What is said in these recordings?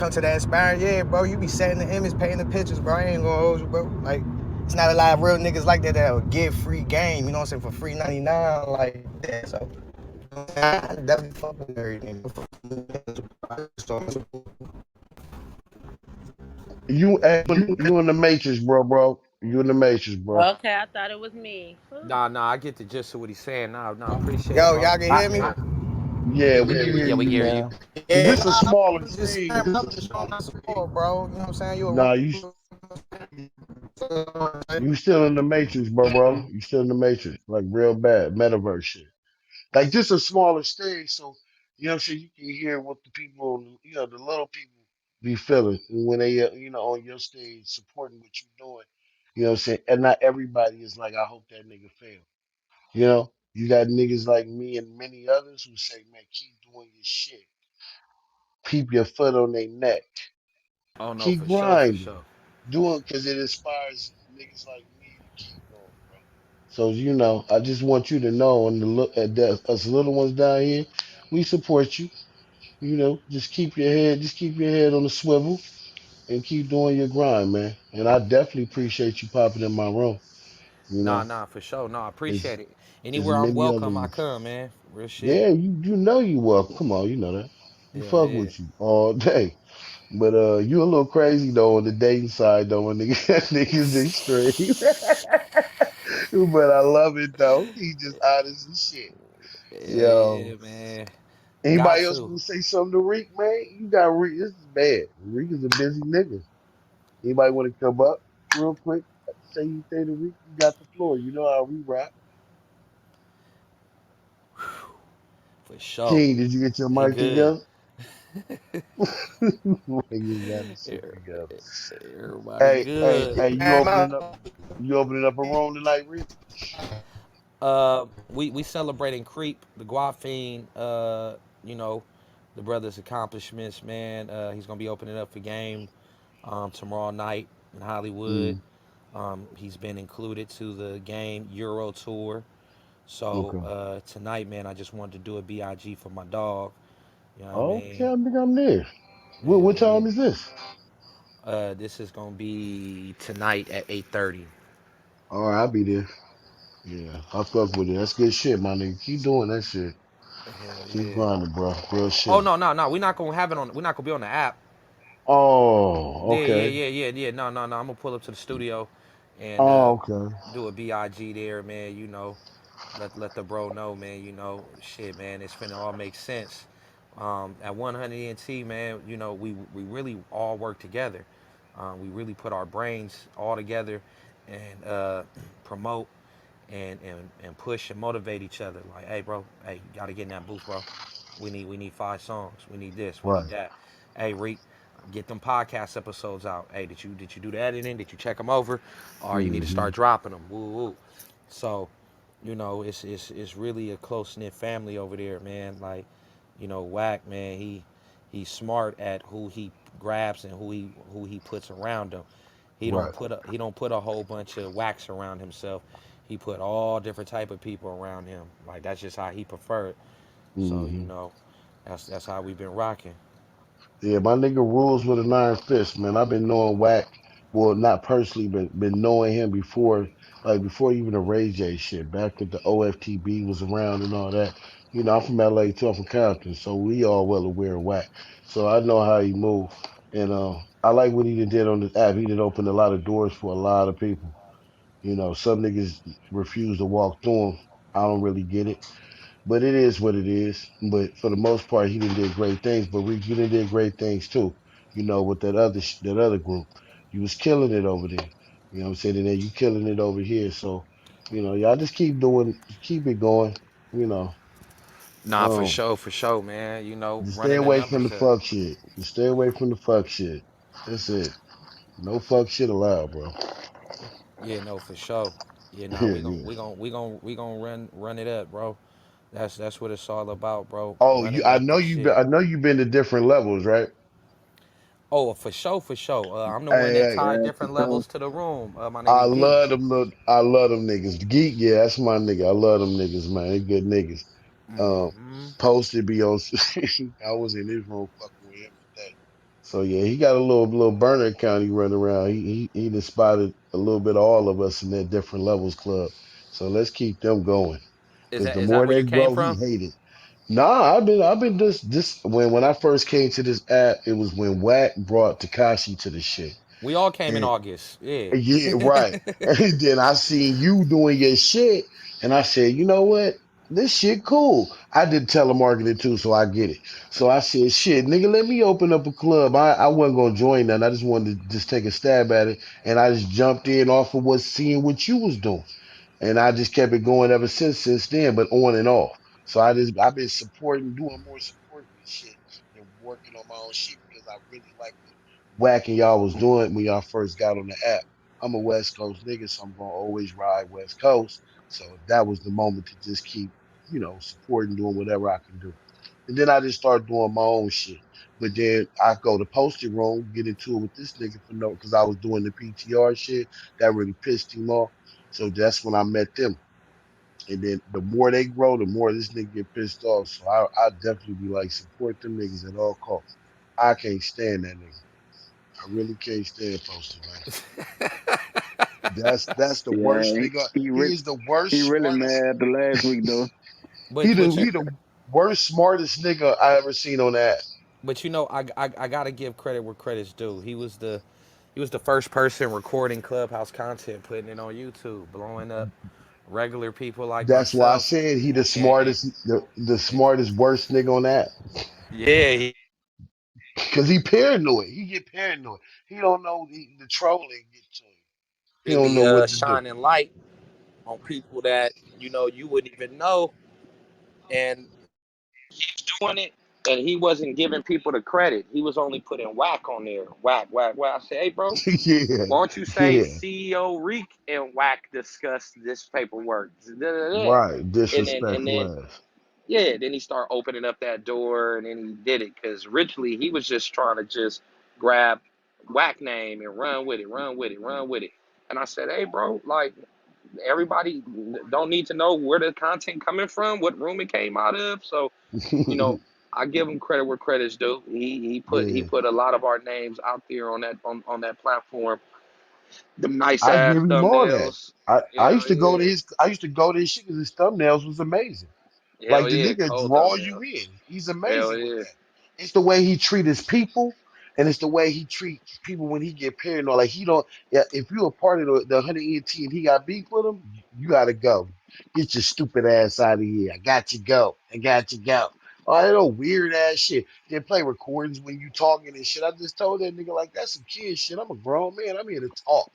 come to that inspiring, yeah, bro. You be setting the image, painting the pictures, bro. I ain't gonna hold you, bro. Like, it's not a lot of real niggas like that'll give free game, you know what I'm saying, for free 99 like that. So, you know what I'm saying? I definitely fuck with everything. You in the matrix, bro. You in the matrix, bro. Okay, I thought it was me. Whew. Nah, I get the gist of what he's saying. Nah, appreciate it, Yo, bro. y'all can I, hear me? yeah, we can hear Yeah, we you hear you. now. Cause Yeah, this a nah, smaller I'm just stage. snapping up to show my support, bro. You know what I'm saying? Nah, you still in the matrix, bro. You still in the matrix, like real bad metaverse shit. Like this a smaller stage, so you know what I'm saying. You can hear what the people, the little people, be feeling when they, on your stage supporting what you're doing. You know what I'm saying. And not everybody is like, I hope that nigga fail. You got niggas like me and many others who say, man, keep doing your shit. Keep your foot on their neck. Oh no, Keep for sure, for grinding. sure. Doing because it inspires niggas like me to keep going, bro. So I just want you to know, and to look at that, us little ones down here, we support you. Just keep your head on the swivel, and keep doing your grind, man. And I definitely appreciate you popping in my room. You know, Nah, for sure. No, I there's appreciate it. there's Anywhere I'm many welcome, I others. come, man. Real shit. Yeah, you know you welcome. Come on, you know that. We Hell fuck yeah. with you all day. But you a little crazy though on the dating side though when niggas niggas extreme. But I love it though. He just honest as shit. Yeah, Yo. yeah, man. Got Anybody else to. want to say something to Reek, man? You got Reek. This is bad. Reek is a busy nigga. Anybody want to come up real quick? Say you say to Reek, you got the floor. You know how we rap. For sure. King, did you get your He mic good. together? Niggas got the shit Er- together. Everybody Hey, good. you opening up? You opening up a room tonight, Reek? We celebrating Creep, the Guap Fiend, you know, the brother's accomplishments, man. He's gonna be opening up for game tomorrow night in Hollywood. Mm, He's been included to the game Euro Tour. So okay. tonight, man, I just wanted to do a BIG for my dog. You know what I Okay, mean? I think I'm there. What Hell yeah. time is this? This is gonna be tonight at 8:30. All right, I'll be there. Yeah, I fuck with it. That's good shit, my nigga. Keep doing that shit. Hell Keep yeah. grinding, bro. Real Oh shit. no. We're not gonna have it on. We're not gonna be on the app. Oh, okay. Yeah. No. I'm gonna pull up to the studio and Oh, okay. do a BIG there, man. You know, let the bro know, man. You know, shit, man. It's finna all make sense. At 100 NT, man. You know, we really all work together. We really put our brains all together and promote and push and motivate each other. Like, hey, bro, hey, you gotta get in that booth, bro. We need 5 songs. We need this. We need Right. that. Hey, Reek, get them podcast episodes out. Hey, did you do the editing? Did you check them over? Or you need to Hmm. start dropping them. Woo woo. So, you know, it's really a close knit family over there, man. Like, you know, Whack, man, he's smart at who he grabs and who he puts around him. Right. He don't put a whole bunch of wax around himself. He put all different type of people around him. Like that's just how he preferred. So you Hmm. know, that's how we've been rocking. Yeah, my nigga rules with an iron fist, man. I've been knowing Wack, well, not personally, but been knowing him before, like before even the Ray J shit. Back at the OFTB was around and all that. I'm from LA too. I'm from Compton, so we all well aware of Wack. So I know how he move, and I like what he did on this app. He did open a lot of doors for a lot of people. Some niggas refuse to walk through them. I don't really get it. But it is what it is. But for the most part, he did great things. But Reek, you did great things too. With that other group, you was killing it over there. You know what I'm saying? And then you killing it over here. So, y'all just keep it going. You know, Nah, um, for sure, man. You know, just stay running the away from the numbers up. fuck shit. Just stay away from the fuck shit. That's it. No fuck shit allowed, bro. Yeah, no, for sure. Yeah, nah, Yeah, we gon' yeah. we gon' we gon' we gon' run it up, bro. That's what it's all about, bro. Oh, Running up the shit. I know you've been to different levels, right? Oh, for sure, for sure. I'm the one Hey, that hey. tied different levels to the room. My nigga Geek. I love them niggas. Geek, yeah, that's my nigga. I love them niggas, man. They good niggas. Um, Hmm Posted be on. I was in his room fucking with him today. So yeah, he got a little burner account he run around. He done spotted a little bit of all of us in that different levels club. So let's keep them going. Cause the Is that more where they you came grow, he from? hated. Nah, I've been this when I first came to this app, it was when Wack brought Takashi to the shit. We all came in And August. Yeah. yeah, right. And then I seen you doing your shit, and I said, you know what? This shit cool. I did telemarketing too, so I get it. So I said, shit, nigga, let me open up a club. I wasn't gonna join none. I just wanted to just take a stab at it, and I just jumped in off of what seeing what you was doing. And I just kept it going ever since then, but on and off. So I've been supporting, doing more supporting and shit than working on my own shit because I really like what whacking y'all was doing when y'all first got on the app. I'm a West Coast nigga, so I'm gonna always ride West Coast. So that was the moment to just keep, supporting, doing whatever I can do. And then I just start doing my own shit. But then I go to posting room, get into it with this nigga for no, because I was doing the PTR shit. That really pissed him off. So that's when I met them. And then the more they grow, the more this nigga get pissed off. So I definitely be like, support them niggas at all costs. I can't stand that nigga. I really can't stand Poster, man. That's the worst Yeah, nigga. he He re- is the he worst, really smartest. mad the last week though. But but you He the worst, smartest nigga I ever seen on that. but you know I gotta give credit where credit's due. He was the first person recording Clubhouse content, putting it on YouTube, blowing up regular people like That's why I myself. said he the And smartest, the smartest, worst nigga on that. yeah, he Cause he paranoid. He get paranoid. He don't know the trolling get to him. He don't really know what to do. shining light on people that you wouldn't even know, and he's doing it. And he wasn't giving people the credit. He was only putting whack on there. Whack, whack, whack. I said, hey, bro, Yeah, why don't you say yeah, CEO Reek and Whack discuss this paperwork? right. And then Disrespectful ass. yeah, then he started opening up that door, and then he did it because originally he was just trying to just grab Whack name and run with it, run with it, run with it. And I said, hey, bro, like everybody don't need to know where the content coming from, what room it came out of. So you know, I give him credit where credit's due. He Yeah, put a lot of our names out there on that platform. Them nice I ass give him all that. thumbnails. I used Hell to go to yeah. his. I used to go to his shit because his thumbnails was amazing. Hell Like the yeah. nigga Cold draw you thumbnails. in. He's Hell amazing with yeah. that. It's the way he treat his people, and it's the way he treat people when he get paranoid. Like he don't. Yeah, if you a part of the 100 and he got beef with him, you gotta go. Get your stupid ass out of here. I got you go. I got you go. Oh, that old weird ass shit. They play recordings when you talking and shit. I just told that nigga like that's some kid shit. I'm a grown man. I'm here to talk.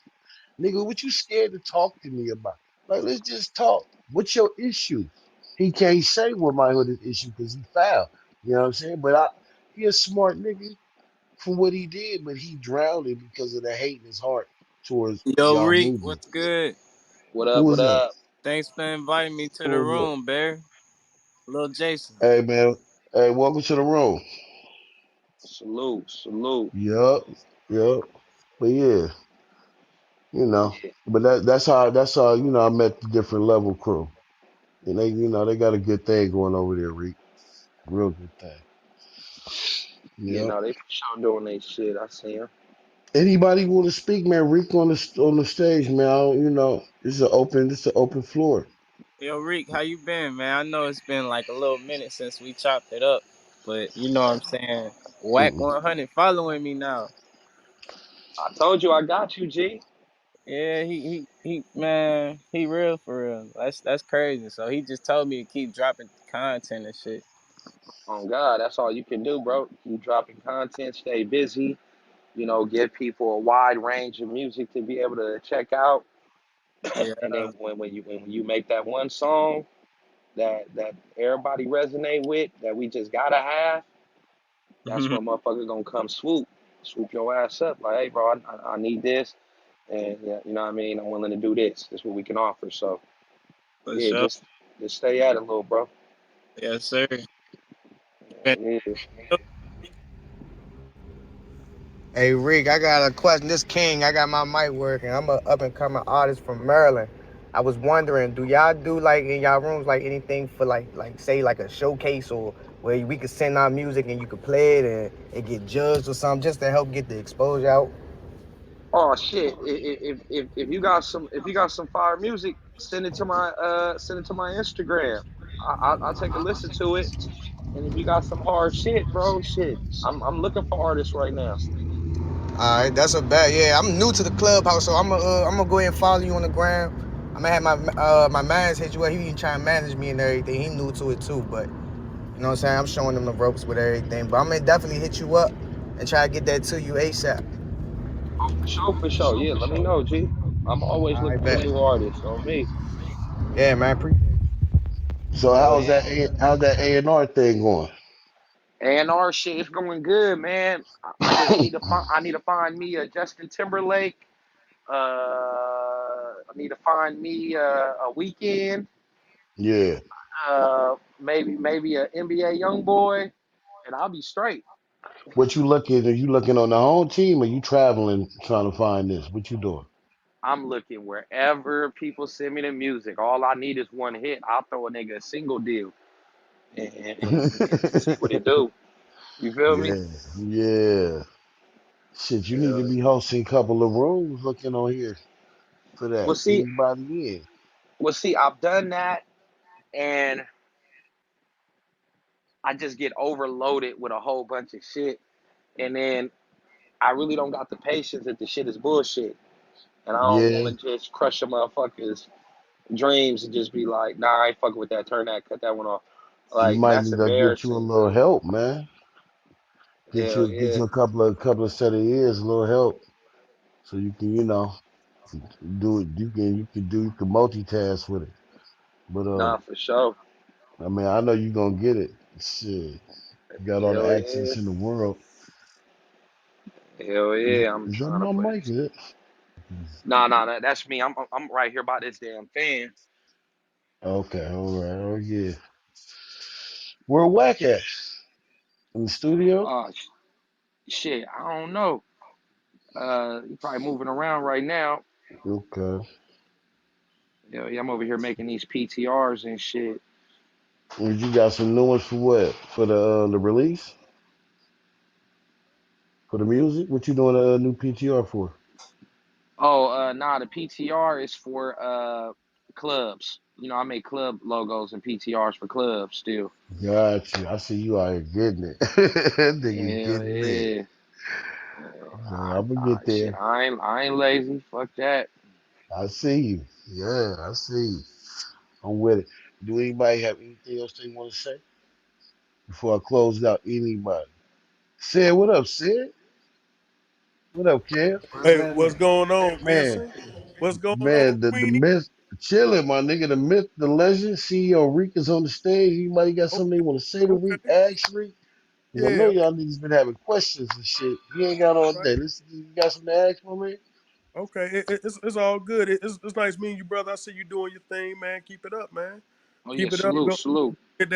Nigga, what you scared to talk to me about? Like, let's just talk. What's your issue? He can't say what my hood is issue because he foul. You know what I'm saying? But he a smart nigga for what he did, but he drowned it because of the hate in his heart towards Yo, y'all Reek, movement. what's good? What Who up? What was that? up? Thanks for inviting me to the Who was that? room, Bear. Lil Jason. Hey man. Hey, welcome to the room. Salute. Salute. Yup. Yup. But yeah, Yeah. But that's how I met the different level crew. And they got a good thing going over there, Reek. Real good thing. Yeah, Yep. no, they for sure doing their shit. I see them. Anybody want to speak, man? Rick on the stage, man. This is an open floor. Yo, Reek, how you been, man? I know it's been like a little minute since we chopped it up, but you know what I'm saying? Whack Mm-mm. 100 following me now. I told you I got you, G. Yeah, man, he real for real. That's crazy. So he just told me to keep dropping content and shit. On God, that's all you can do, bro. Keep dropping content, stay busy, give people a wide range of music to be able to check out. And Yeah. then when you make that one song that everybody resonate with, that we just gotta have, that's when motherfucker gonna come swoop your ass up. Like, hey, bro, I need this, and yeah, you know what I mean. I'm willing to do this. This is what we can offer. So For yeah, sure. just stay at it, little bro. Yes, sir. Been- Yeah, Hey Rick, I got a question. This King, I got my mic working. I'm a up and coming artist from Maryland. I was wondering, do y'all do like in y'all rooms like anything for like say like a showcase or where we could send our music and you could play it and it get judged or something just to help get the exposure out? Oh shit! If you got some fire music, send it to my Instagram. I'll take a listen to it. And if you got some hard shit, bro, shit, I'm looking for artists right now. All right, that's a bet. Yeah, I'm new to the clubhouse, so I'm gonna go ahead and follow you on the gram. I'm gonna have my man's hit you up. He been trying to manage me and everything. He new to it too, but you know what I'm saying. I'm showing him the ropes with everything. But I'm gonna definitely hit you up and try to get that to you ASAP. Oh, for sure, for sure. Yeah, let me know, G. I'm always All looking right, for bet. new artists on me. Yeah, man. Appreciate it. So Hell yeah. how's that A&R thing going? A&R shit is going good, man. I just need to find me a Justin Timberlake. I need to find me a weekend. Yeah. Maybe a NBA young boy, and I'll be straight. What you looking? Are you looking on the home team or you traveling trying to find this? What you doing? I'm looking wherever people send me the music. All I need is one hit. I'll throw a nigga a single deal and see what it do. You feel me? Yeah, yeah. Shit, you need Yeah. to be hosting a couple of rooms looking on here for Well, that. see, Anybody in? I've done that, and I just get overloaded with a whole bunch of shit, and then I really don't got the patience if the shit is bullshit, and I don't Yeah, want to just crush a motherfucker's dreams and just be like, nah, I ain't fucking with that. Turn that, cut that one off. you Like might that's need to get you a embarrassing. little help, man. Hell Get yeah. you a couple of set of ears, a little help, so you can do it. You can multitask with it. But Nah, for sure. I mean, I know you gonna get it. Shit, you got all the Hell yeah. access in the world. Hell yeah. I'm Is that trying to my put mic? this. Is it? Nah, that's me. I'm right here by this damn fan. Okay, all right. Oh yeah. Where Whack at? In the studio? Oh shit, I don't know. You probably moving around right now. Okay. Hell yeah, I'm over here making these PTRs and shit. And you got some new ones for what? For the release? For the music? What you doing a new PTR for? Oh, nah, the PTR is for clubs. You know, I make club logos and PTRs for clubs still. Got you. I see you out here getting it. That nigga Hell getting lit. yeah. I'm gonna get Shit, there. I ain't lazy. Fuck that. I see you. Yeah, I see you. I'm with it. Do anybody have anything else they want to say before I close out? Anybody? Sid, what up, Sid? What up, Kev? What's Hey, what's happening? going on, Man, Vincent? What's going on, man, the Queenie? myth, chilling, my nigga, the myth, the legend, CEO Reek is on the stage. Anybody got Okay, something they want to say to Reek? okay, Ask Reek. Because I know yeah, y'all niggas been having questions and shit. He ain't got all right. day. Listen, you got something to ask, my man? Okay, it's all good. It's nice meeting you, brother. I see you doing your thing, man. Keep it up, man. Oh yeah, Keep it up. salute, Go salute. get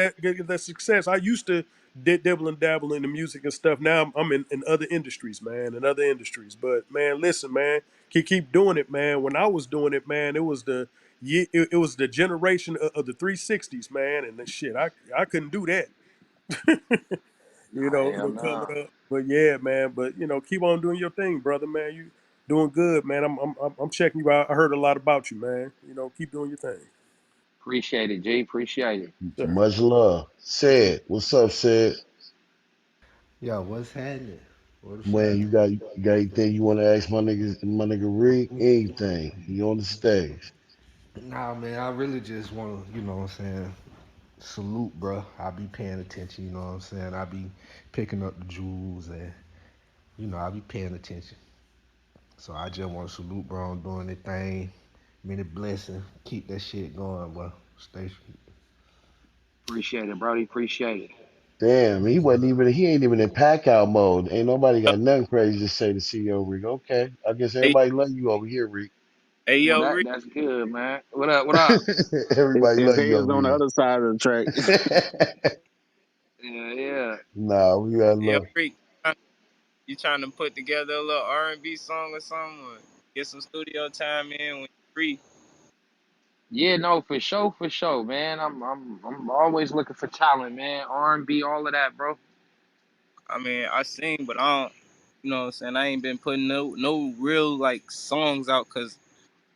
that success. I used to dibble and dabble in the music and stuff. Now I'm in other industries, man, in other industries. But man, listen, man, keep doing it, man. When I was doing it, man, it was the generation of the 360s, man, and the shit. I couldn't do that. Nah, hell Coming nah. up. But yeah, man. But keep on doing your thing, brother, man. You doing good, man. I'm checking you out. I heard a lot about you, man. Keep doing your thing. Appreciate it, G. Appreciate it. Sure. Much love. Said, what's up, Said? Yo, what's happening? What's Man, happening? you got anything you want to ask my nigga Reek? Anything. He on the stage. Nah, man, I really just want to, what I'm saying, salute, bro. I be paying attention, you know what I'm saying? I be picking up the jewels and, I be paying attention. So I just want to salute, bro, on doing the thing. Many blessings. Keep that shit going, bro. Stay. Appreciate it, Brody. Appreciate it. Damn, he ain't even in pack out mode. Ain't nobody got nothing crazy to say to CEO Reek. Okay. I guess Hey, everybody love you over here, Reek. hey, Well, yo, Rick. that's good, man. What up? What up? Everybody His love you head's over on the here. other side of the track. Yeah, yeah. Nah, we got Hey, yo, love. Rick. You trying to put together a little R&B song or something? Or get some studio time in when you're free. Yeah, no, for sure, man. I'm always looking for talent, man. R&B, all of that, bro. I mean, I sing, but I don't. You know what I'm saying? I ain't been putting no real like songs out because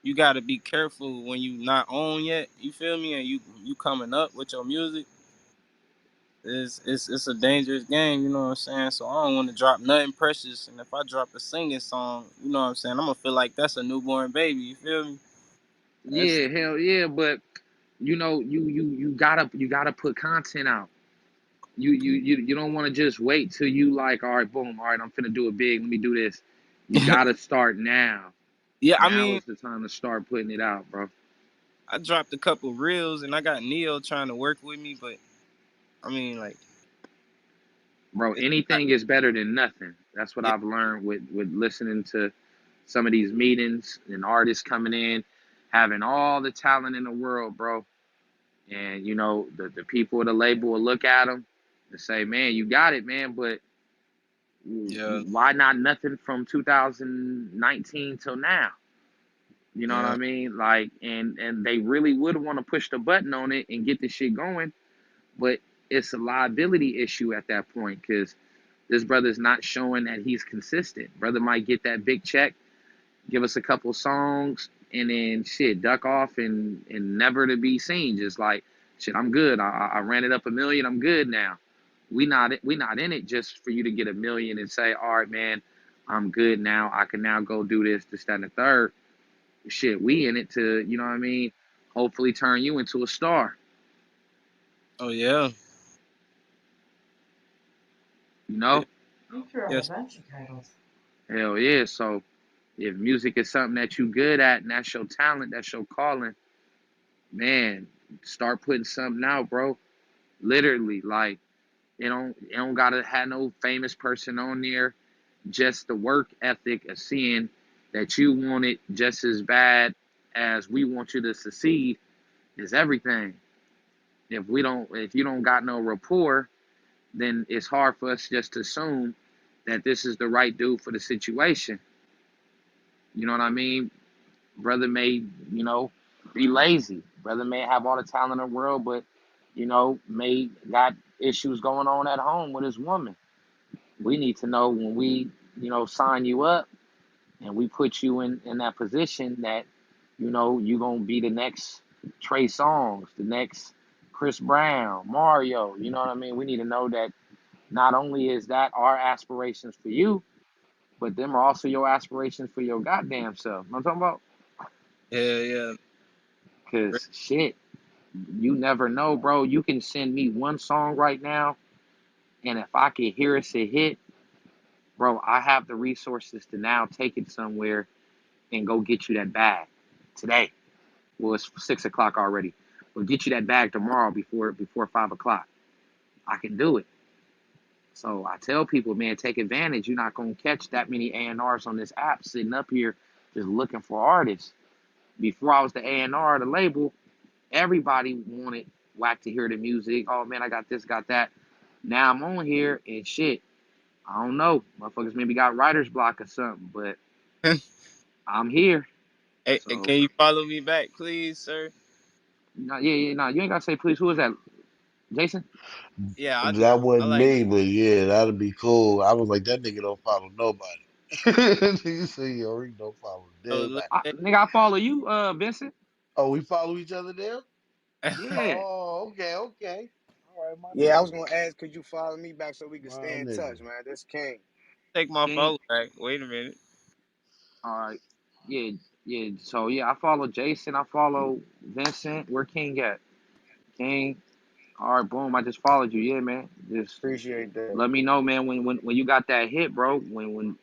you got to be careful when you not on yet. You feel me? And you coming up with your music. It's a dangerous game, you know what I'm saying? So I don't want to drop nothing precious. And if I drop a singing song, you know what I'm saying, I'm gonna feel like that's a newborn baby. You feel me? That's Yeah, hell yeah, but you know, you gotta put content out. You don't want to just wait till you like, all right, boom, all right, I'm finna do it big. Let me do this. You gotta start now. yeah. I Now mean, is the time to start putting it out, bro. I dropped a couple reels and I got Neo trying to work with me, but I mean, like, Bro, it's not. anything is better than nothing. That's what Yeah, I've learned with listening to some of these meetings and artists coming in, having all the talent in the world, bro. And you know, the people at the label will look at them and say, "Man, you got it, man." But yeah, why not nothing from 2019 till now? You know what I yeah, mean? Like, and they really would want to push the button on it and get the shit going, but it's a liability issue at that point because this brother's not showing that he's consistent. Brother might get that big check, give us a couple songs, and then shit, duck off and never to be seen. Just like shit, I'm good. I ran it up 1 million. I'm good now. We not in it just for you to get 1 million and say, all right, man, I'm good now. I can now go do this, that, and the third. Shit, we in it to, you know what I mean? Hopefully turn you into a star. oh yeah, You yeah, know? yes, Hell yeah. So if music is something that you good at and that's your talent, that's your calling, man, start putting something out, bro. Literally, like it don't gotta have no famous person on there. Just the work ethic of seeing that you want it just as bad as we want you to succeed is everything. If you don't got no rapport, then it's hard for us just to assume that this is the right dude for the situation. You know what I mean? Brother may, be lazy. Brother may have all the talent in the world, but may got issues going on at home with his woman. We need to know when we, sign you up and we put you in that position that, you're gonna be the next Trey Songz, the next Chris Brown, Mario. You know what I mean? We need to know that not only is that our aspirations for you, but them are also your aspirations for your goddamn self. You know what I'm talking about? yeah, yeah. Cause shit, you never know, bro. You can send me one song right now, and if I can hear it's a hit, bro, I have the resources to now take it somewhere and go get you that bag today. Well, it's 6 o'clock already. We'll get you that bag tomorrow before 5 o'clock. I can do it. So I tell people, man, take advantage. You're not gonna catch that many A&Rs on this app sitting up here just looking for artists. Before I was the A&R, the label, everybody wanted Whack to hear the music. Oh man, I got this, got that. Now I'm on here and shit. I don't know. Motherfuckers maybe got writer's block or something, but I'm here. Hey, So can you follow me back, please, sir? no, yeah, yeah, no. You ain't gotta say please. Who is that? Jason? Yeah, That I wasn't like me, but yeah, that'd be cool. I was like, that nigga don't follow nobody. Nigga say, yo, Reek don't follow nobody. Nigga, I follow you, Vincent. Oh, we follow each other now? Yeah. Oh, okay, okay. All right, my Yeah, I nigga. was gonna ask, could you follow me back so we can My stay in nigga. touch, man? This King. take my King. follow back. Wait a minute. All right. Yeah, yeah. So yeah, I follow Jason. I follow Vincent. Where King at? King. All right, boom. I just followed you. Yeah, man. Just Appreciate that. let me know, man, when you got that hit, bro. When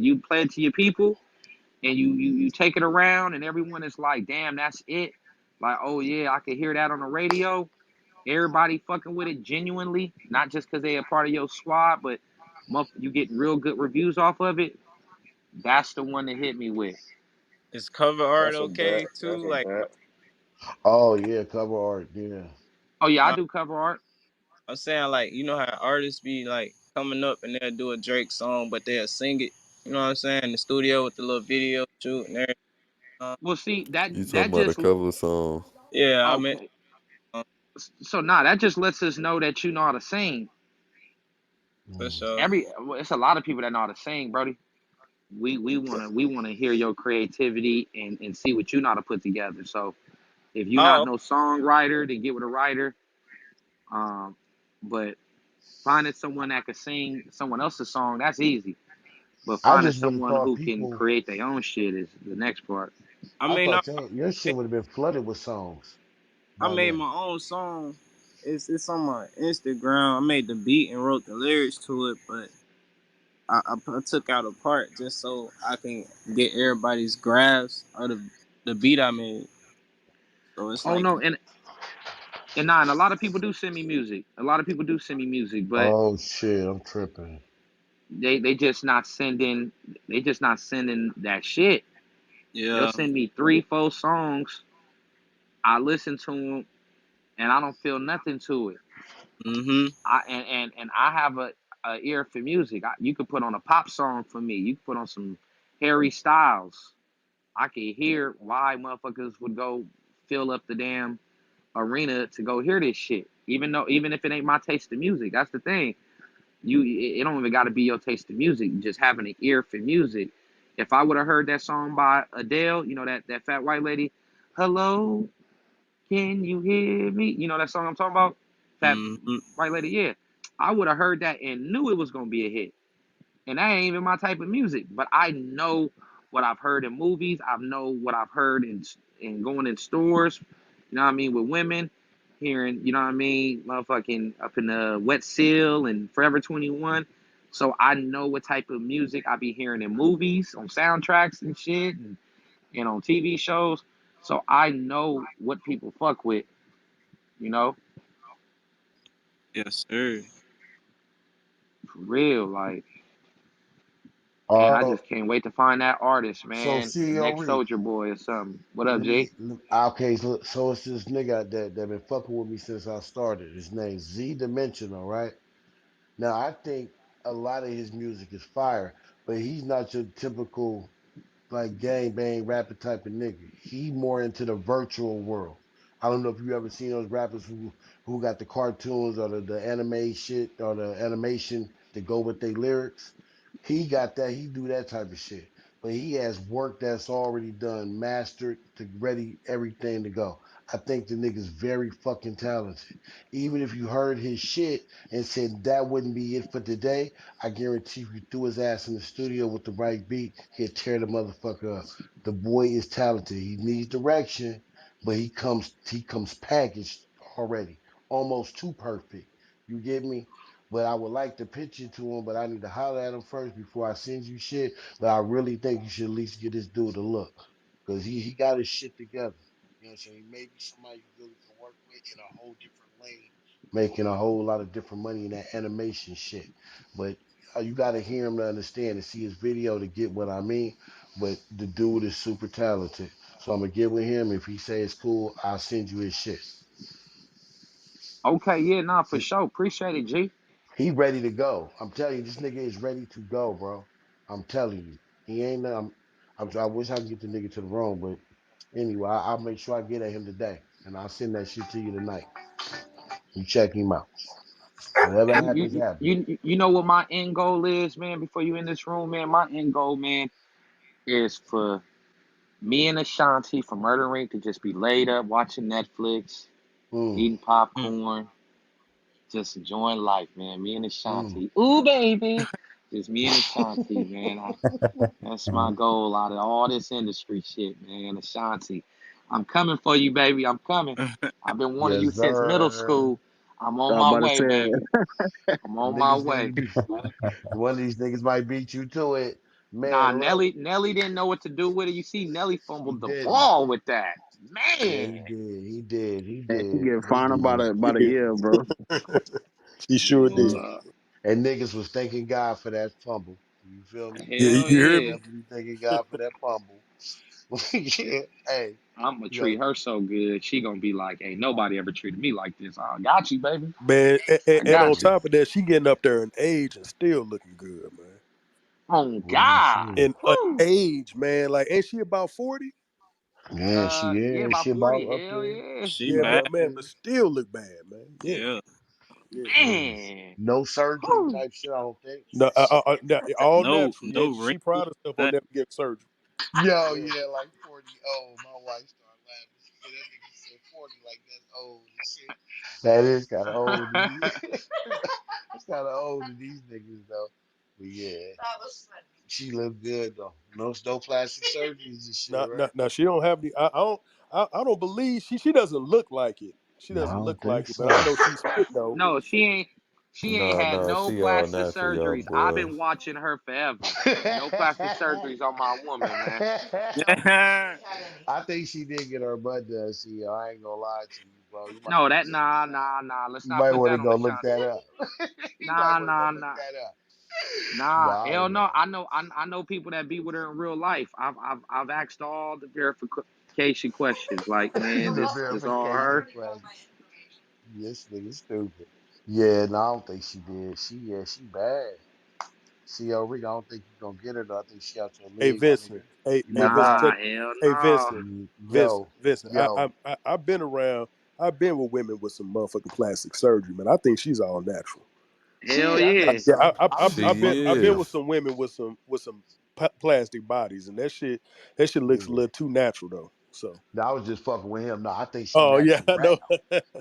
you play it to your people and you take it around and everyone is like, damn, that's it. Like, oh yeah, I could hear that on the radio. Everybody fucking with it genuinely, not just because they a part of your squad, but you get real good reviews off of it. That's the one to hit me with. Is cover art That's a bet. okay That's too? a Like, bet. Oh yeah, cover art, yeah. Oh yeah, I no, do cover art. I'm saying like, you know how artists be like coming up and they'll do a Drake song, but they'll sing it. You know what I'm saying? In the studio with the little video shoot and everything. Well, see that You talking that about a just cover song? Yeah, I mean, Okay. um, So nah, that just lets us know that you know how to sing. for Mm. sure. It's a lot of people that know how to sing, Brody. We wanna hear your creativity and see what you know how to put together. So if you're not Oh, no songwriter, then get with a writer. Um, but finding someone that can sing someone else's song, that's easy. But I finding just would have someone thought who can people. create their own shit is the next part. I I mean, thought your shit would have been flooded with songs I by made now. my own song. It's on my Instagram. I made the beat and wrote the lyrics to it, but I took out a part just so I can get everybody's grasp of the beat I made. So it's Oh like, no, and a lot of people do send me music. A lot of people do send me music, but Oh shit, I'm tripping. they just not sending that shit. They'll yeah, send me three, four songs. I listen to them and I don't feel nothing to it. mm-hmm, And I have a ear for music. You could put on a pop song for me. You could put on some Harry Styles. I could hear why motherfuckers would go fill up the damn arena to go hear this shit. Even if it ain't my taste of music, that's the thing. It don't even got to be your taste of music. Just having an ear for music. If I would have heard that song by Adele, you know that fat white lady, "Hello, can you hear me?" You know that song I'm talking about? Fat mm-hmm, white lady, yeah. I would have heard that and knew it was gonna be a hit. And that ain't even my type of music. But I know what I've heard in movies. I know what I've heard in going in stores. You know what I mean, with women, hearing, you know what I mean, motherfucking up in the Wet Seal and Forever 21. So I know what type of music I be hearing in movies, on soundtracks and shit, and on TV shows. So I know what people fuck with, you know, yes, sir. for real. Like, and I Uh, just can't wait to find that artist, so man. The CEO next Reek, Soldier Boy or something. What up, let G? me. Okay, so it's this nigga that been fucking with me since I started. His name's Z Dimensional, right? Now I think a lot of his music is fire, but he's not your typical like gang bang rapper type of nigga. He more into the virtual world. I don't know if you ever seen those rappers who got the cartoons or the anime shit or the animation to go with their lyrics. He got that. He do that type of shit. But he has work that's already done, mastered to ready everything to go. I think the nigga's very fucking talented. Even if you heard his shit and said that wouldn't be it for today, I guarantee if you threw his ass in the studio with the right beat, he'll tear the motherfucker up. The boy is talented. He needs direction, but he comes packaged already, almost too perfect. You get me? But I would like to pitch it to him, but I need to holler at him first before I send you shit. But I really think you should at least give this dude a look. Because he got his shit together. You know what I'm saying? He may be somebody you really can work with in a whole different lane, making a whole lot of different money in that animation shit. But you got to hear him to understand and see his video to get what I mean. But the dude is super talented. So I'm going to get with him. If he say it's cool, I'll send you his shit. Okay, yeah, nah, for But sure. Appreciate it, G. he ready to go. I'm telling you, this nigga is ready to go, bro. I'm telling you. He ain't, I wish I could get the nigga to the room, but anyway, I'll make sure I get at him today. And I'll send that shit to you tonight. You check him out. Whatever You, happens, you happens. you you know what my end goal is, man. Before you in this room, man, my end goal, man, is for me and Ashanti from Murder Inc. to just be laid up watching Netflix, Mm, eating popcorn, just enjoying life, man. Me and mm. Ashanti. Ooh, baby, just me and Ashanti, man. That's my goal out of all this industry shit, man. Ashanti, I'm coming for you, baby. I'm coming. I've been wanting you Yes, since middle sir. school. I'm on I'm my about to way, say, baby. I'm The on my niggas gonna way. be one of these niggas might beat you to it. Nah, Man, Nelly didn't know what to do with it. You see, Nelly he fumbled the didn't. ball with that. Yeah, Man. he did. He did. He man, he did. get He fined about did. about a year, bro. He sure And, did. Uh, and niggas was thanking God for that fumble. You feel me? Yeah, hell you hear Niggas yeah. me? definitely thanking God for that fumble. Yeah. Hey, I'm gonna you gotta. treat her so good. She gonna be like, ain't nobody ever treated me like this. I got you, baby. Man, I and on got you. top of that, she getting up there in age and still looking good, man. Oh Real God. shit. In Woo. age, man. Like, ain't she about 40? Yeah, Yeah, about she 40. about up Hell there. yeah. She Yeah, About bad. but up man, there. but still look bad, man. Yeah, Yeah. yeah. Yeah. Man. No surgery Whew. type shit, I don't think. No, all No, natural. no Yet ring. she pride herself on That never getting surgery. Yo, Yeah. yeah, like 40. Oh, my wife started laughing. She said that nigga said 40 like that's old and shit. That is kind of old. That's kind of old to these niggas though. But yeah, she looked good though. No plastic surgeries and shit, right? Now she don't have the. I don't believe she doesn't look like it. She No, I doesn't don't look think like it, but so. I know she's fit though. No, she ain't No, had no, no she all plastic natural, young surgeries. I've boy. been watching her forever. No plastic surgeries on my woman, man. I think she did get her butt done. See, I ain't gonna lie to you, bro. You might No, want that to nah. Let's you not might put want to that on go look Ashanti. that up. You might Nah, want to go nah, look nah. that up. Nah, Nah, hell no. man. I know people that be with her in real life. I've asked all the verification questions. Like, man, The this all verification her. question. This nigga stupid. Yeah, no, I don't think she did. She bad. CEO Reek, I don't think you gonna get her though. I think she out your Hey league, my Vincent. nigga. You Hey might Vincent. nah. Nah, Check. hell Hey no. Vincent. Yo, Vincent. yo. I've been around. I've been with women with some motherfucking plastic surgery, man. I think she's all natural. Hell Shit, I yeah. think Yeah, so. I'm gonna be She I've been with is. some women with some plastic bodies, and that shit looks a yeah. little too natural though. So. No, I was just fucking with him. No, I think she Oh yeah, natural I rap. know.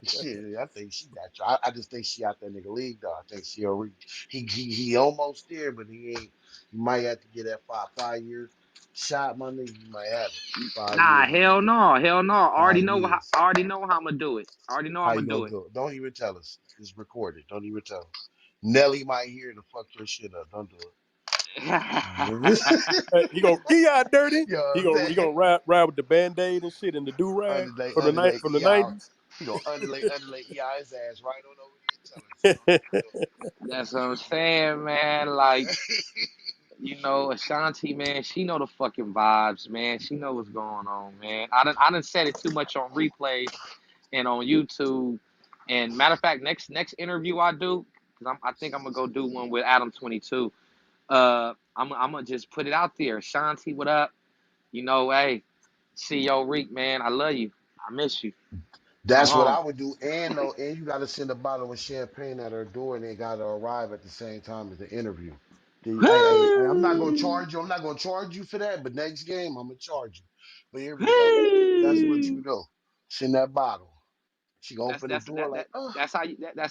Shit, I think she natural. I just think she out that nigga league though. I think she already he almost there, but he ain't. You might have to get that 5 year shot, my nigga. You might have it. five Nah, years. hell no. Hell no. Five years. I already know how I'm gonna do it. I already know How I'm you gonna gonna do it. do it? Don't even tell us. It's recorded. Don't even tell us. Nelly might hear to fuck your shit up. Don't do it. He gonna he out dirty. You know what I'm He saying? gonna ride with the band-aid and shit and the do rag from the night Underlay from the ER. 90s. He gonna underlay ER his ass right on over there and tell us. Don't even do That's what I'm saying, man. Like, it. Ashanti, man, she know the fucking vibes, man. She know what's going on, man. I done said it too much on replays and on YouTube. And matter of fact, next interview I do, because I think I'm gonna go do one with Adam 22. I'm gonna just put it out there. Ashanti, what up? Hey, CEO Reek, man, I love you. I miss you. Come That's what home. I would do. And no, and you got to send a bottle of champagne at her door, and they got to arrive at the same time as the interview. I'm not gonna charge you. I'm not gonna charge you for that. But next game, I'm gonna charge you. But here we go. That's what you do. Send that bottle. She gonna That's open the that's door that like, that oh. that's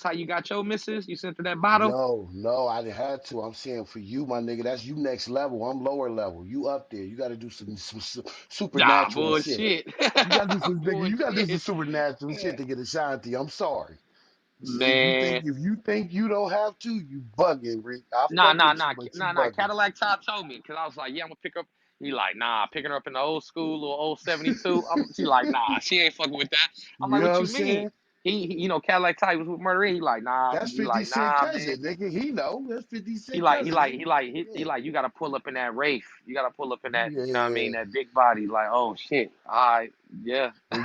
how you got your missus. You sent her that bottle. No, I didn't have to. I'm saying for you, my nigga, that's you next level. I'm lower level. You up there. You got to do some Nah, supernatural shit. bullshit. You got to do some nigga. You got to do some Bullshit. supernatural shit to get a Ashanti. I'm sorry. Man. If you think you don't have to, you bugging, Rick. I Nah, fuck nah, with you, nah, but you nah. bugging. Cadillac Top told me because I was like, yeah, I'm gonna pick up. He like, nah, picking her up in the old school or old 72. She like, nah, she ain't fucking with that. I'm You like, know what what I'm you mean? saying? Cadillac Top was with Murder. He like, nah, That's 50 Cent man. cousin, nigga. He know. That's 50 Cent cousin, nigga. He Yeah. like, you gotta pull up in that Wraith. You gotta pull up in that, you know what I Yeah. mean, that big body. Like, oh shit, all right, yeah, But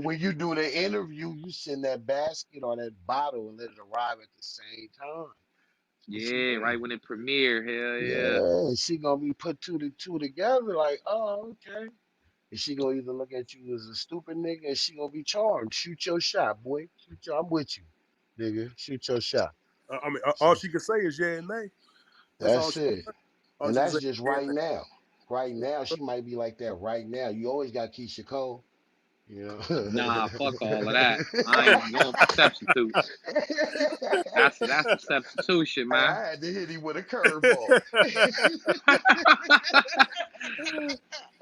when you do the interview, you send that basket or that bottle and let it arrive at the same time. What you yeah, right mean? when it premiere, hell yeah. Yeah, she gonna be put two to two together, like, oh, okay. And she gonna either look at you as a stupid nigga, and she gonna be charmed. Shoot your shot, boy. I'm with you, nigga. Shoot your shot. I mean, all So she can say is yeah and nay. That's all that's she. it. All And she can that's say is just yeah right and now. Right now, she might be like that right now. You always got Keisha Cole, you know. Nah, fuck all of that. I ain't going for substitutes. That's the substitution, Hey, man. I had to hit him with a curveball.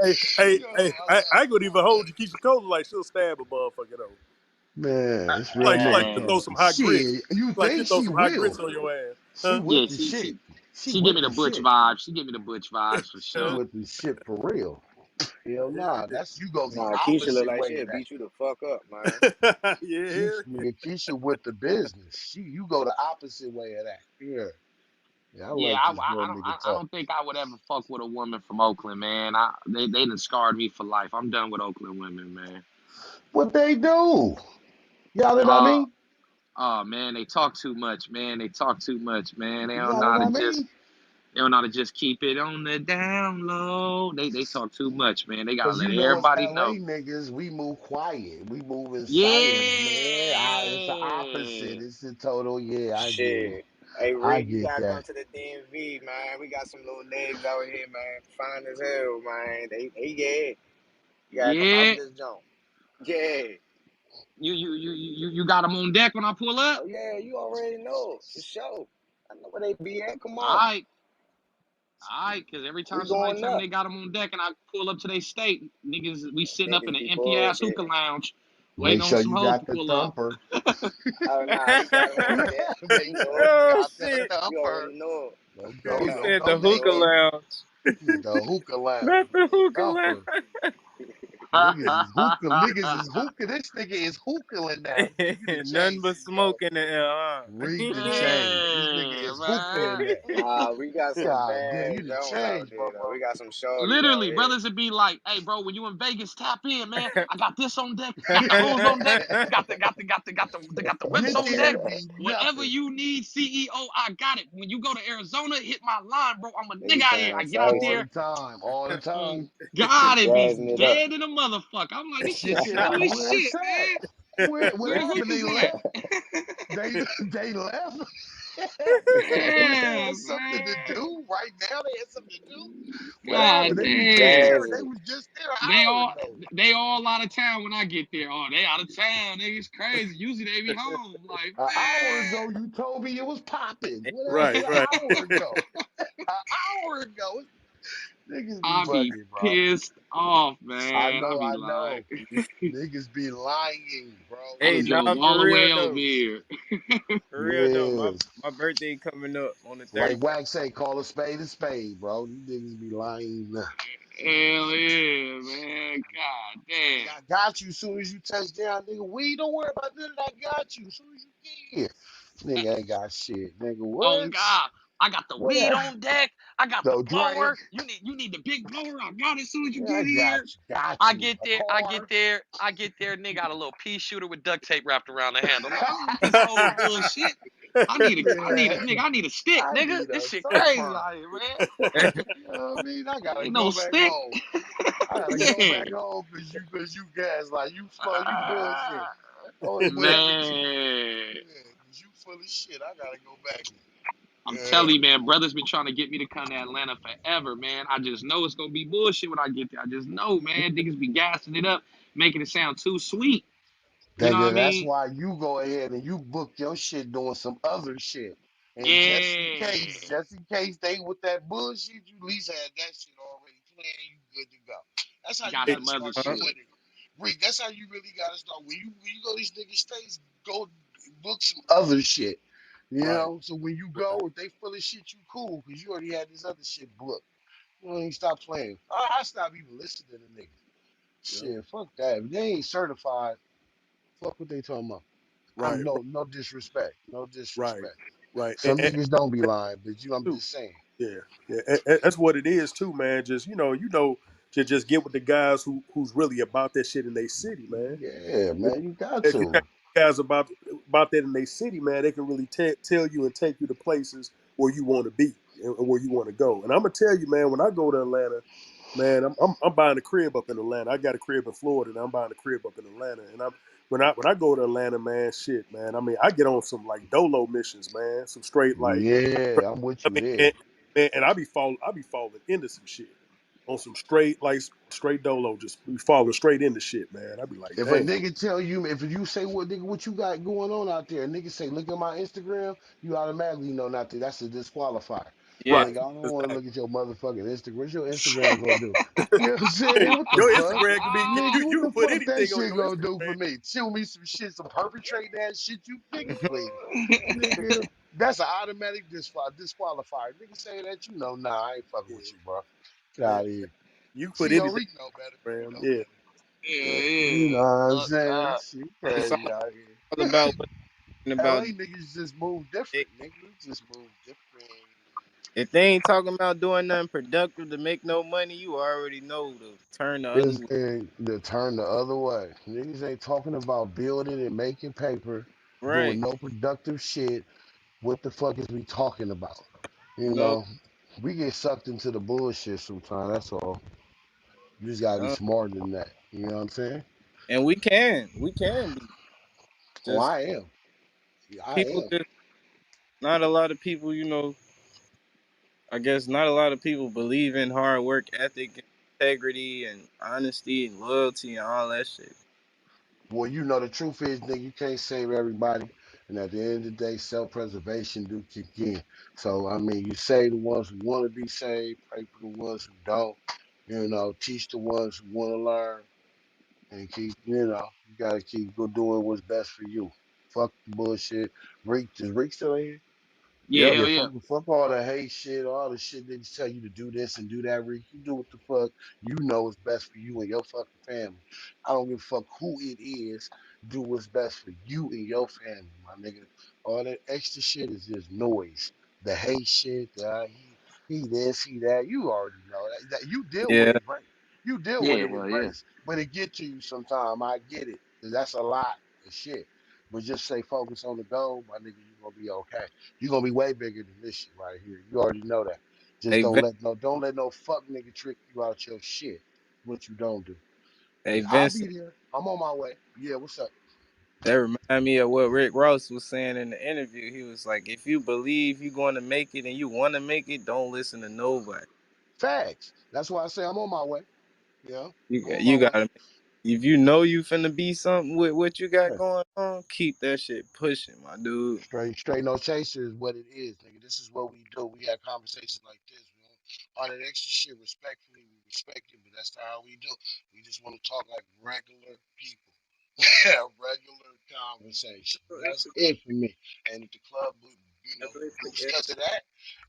I ain't gonna even hold you. Keisha Cole like she'll stab a motherfucker though. Man, it's real Like she like to motherfucker. throw Man, some hot grits. Shit, you Like she think throw she some hot will? grits on your ass, She huh? with yeah, the she shit. she She she give with me the the butch shit. vibes. She give me the butch vibes for She sure. with the shit for real. Hell nah. That's you go the Nah, Keisha look opposite like way she'll of that. beat you the fuck up, man. Yeah. Keisha with the business. You go the opposite way of that. Yeah. Yeah, I Yeah, let this real nigga I talk. don't think I would ever fuck with a woman from Oakland, man. They done scarred me for life. I'm done with Oakland women, man. What they do? Y'all know what I Uh, mean? oh man, they talk too much, man. They talk too much, man. They don't Y'all know know how what to I just mean? They don't know how to just keep it on the down low. They talk too much, man. They gotta Cause let you know it's everybody LA know. niggas, we move quiet. We move in silence, man. It's the Yeah. opposite. It's the total, yeah, I get it. Shit. Hey I Rick, you get gotta come that. to the DMV, man. We got some little niggas out here, man. Fine as hell, man. They yeah. You gotta come out Yeah. this joint. Yeah. You got them on deck when I pull up? Oh yeah, you already know for sure. I know where they be at. Come on. Alright. Alright, cause every We time somebody going tell me up. they got them on deck and I pull up to their state, niggas, we sitting up in Niggas an be empty ass hookah bullshitting. lounge waiting Make on sure some you hoes to got the pull up. thumper. Oh nah, you got them on deck. Make You sure you already Oh got that shit! you already thumper. know Don't He go, don't said go the it. hookah naked. lounge, The hookah lounge. not the The hookah lounge. thumper. Niggas is hookah. This nigga is hookahing now. You need to Nothing change, but CEO. smoke in the air, huh? Read the change. This nigga Yeah, is hookahing man. now. Nah, we got some God damn, bad you done Jones out changed, there though. motherfucker. We got some shorties out Literally, here. brothers would be like, "Hey, bro, when you in Vegas, tap in, man. I got this on deck. Got the hoes on deck. Got the whips Get on there deck. and be Whatever nothing. you need, CEO, I got it. When you go to Arizona, hit my line, bro. I'm a nigga Niggas out here. I sound get out All spicy. the there. time. All the time. God, it be Gassing it up. dead in a motherfucker. I'm like, this shit Shit slow like as where shit, it's at. man. What Where the happened? They hookahs at? left. They left. they Yeah, had something to man. do. Right now they had something to do. What happened? God They was just there. damn. They Gassing. was just there an They hour all ago. they all out of town when I get there. Oh, they out of town. Niggas crazy. Usually they be home. Like, An hour ago you told me it was popping. What Right, happened man. an right. hour ago? An hour ago. Niggas be I be bugging, bro. pissed off, I man. I know, be I like, know. Niggas be lying, bro. I Hey, done Niggas nah, drove be all for the real way over though. here. For real though. My yes. my birthday coming up on the Like 31st. Wax say, call a spade, bro. These niggas be lying. Hell yeah, man. God Nigga, damn. I got you as soon as you touch down, nigga. We don't worry about that. I got you as soon as you get. Nigga ain't got shit. Nigga, Oh what? God. I got the What weed up? on deck. I got the No drink. blower. You need the big blower. I got it as soon as you Yeah, I get got here. you. Got I you. get A there, I get car. there, I get there, nigga got a little pea shooter with duct tape wrapped around the handle. I'm like, I don't want this whole bullshit. Man, I need a stick, I nigga. need This a shit crazy thumper. out here, man. You know what I mean? I gotta Ain't no go back stick. home. I gotta go Yeah. back home because you guys like you slow, you bullshit. Ah, Or whatever you man. yeah, because you full of shit. I gotta go back. I'm Yeah. telling you, man, brother's been trying to get me to come to Atlanta forever, man. I just know it's gonna be bullshit when I get there. I just know, man. Niggas be gassing it up, making it sound too sweet. You know what I Nigga, that's mean? why you go ahead and you book your shit doing some other shit. And Yeah. just in case they with that bullshit, you at least had that shit already planned. You good to go. That's how you Got Hey, gotta some other start huh? doing shit. it. Rick, that's how you really gotta start. When you go to these niggas states, go book some other shit. You Right, know? So when you right. go, if they full of shit, you cool, because you already had this other shit booked. You don't even stop playing. I stop even listening to niggas. Yeah. Shit, fuck that. If they ain't certified, fuck what they talking about. I'm Right, no disrespect. No right, disrespect. right. Some niggas don't be lying, but I'm Too. just saying. Yeah, yeah. That's what it is too, man. Just to just get with the guys who's really about that shit in their city, man. Yeah, man, you got If you got to. guys about that in their city, man, they can really tell you and take you to places where you want to be and where you want to go. And I'm gonna tell you, man, when I go to Atlanta, man, I'm buying a crib up in Atlanta. I got a crib in Florida, and I'm buying a crib up in Atlanta. And I'm when I go to Atlanta, man, shit, man. I mean, I get on some like dolo missions, man. Some straight like, Yeah, I'm with I you mean, there. and I be falling into some shit on some straight dolo, just be falling straight into shit, man. I be like, If a damn. nigga tell you, if you say what nigga what you got going on out there, nigga say look at my Instagram, you automatically know not to. That's a disqualifier. Yeah, Right. Nigga, I don't want to Exactly. look at your motherfucking Instagram. What's your Instagram gonna do? You know what I'm saying? What the Your fuck? Instagram can be Nigga, what you the can put fuck that anything on shit your gonna do for Instagram. me? Show me some shit, some perpetrating that shit you picking, please. Nigga, that's an automatic disqualifier. Nigga say that, you know, nah, I ain't fucking Yeah, with you, bro. Get yeah. out of here. You can put CEO anything Reek know better. on He Instagram. know Yeah. better. Yeah, You know what yeah. I'm Fuck saying? that. Shit it's crazy out all here. about what you're LA about. niggas just move different, nigga. We just move different. If they ain't talking about doing nothing productive to make no money, you already know to turn the other It's way. the turn the other way. Niggas ain't talking about building and making paper, doing Right. no productive shit. What the fuck is we talking about? You No, know? We get sucked into the bullshit sometimes. That's all. You just gotta be Uh, smarter than that. You know what I'm saying? and we can be. Oh, Just I am. Yeah, I people, am. just not a lot of people. I guess not a lot of people believe in hard work ethic, and integrity, and honesty, and loyalty, and all that shit. Boy, you know the truth is, nigga, you can't save everybody. And at the end of the day, self-preservation do kick in. So I mean, you save the ones who want to be saved, pray for the ones who don't. You know, teach the ones who want to learn, and keep. You gotta keep go doing what's best for you. Fuck the bullshit. Reek, is Reek still in here? Yeah, Yeah, hell yeah. fuck all the hate shit, all the shit they just tell you to do this and do that, Rick. You do what the fuck you know is best for you and your fucking family. I don't give a fuck who it is. Do what's best for you and your family, my nigga. All that extra shit is just noise. The hate shit, he this, he that. You already know that you deal with Yeah, it, right? You deal with Yeah, it in hell yeah. grace, but it get to you sometime. I get it, 'cause that's a lot of shit. But just say focus on the goal, my nigga. You gonna be okay. You're gonna be way bigger than this shit right here. You already know that. Just hey, don't let no fuck nigga trick you out your shit. What you don't do. hey Cause I'll Vincent. be there. I'm on my way. Yeah, what's up? That remind me of what Rick Ross was saying in the interview. He was like, "If you believe you're going to make it and you want to make it, don't listen to nobody. Facts. That's why I say I'm on my way. Yeah, I'm on You my way. gotta. If you know you finna be something with what you got going on, keep that shit pushing, my dude." Straight no chaser is what it is, nigga. This is what we do. We have conversations like this. We don't, all that extra shit respectfully, we respect it, but that's not how we do. We just want to talk like regular people. Yeah, regular conversation. That's it for me. And if the club, boosts because of that,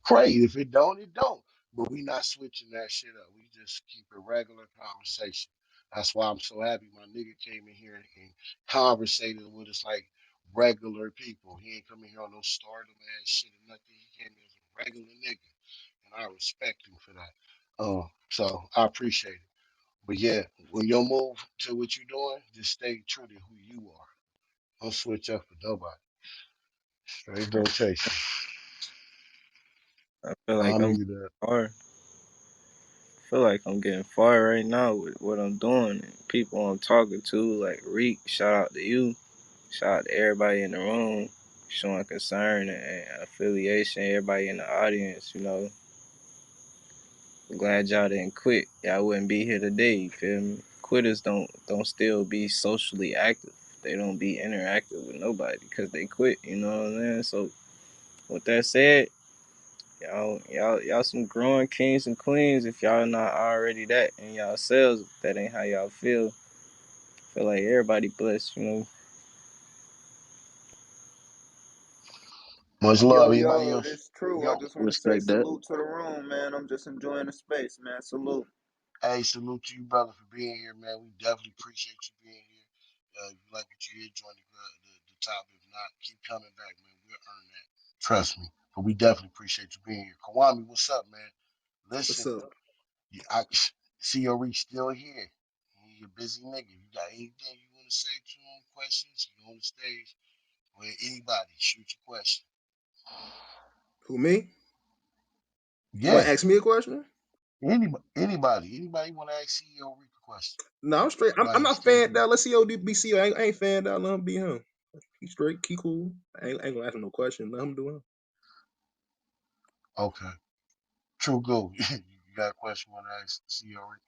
great. If it don't, it don't. But we not switching that shit up. We just keep a regular conversation. That's why I'm so happy my nigga came in here and conversated with us like regular people. He ain't coming here on no stardom ass shit or nothing. He came in as a regular nigga, and I respect him for that. So I appreciate it. But yeah, when you move to what you're doing, just stay true to who you are. Don't switch up for nobody. Straight rotation. I feel like Honor I'm you that. far. I feel like I'm getting far right now with what I'm doing and people I'm talking to. Like Reek, shout out to you. Shout out to everybody in the room showing concern and affiliation. Everybody in the audience, glad y'all didn't quit. Y'all wouldn't be here today. You feel me? Quitters don't still be socially active. They don't be interactive with nobody because they quit. You know what I'm saying? So with that said, y'all some growing kings and queens. If y'all not already that in y'all selves, if that ain't how y'all feel like everybody blessed. Much Yo, love. Anybody yo, else? this true. I Yo, just want to say Respect that. salute to the room, man. I'm just enjoying the space, man. Salute. hey, salute to you, brother, for being here, man. We definitely appreciate you being here. You like what you hear, join the top. If not, keep coming back, man. We'll earn that. Trust me. But we definitely appreciate you being here. Kawami, what's up, man? What's Listen, up? I CEO Reek still here. He a busy nigga. You got anything you want to say to him? Questions? You on the stage with anybody? Shoot your question. Who, me? You want Yeah, to ask me a question? anybody want to ask CEO Reek a question? No, I'm straight. I'm While he's not still fanned here. out. Let's see OD CEO. I ain't fanned out. Let him be him. He straight. He cool. I ain't gonna ask him no question. Let him do him. Okay. True Go. You got a question you want to ask CEO Reek?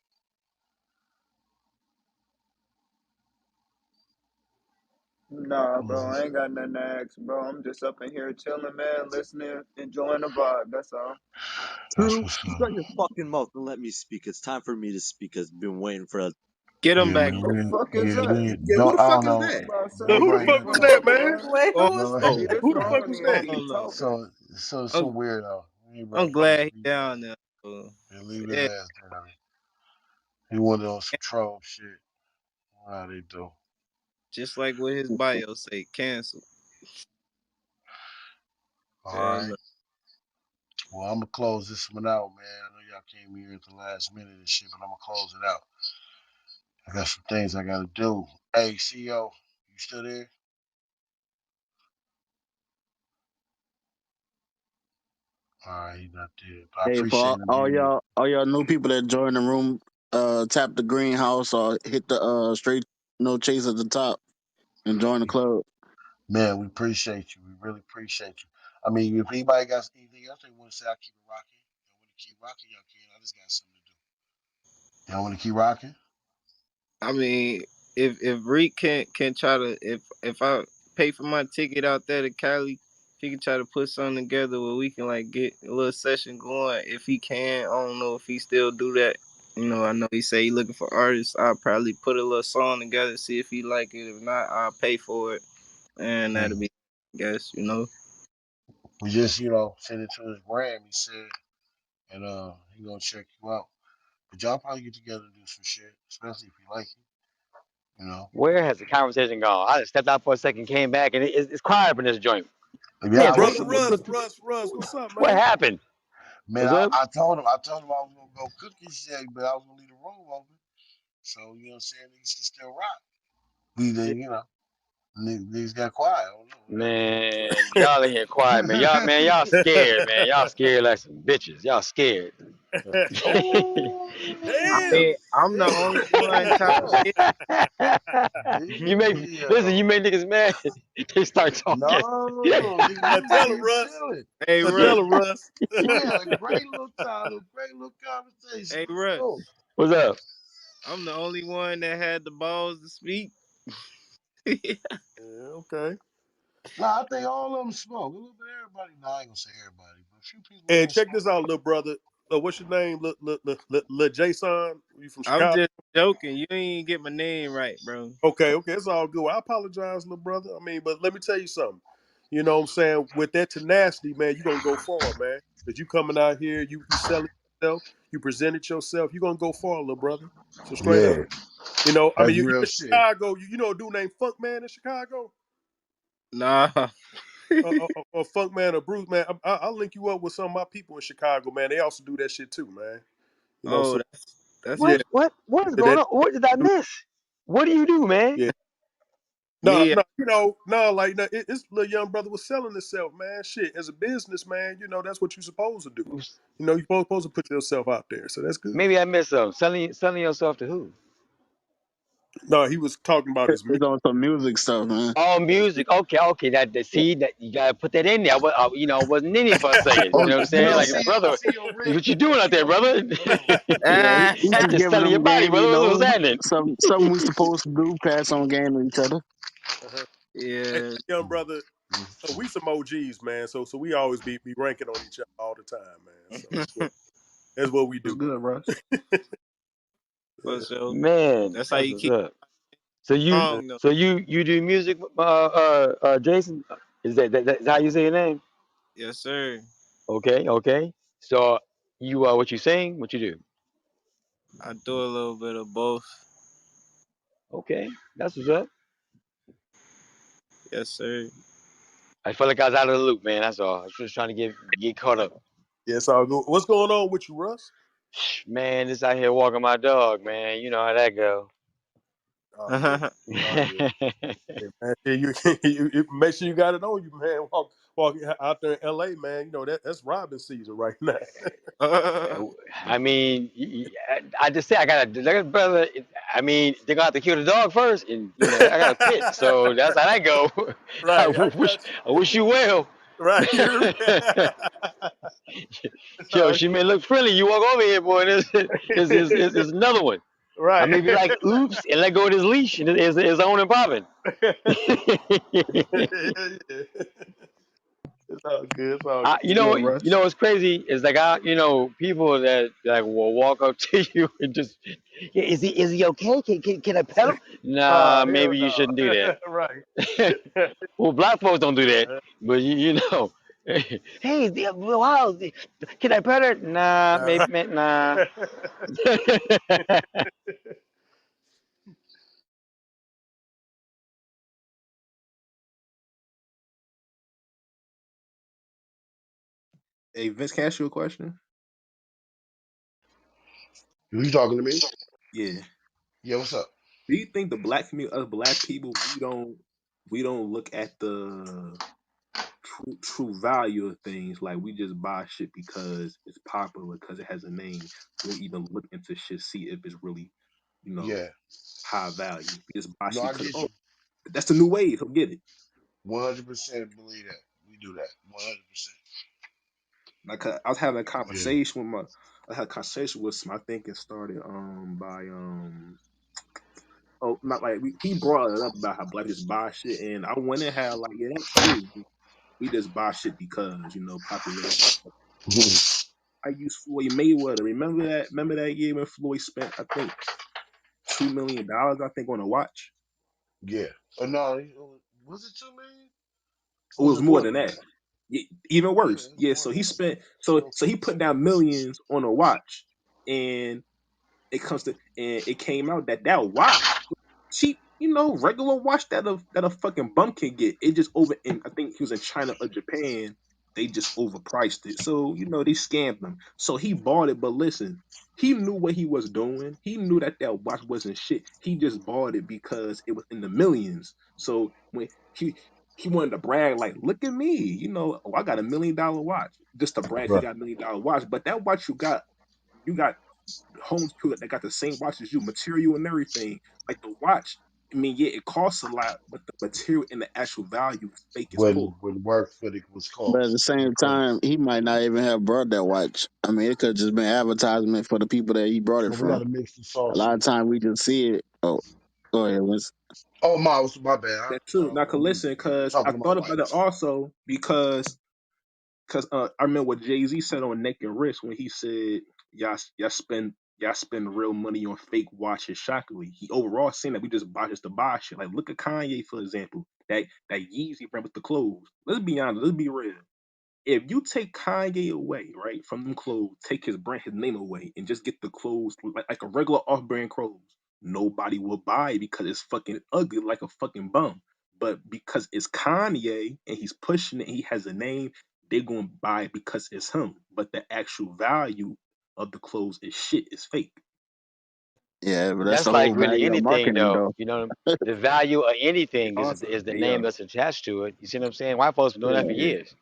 Nah, Who is bro. I this? ain't got nothing to ask, bro. I'm just up in here chilling, man, listening, enjoying the vibe. That's all. That's True, what's up. shut your fucking mouth and let me speak. It's time for me to speak. I've been waiting for a Get them Yeah, back, man. Who the Vic. fuck is Yeah, that? we Yeah, who don't. the I don't fuck is know. that? About son, So Don't who what the the bring fuck fuck it. was going that, on, man? man? Wait, who Go was ahead. Oh, Hey, speaking? this Who the fuck wrong, was nigga that? keep no. talking. So I'm weird though. He brought I'm folks to glad he be down there. and leave his Yeah, ass down. He wanted on some troll shit. How they do. just like what his bio say, cancel. All Yeah, right. Well, I'm gonna close this one out, man. I know y'all came here at the last minute and shit, but I'm gonna close it out. I got some things I gotta do. Hey, CEO, you still there? All right, he's not there. But I Hey, for appreciate him being here. all y'all new people that join the room, tap the greenhouse or hit the straight no chase at the top and join the club. Man, we appreciate you. We really appreciate you. I mean, if anybody got anything else they want to say, I keep it rocking. Y'all want to keep rocking, y'all can. I just got something to do. Y'all want to keep rocking? I mean, if Reek can try to if I pay for my ticket out there to Cali, if he can try to put something together where we can like get a little session going. If he can, I don't know if he still do that. You know, I know he say he looking for artists. I'll probably put a little song together, see if he like it. If not, I'll pay for it, and that'll Mm. be, I guess, you know. We just, send it to his gram, he said, and he gonna check you out. But y'all probably get together and do some shit, especially if you like it. Where has the conversation gone? I just stepped out for a second, came back, and it's quiet up in this joint. Yeah, Oh, Yes, I was brother gonna go Russ, cook. Russ, what's up, what man? happened? Man, What's up? I told him I was gonna go cook his shit, but I was gonna leave the room open. So, what I'm saying, niggas can still rock. We Yeah. then, niggas got quiet. I don't know what Man, y'all in here quiet, man. Y'all scared, man. Y'all scared like some bitches. Y'all scared. Oh, I Damn. mean, I'm the only one kind of damn. scared. you make listen. You Damn. make niggas mad. They start talking. No, nigga, we was Tell in him, here Russ. chilling. Hey Tell Russ, him, Russ. We had a great little time, a great little conversation. hey Let's go. Russ. What's up? I'm the only one that had the balls to speak. Yeah, okay. Nah, I think all of them smoke. A little bit of everybody. Nah, I ain't gonna say everybody, but a few people in And there check smoke. this out, little brother. What's your name? Jason? You from I'm Chicago? just joking. You ain't get my name right, bro. Okay, okay, it's all good. Well, I apologize, little brother. I mean, but let me tell you something. You know what I'm saying? With that tenacity, man, you're gonna go far, man. Because you coming out here, you selling yourself, you presented yourself, you're gonna go far, little brother. So straight up. Yeah, I that's mean, you real in shit. Chicago, you know a dude named Funk Man in Chicago? Nah. Funk Man or Bruce Man. I'll link you up with some of my people in Chicago, man. They also do that shit too, man. Oh, So that's yeah, What is going that on? What did I miss? What do you do, man? yeah. No, me. no, no, like no, it's little young brother was selling himself, man. Shit, as a businessman, that's what you're supposed to do. You're supposed to put yourself out there, so that's good. Maybe I missed something. Selling yourself to who? No, he was talking about his It's music. on some music stuff, man. Oh, music. Okay. See that you gotta put that in there. I wasn't in here for a second. You Oh, know what I'm saying? Like, brother, CEO Reek, what you doing out there, CEO Reek brother? in the room. Yeah, Ah, he That's just just giving selling your them body, game, brother. What's happening? something we supposed to do, pass on game to each other. Hey, yeah. young brother, we some OGs, man. So we always be ranking on each other all the time, man. So that's what we What's do. good, Russ? For Yeah. sure. Man, That's how that's you what's keep up. So you Yeah. strong, though. so you do music, Jason? Is that's how you say your name? Yes, sir. Okay. So you what you sing? What you do? I do a little bit of both. Okay, that's what's up. Yes, sir. I felt like I was out of the loop, man. That's all. I was just trying to get caught up. Yeah, it's all good. What's going on with you, Russ? Man, just out here walking my dog, man. You know how that go. Oh yeah. Oh yeah. Yeah, man. Yeah, you make sure you got it on you, man. Walk out there in LA, man. That's robbing season right now. I mean, I just say I gotta, brother. I mean, they gonna have to kill the dog first, and I got a pit, so that's how that go. I Right, I wish, got you. I wish you well. Right, you hear me? It's Yo, all she may look friendly. You walk over here, boy. And there's another one. I right. may be like, oops, and let go of this leash, and it's on and popping. It's all good. It's all good. You Good, know, Russ. what's crazy is like people that like will walk up to you and just, yeah, is he okay? Can I pet him? Nah, Hell maybe you no. shouldn't do Right. that. Well, black folks don't do that, but hey, wow, can I pet her? Nah, All maybe, right. nah. Hey, Vince, can I ask you a question? You talking to me? Yeah. Yeah, what's up? Do you think the black community, us black people, we don't look at the true value of things. Like we just buy shit because it's popular, because it has a name. We don't even look into shit, see if it's really, you know, Yeah. high value. We just buy No, shit I because get oh, you. that's the new wave. So get it. 100% believe that. We do that. 100%. Like I was having a Yeah. conversation with I had a conversation with some. I think it started by oh, not like he brought it up about how black just buy shit, and I went and had like, yeah, that's true. We just buy shit because popularity. I use Floyd Mayweather. Remember that? Remember that year when Floyd spent, I think, $2 million, I think, on a watch. Yeah. Oh no, was it 2 million? Oh, it Was was it more more than than that. that? Even Yeah, worse. it's Yeah. more So than he that. spent. Let's go So he put down millions on a watch, and it came out that watch cheap, regular watch that a fucking bum can get. It just over in I think he was in China or Japan. They just overpriced it. So, they scammed him. So he bought it, but listen, he knew what he was doing. He knew that watch wasn't shit. He just bought it because it was in the millions. So when he wanted to brag, like, look at me, oh, I got $1 million watch. Just to brag he Right. got $1 million watch. But that watch you got homes people that got the same watch as you, material and everything. Like the watch, I mean, yeah, it costs a lot, but the material and the actual value is fake as When full. work for it was But at cost. the same time, he might not even have brought that watch. I mean, it could just been advertisement for the people that he brought it So we from. gotta mix the A lot of sauces. times we just see it. Oh, go ahead, Winston. Oh my bad. That too. Now, can I'm listen, because I talking to my thought wife. about it also because I remember what Jay Z said on Neck and Wrist when he said y'all spend real money on fake watches shockingly. He overall saying that we just buy just to buy shit. Like look at Kanye for example. That Yeezy brand with the clothes. Let's be honest. Let's be real. If you take Kanye away, right, from them clothes, take his brand, his name away, and just get the clothes like a regular off-brand clothes, nobody will buy it because it's fucking ugly like a fucking bum. But because it's Kanye and he's pushing it, he has a name, they're gonna buy it because it's him. But the actual value of the clothes is shit, is fake. Yeah, but that's That's the whole like really value of anything, marketing, though. though. You know, the value of They anything are is the they name are. that's attached to it. You see what I'm saying? White folks been doing that for Yeah, Yeah. years.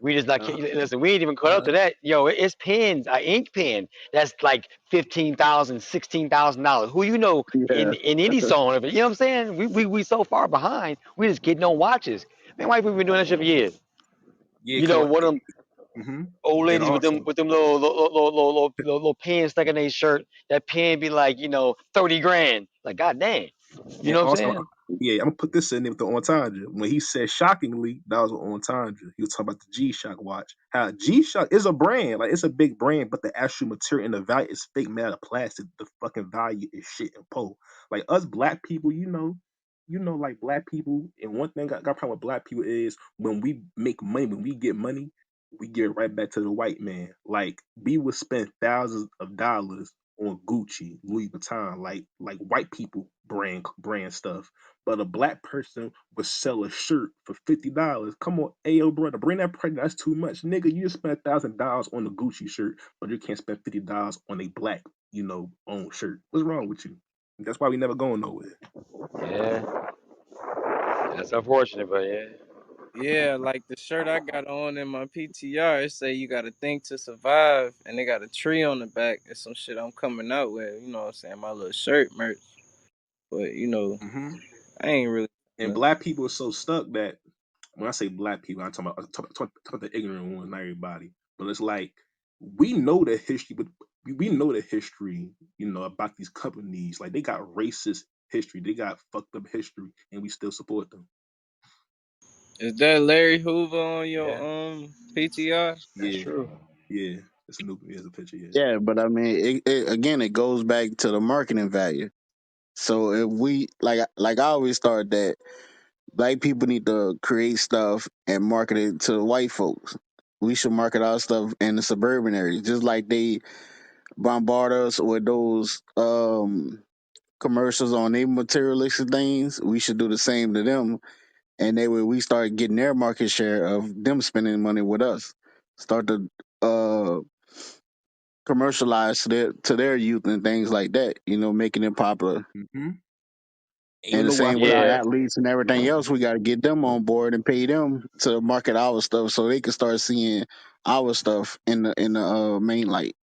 We just not Uh-huh. listen. We ain't even caught up Uh-huh. to that. Yo, it's pens, an ink pen that's like $15,000, $16,000. Who you know yeah, in any song of it? You know what I'm saying? We so far behind. We just getting on watches. Man, white people been doing that shit for years. Yeah, You know, one of them mm-hmm. old And ladies with also them little pins stuck in their shirt. That pin be like, 30 grand. Like, goddamn. You And know what I'm also, saying? yeah, I'm gonna put this in there with the entendre. When he said shockingly, that was an entendre. He was talking about the G Shock watch. How G Shock is a brand, like it's a big brand, but the actual material and the value is fake made out of plastic. The fucking value is shit and pole. Like us black people, like black people. And one thing I got a problem with black people is when we make money, when we get money, we give it right back to the white man. Like we would spend thousands of dollars on Gucci, Louis Vuitton, like white people brand stuff. But a black person would sell a shirt for $50. Come on, ayo, brother, bring that price. That's too much, nigga. You just spent $1,000 on a Gucci shirt, but you can't spend $50 on a black, own shirt. What's wrong with you? That's why we never going nowhere. Yeah, that's unfortunate, but yeah. Yeah, like the shirt I got on in my PTR, it say you gotta think to survive, and they got a tree on the back. It's some shit I'm coming out with. You know what I'm saying? My little shirt merch. But Hmm. I ain't really. And black people are so stuck that when I say black people, I'm talking about the ignorant ones, not everybody. But it's like we know the history, but we know the history, about these companies. Like they got racist history, they got fucked up history, and we still support them. Is that Larry Hoover on your Yeah, PTR? that's Yeah, true. yeah. It's a new, here's a picture. Yeah. yeah. But I mean, again, it goes back to the marketing value. So if we like I always start that black people need to create stuff and market it to white folks. We should market our stuff in the suburban areas, just like they bombard us with those commercials on their materialistic things. We should do the same to them, and they way we start getting their market share of them spending money with us. Start to commercialize to their youth and things like that. Making it popular. Hmm. you And the know what I same with think? our Yeah. athletes and everything else, we got to get them on board and pay them to market our stuff so they can start seeing our stuff in the main light.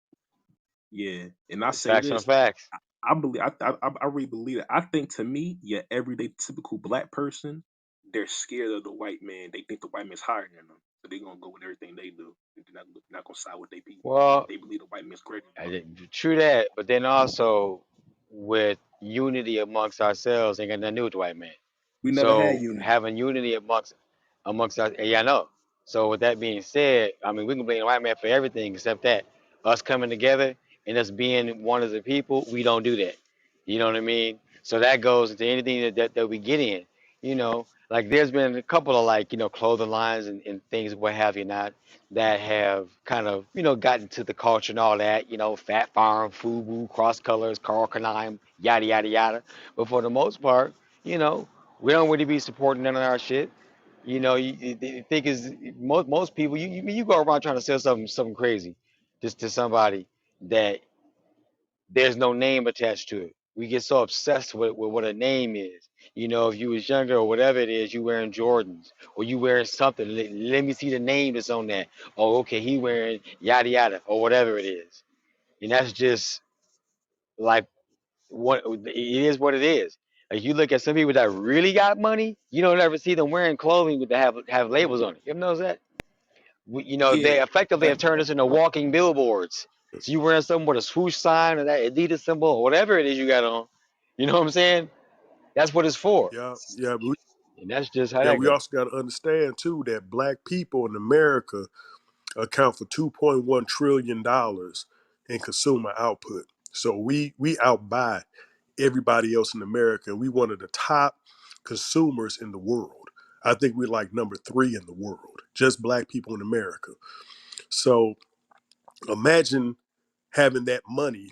Yeah, and I say Facts on this. facts. I believe I really believe it. I think to me, yeah, everyday typical black person, they're scared of the white man. They think the white man's higher than them, so they're gonna go with everything they do. They're not gonna side with their people. Well, They believe the white man's greater than them. true that, but then also with unity amongst ourselves ain't got nothing to do with the white man. We never had So unity. having unity amongst us, yeah, I know. So with that being said, I mean we can blame the white man for everything except that us coming together and us being one of the people, we don't do that. You know what I mean? So that goes into anything that we get in. Like there's been a couple of like clothing lines and things what have you not that have kind of gotten to the culture and all that. Fat Farm, Fubu, Cross Colors, Carl Kanai, yada yada yada. But for the most part, you know we don't really be supporting none of our shit. You think is most people you go around trying to sell something crazy just to somebody that there's no name attached to it. We get so obsessed with what a name is. If you was younger or whatever it is, you wearing Jordans or you wearing something. Let me see the name that's on that. Oh, okay, he wearing yada yada or whatever it is. And that's just like what it is. What it is. Like you look at some people that really got money, you don't ever see them wearing clothing that have labels on it. You ever notice that? Yeah, They effectively that, have turned us into walking billboards. So you wearing something with a swoosh sign or that Adidas symbol or whatever it is you got on. You know what I'm saying? That's what it's for. Yeah, yeah, but And that's just how yeah. that We goes. also got to understand too that black people in America account for $2.1 trillion in consumer output. So we outbuy everybody else in America, and we one of the top consumers in the world. I think we're like number three in the world, just black people in America. So imagine having that money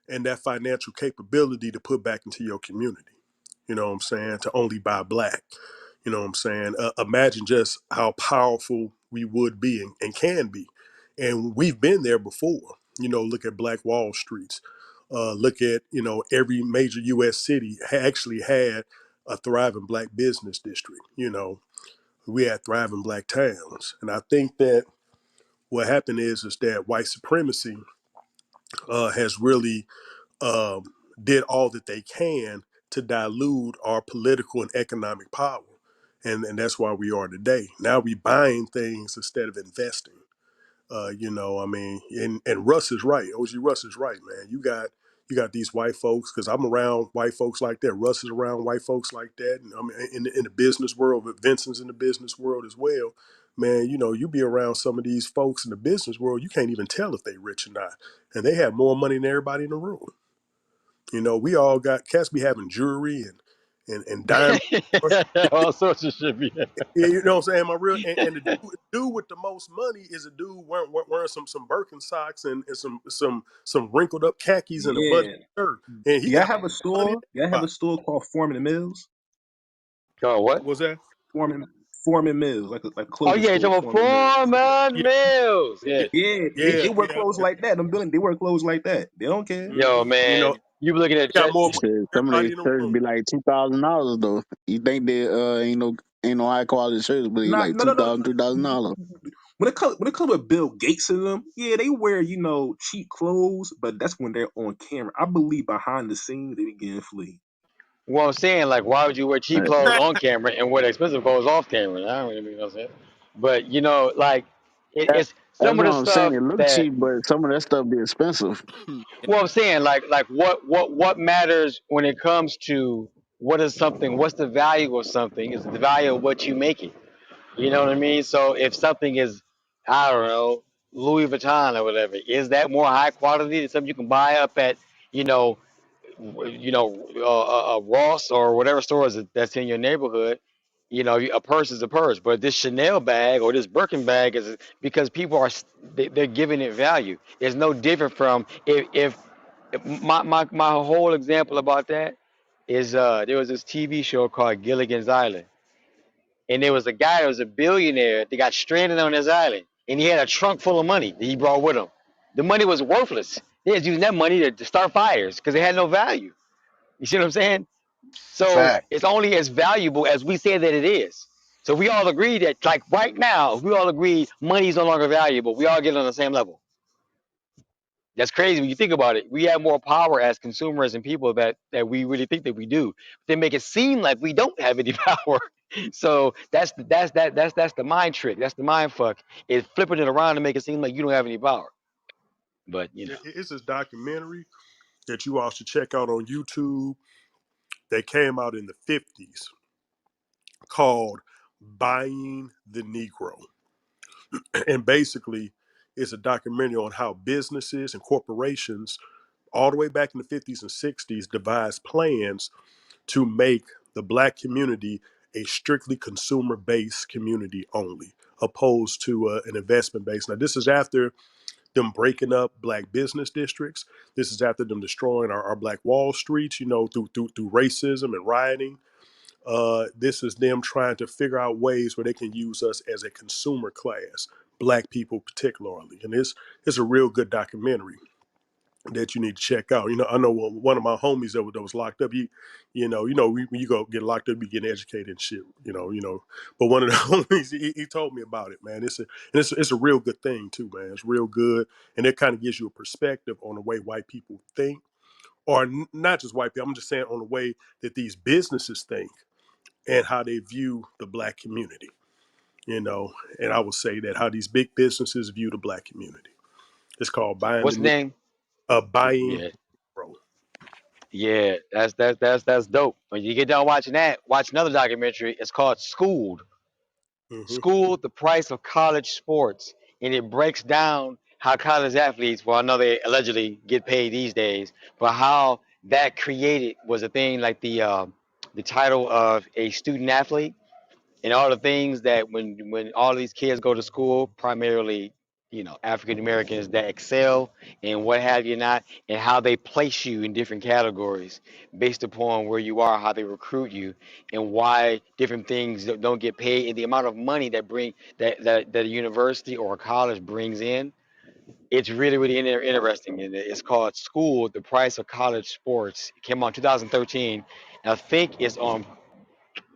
and that financial capability to put back into your community. You know what I'm saying? To only buy black. You know what I'm saying? Imagine just how powerful we would be and can be. And we've been there before. Look at Black Wall Streets. Look at, every major U.S. city actually had a thriving black business district. We had thriving black towns. And I think that what happened is that white supremacy has really um, did all that they can to dilute our political and economic power. And that's why we are today. Now we buying things instead of investing. I mean, and Russ is right. OG Russ is right, man. You got these white folks because I'm around white folks like that. Russ is around white folks like that, and I'm in the business world. But Vincent's in the business world as well. Man, you be around some of these folks in the business world, you can't even tell if they rich or not, and they have more money than everybody in the room. We all got cats be having jewelry and diamonds. All sorts of shit. Yeah, you know what I'm saying? My real and the dude with the most money is a dude wearing some Birkenstocks and some wrinkled up khakis and a button yeah. shirt, and he Do y'all got have a more money store? Do y'all than have a everybody. store called Foreman Mills? Oh, what? Was that? Foreman Foreman Mills, like a Oh clothing yeah, you're store, talking about Foreman Mills. Foreman Yeah, Mills. Yeah. Yeah, they yeah, wear yeah, clothes yeah. like that. Them buildings, they wear clothes like that. They don't care. Yo, You man, you be looking at he got Jet. more money Shit, than some of everybody these in the shirts room. be like $2,000 though. You think they ain't no high quality shirts, but they Not like no no no. $2,000, $3,000. When it comes to Bill Gates and them, yeah, they wear cheap clothes, but that's when they're on camera. I believe behind the scenes they be getting flea. Well, I'm saying like, why would you wear cheap clothes on camera and wear the expensive clothes off camera? I don't really make no sense. But like, it's That's some of what the I'm saying. stuff It look that. cheap, but some of that stuff be expensive. Well, I'm saying like what matters when it comes to what is something, what's the value of something is the value of what you make it. You know what I mean? So if something is, I don't know, Louis Vuitton or whatever, is that more high quality than something you can buy up at, you know, Ross or whatever store that's in your neighborhood? A purse is a purse, but this Chanel bag or this Birkin bag is because people they're giving it value. It's no different from if my whole example about that is there was this TV show called Gilligan's Island, and there was a guy that was a billionaire that got stranded on his island, and he had a trunk full of money that he brought with him. The money was worthless. They was using that money to start fires because it had no value. You see what I'm saying? So Fact. it's only as valuable as we say that it is. So we all agree that, like right now, we all agree money is no longer valuable. We all get on the same level. That's crazy when you think about it. We have more power as consumers and people that we really think that we do. They make it seem like we don't have any power. So that's the mind trick. That's the mind fuck. Is flipping it around to make it seem like you don't have any power. But you know, It's this documentary that you all should check out on YouTube that came out in the 50s called Buying the Negro. And basically, it's a documentary on how businesses and corporations, all the way back in the 50s and 60s, devised plans to make the black community a strictly consumer based community only, opposed to an investment base. Now, this is after them breaking up black business districts. This is after them destroying our black Wall Streets, through racism and rioting. This is them trying to figure out ways where they can use us as a consumer class, black people particularly. And it's a real good documentary that you need to check out. I know one of my homies that was locked up. When you go get locked up, you get educated and shit. But one of the homies, he told me about it, man. It's a real good thing too, man. It's real good, and it kind of gives you a perspective on the way white people think, or not just white people. I'm just saying on the way that these businesses think and how they view the black community. And I would say that how these big businesses view the black community. It's called buying what's the the name? buying. Yeah, Bro. yeah, that's dope. When you get done watching that, watch another documentary. It's called Schooled. Hmm. Schooled: The Price of College Sports, and it breaks down how college athletes, well, I know they allegedly get paid these days, but how that created was a thing like the title of a student athlete and all the things that when all these kids go to school, primarily, African Americans that excel and what have you not, and how they place you in different categories based upon where you are, how they recruit you, and why different things don't get paid, and the amount of money that a university or a college brings in. It's really, really interesting, and it's called School: The Price of College Sports. It came out in 2013, and I think it's on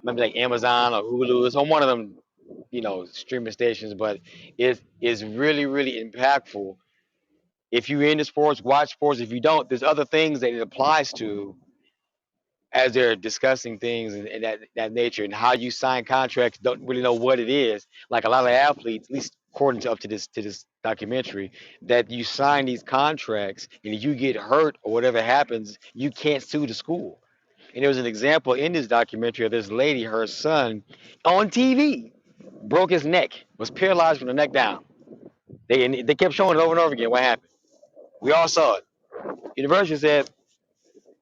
maybe like Amazon or Hulu. It's on one of them, streaming stations, but it is really, really impactful. If you're into sports, watch sports. If you don't, there's other things that it applies to as they're discussing things and that nature, and how you sign contracts. Don't really know what it is. Like a lot of athletes, at least according to up to this documentary, that you sign these contracts, and if you get hurt or whatever happens, you can't sue the school. And there was an example in this documentary of this lady, her son, on TV, broke his neck, was paralyzed from the neck down. They kept showing it over and over again. What happened? We all saw it. University said,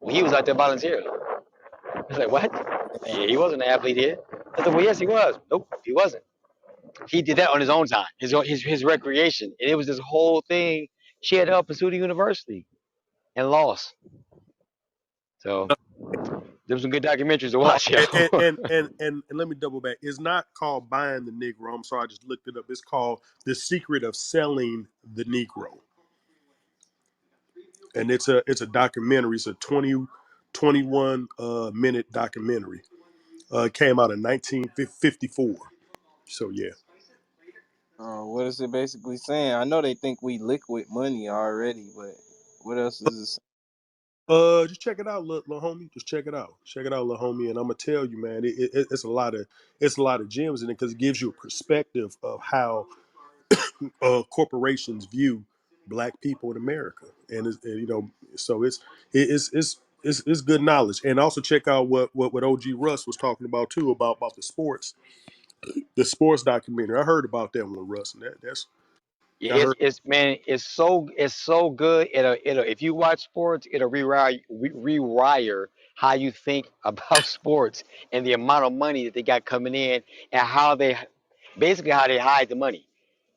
well, he was out there volunteering. I was like, what? Yeah, he wasn't an athlete here. I said, well, yes, he was. Nope, he wasn't. He did that on his own time, his recreation. And it was this whole thing. She had to help pursue the university and lost. So there was some good documentaries to Oh, watch, yo. and let me double back. It's not called buying the Negro. I'm sorry, I just looked it up. It's called The Secret of Selling the Negro, and it's a documentary. It's a 21 minute documentary. It came out in 1954. So yeah. What is it basically saying? I know they think we liquid money already, but what else is it? Just check it out, little homie. Just check it out. Check it out, little homie. And I'm gonna tell you, man, it's a lot of gems in it because it gives you a perspective of how corporations view black people in America, so it's good knowledge. And also check out what OG Russ was talking about too about the sports documentary. I heard about that one, Russ, and that's Yeah, I heard. it's man, it's so good. It'll if you watch sports, it'll rewire how you think about sports and the amount of money that they got coming in, and how they basically how they hide the money,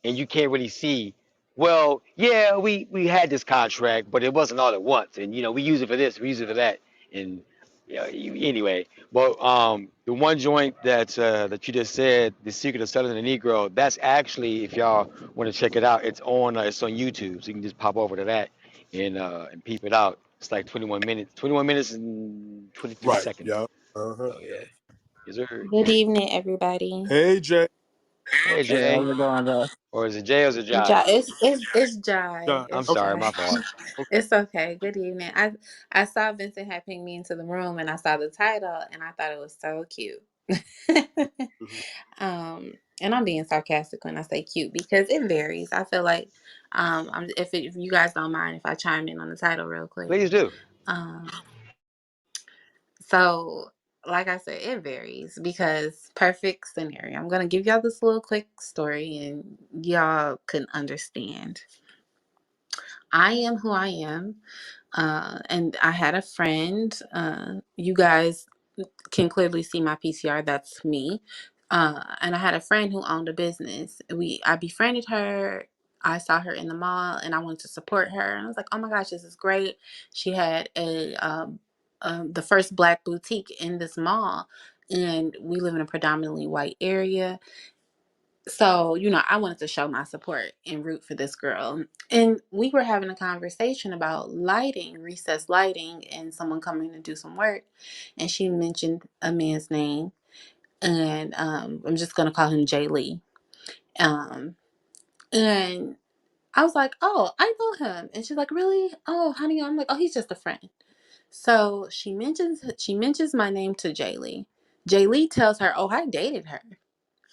and you can't really see. Well, yeah, we had this contract, but it wasn't all at once, and we use it for this, we use it for that, and anyway. But the one joint that you just said, "The Secret of Selling the Negro," that's actually, if y'all want to check it out, it's on YouTube, so you can just pop over to that and peep it out. It's like 21 minutes. 21 minutes and 23 Right. seconds. Yeah. Uh-huh. So yeah. Yes, sir. Good evening, everybody. Hey Jay. Hey Hey, how's Jay. it going, guys? Or is it Jay or is it Jai? It's Jai. John. I'm It's Okay. sorry, Jai. my fault. Okay. It's okay. Good evening. I saw Vincent had pinged me into the room, and I saw the title, and I thought it was so cute. Mhm. And I'm being sarcastic when I say cute because it varies. I feel like, if you guys don't mind if I chime in on the title real quick. Please do. Um, so like I said, it varies because perfect scenario. I'm gonna give y'all this little quick story, and y'all can understand. I am who I am. And I had a friend. You guys can clearly see my PCR. That's me. And I had a friend who owned a business. I befriended her. I saw her in the mall, and I wanted to support her. And I was like, "Oh my gosh, this is great!" She had the first black boutique in this mall, and we live in a predominantly white area. So, I wanted to show my support and root for this girl. And we were having a conversation about lighting, recess lighting, and someone coming to do some work. And she mentioned a man's name. And I'm just going to call him Jay Lee. Um, and I was like, "Oh, I know him." And she's like, "Really? Oh, honey." I'm like, "Oh, he's just a friend." So she mentions my name to Jay Lee. Jay Lee tells her, "Oh, I dated her."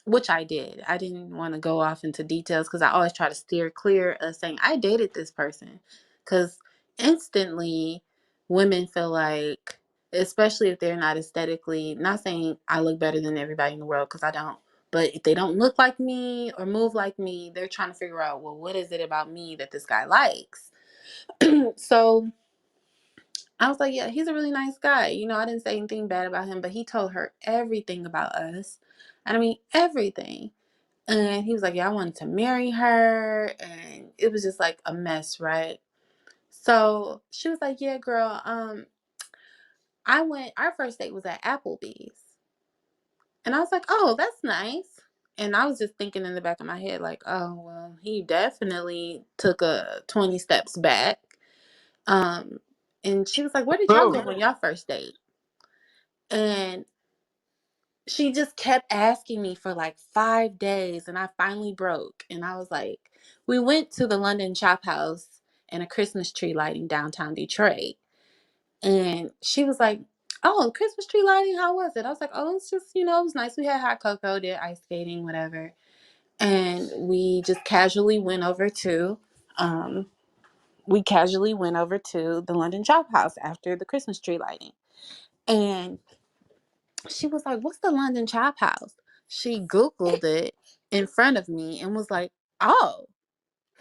Which I did. I didn't want to go off into details because I always try to steer clear of saying I dated this person. Because instantly, women feel like, especially if they're not aesthetically, not saying I look better than everybody in the world because I don't, but if they don't look like me or move like me, they're trying to figure out, well, what is it about me that this guy likes? So I was like, yeah, he's a really nice guy. I didn't say anything bad about him, but he told her everything about us. And I mean, everything. And he was like, yeah, I wanted to marry her. And it was just like a mess, right? So she was like, yeah, girl, our first date was at Applebee's. And I was like, oh, that's nice. And I was just thinking in the back of my head, like, oh, well, he definitely took a 20 steps back. Um, and she was like, where did y'all go Oh. on y'all first date? And she just kept asking me for like 5 days, and I finally broke. And I was like, we went to the London Chop House and a Christmas tree lighting downtown Detroit. And she was like, oh, Christmas tree lighting, how was it? I was like, oh, it's just, it was nice. We had hot cocoa, did ice skating, whatever. And um, we casually went over to the London Chop House after the Christmas tree lighting. And she was like, what's the London Chop House? She Googled it in front of me and was like, oh,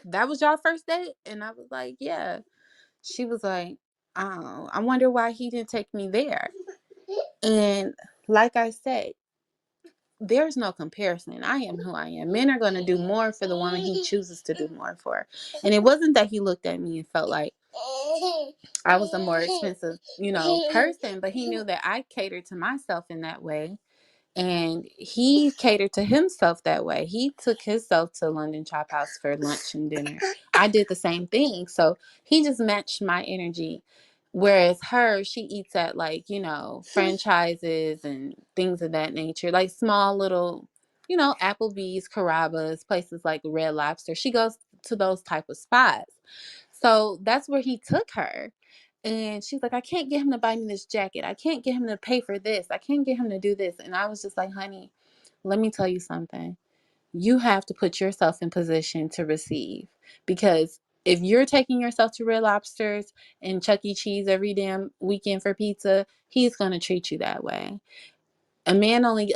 that was your first date? And I was like, yeah. She was like, oh, I wonder why he didn't take me there. And like I said, there's no comparison. I am who I am. Men are going to do more for the woman he chooses to do more for. And it wasn't that he looked at me and felt like I was a more expensive, person, but he knew that I catered to myself in that way. And he catered to himself that way. He took himself to London Chop House for lunch and dinner. I did the same thing. So he just matched my energy. Whereas she eats at like, franchises and things of that nature, like small little, Applebee's, Carrabba's, places like Red Lobster. She goes to those type of spots. So that's where he took her. And she's like, I can't get him to buy me this jacket. I can't get him to pay for this. I can't get him to do this. And I was just like, honey, let me tell you something. You have to put yourself in position to receive. Because if you're taking yourself to Red Lobsters and Chuck E. Cheese every damn weekend for pizza, he's going to treat you that way. A man only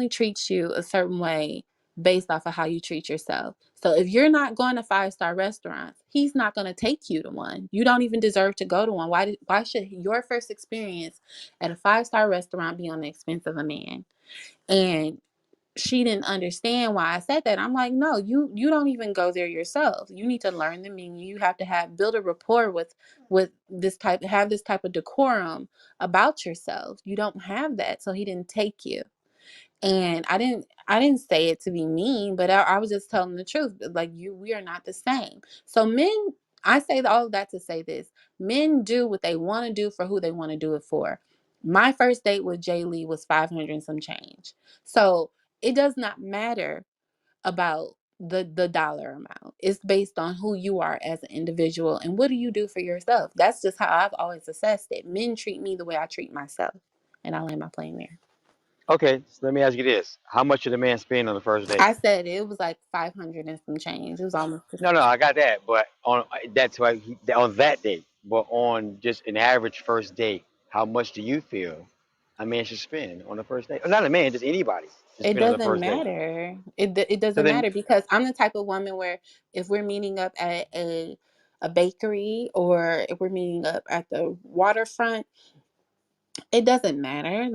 treats you a certain way based off of how you treat yourself. So if you're not going to 5-star restaurants, he's not going to take you to one. You don't even deserve to go to one. Why should your first experience at a 5-star restaurant be on the expense of a man? And she didn't understand why I said that. I'm like, no, you don't even go there yourself. You need to learn the menu. You have to build a rapport with this type of decorum about yourself. You don't have that, so he didn't take you. And I didn't say it to be mean, but I was just telling the truth. Like we are not the same. So men I say all of that to say this. Men do what they want to do for who they want to do it for. My first date with Jay Lee was 500 and some change. So it does not matter about the dollar amount. It's based on who you are as an individual and what do you do for yourself. That's just how I've always assessed it. Men treat me the way I treat myself. And I land my plane there. Okay, so let me ask you this: how much did the man spend on the first date? I said it was like 500 and some change. It was almost No, no, I got that, but on that's why on that date, but on just an average first date, how much do you feel a man should spend on the first date? Or not a man, just anybody should it spend on the doesn't first date. matter. It So doesn't then, matter because I'm the type of woman where if we're meeting up at a bakery or if we're meeting up at the waterfront, it doesn't matter.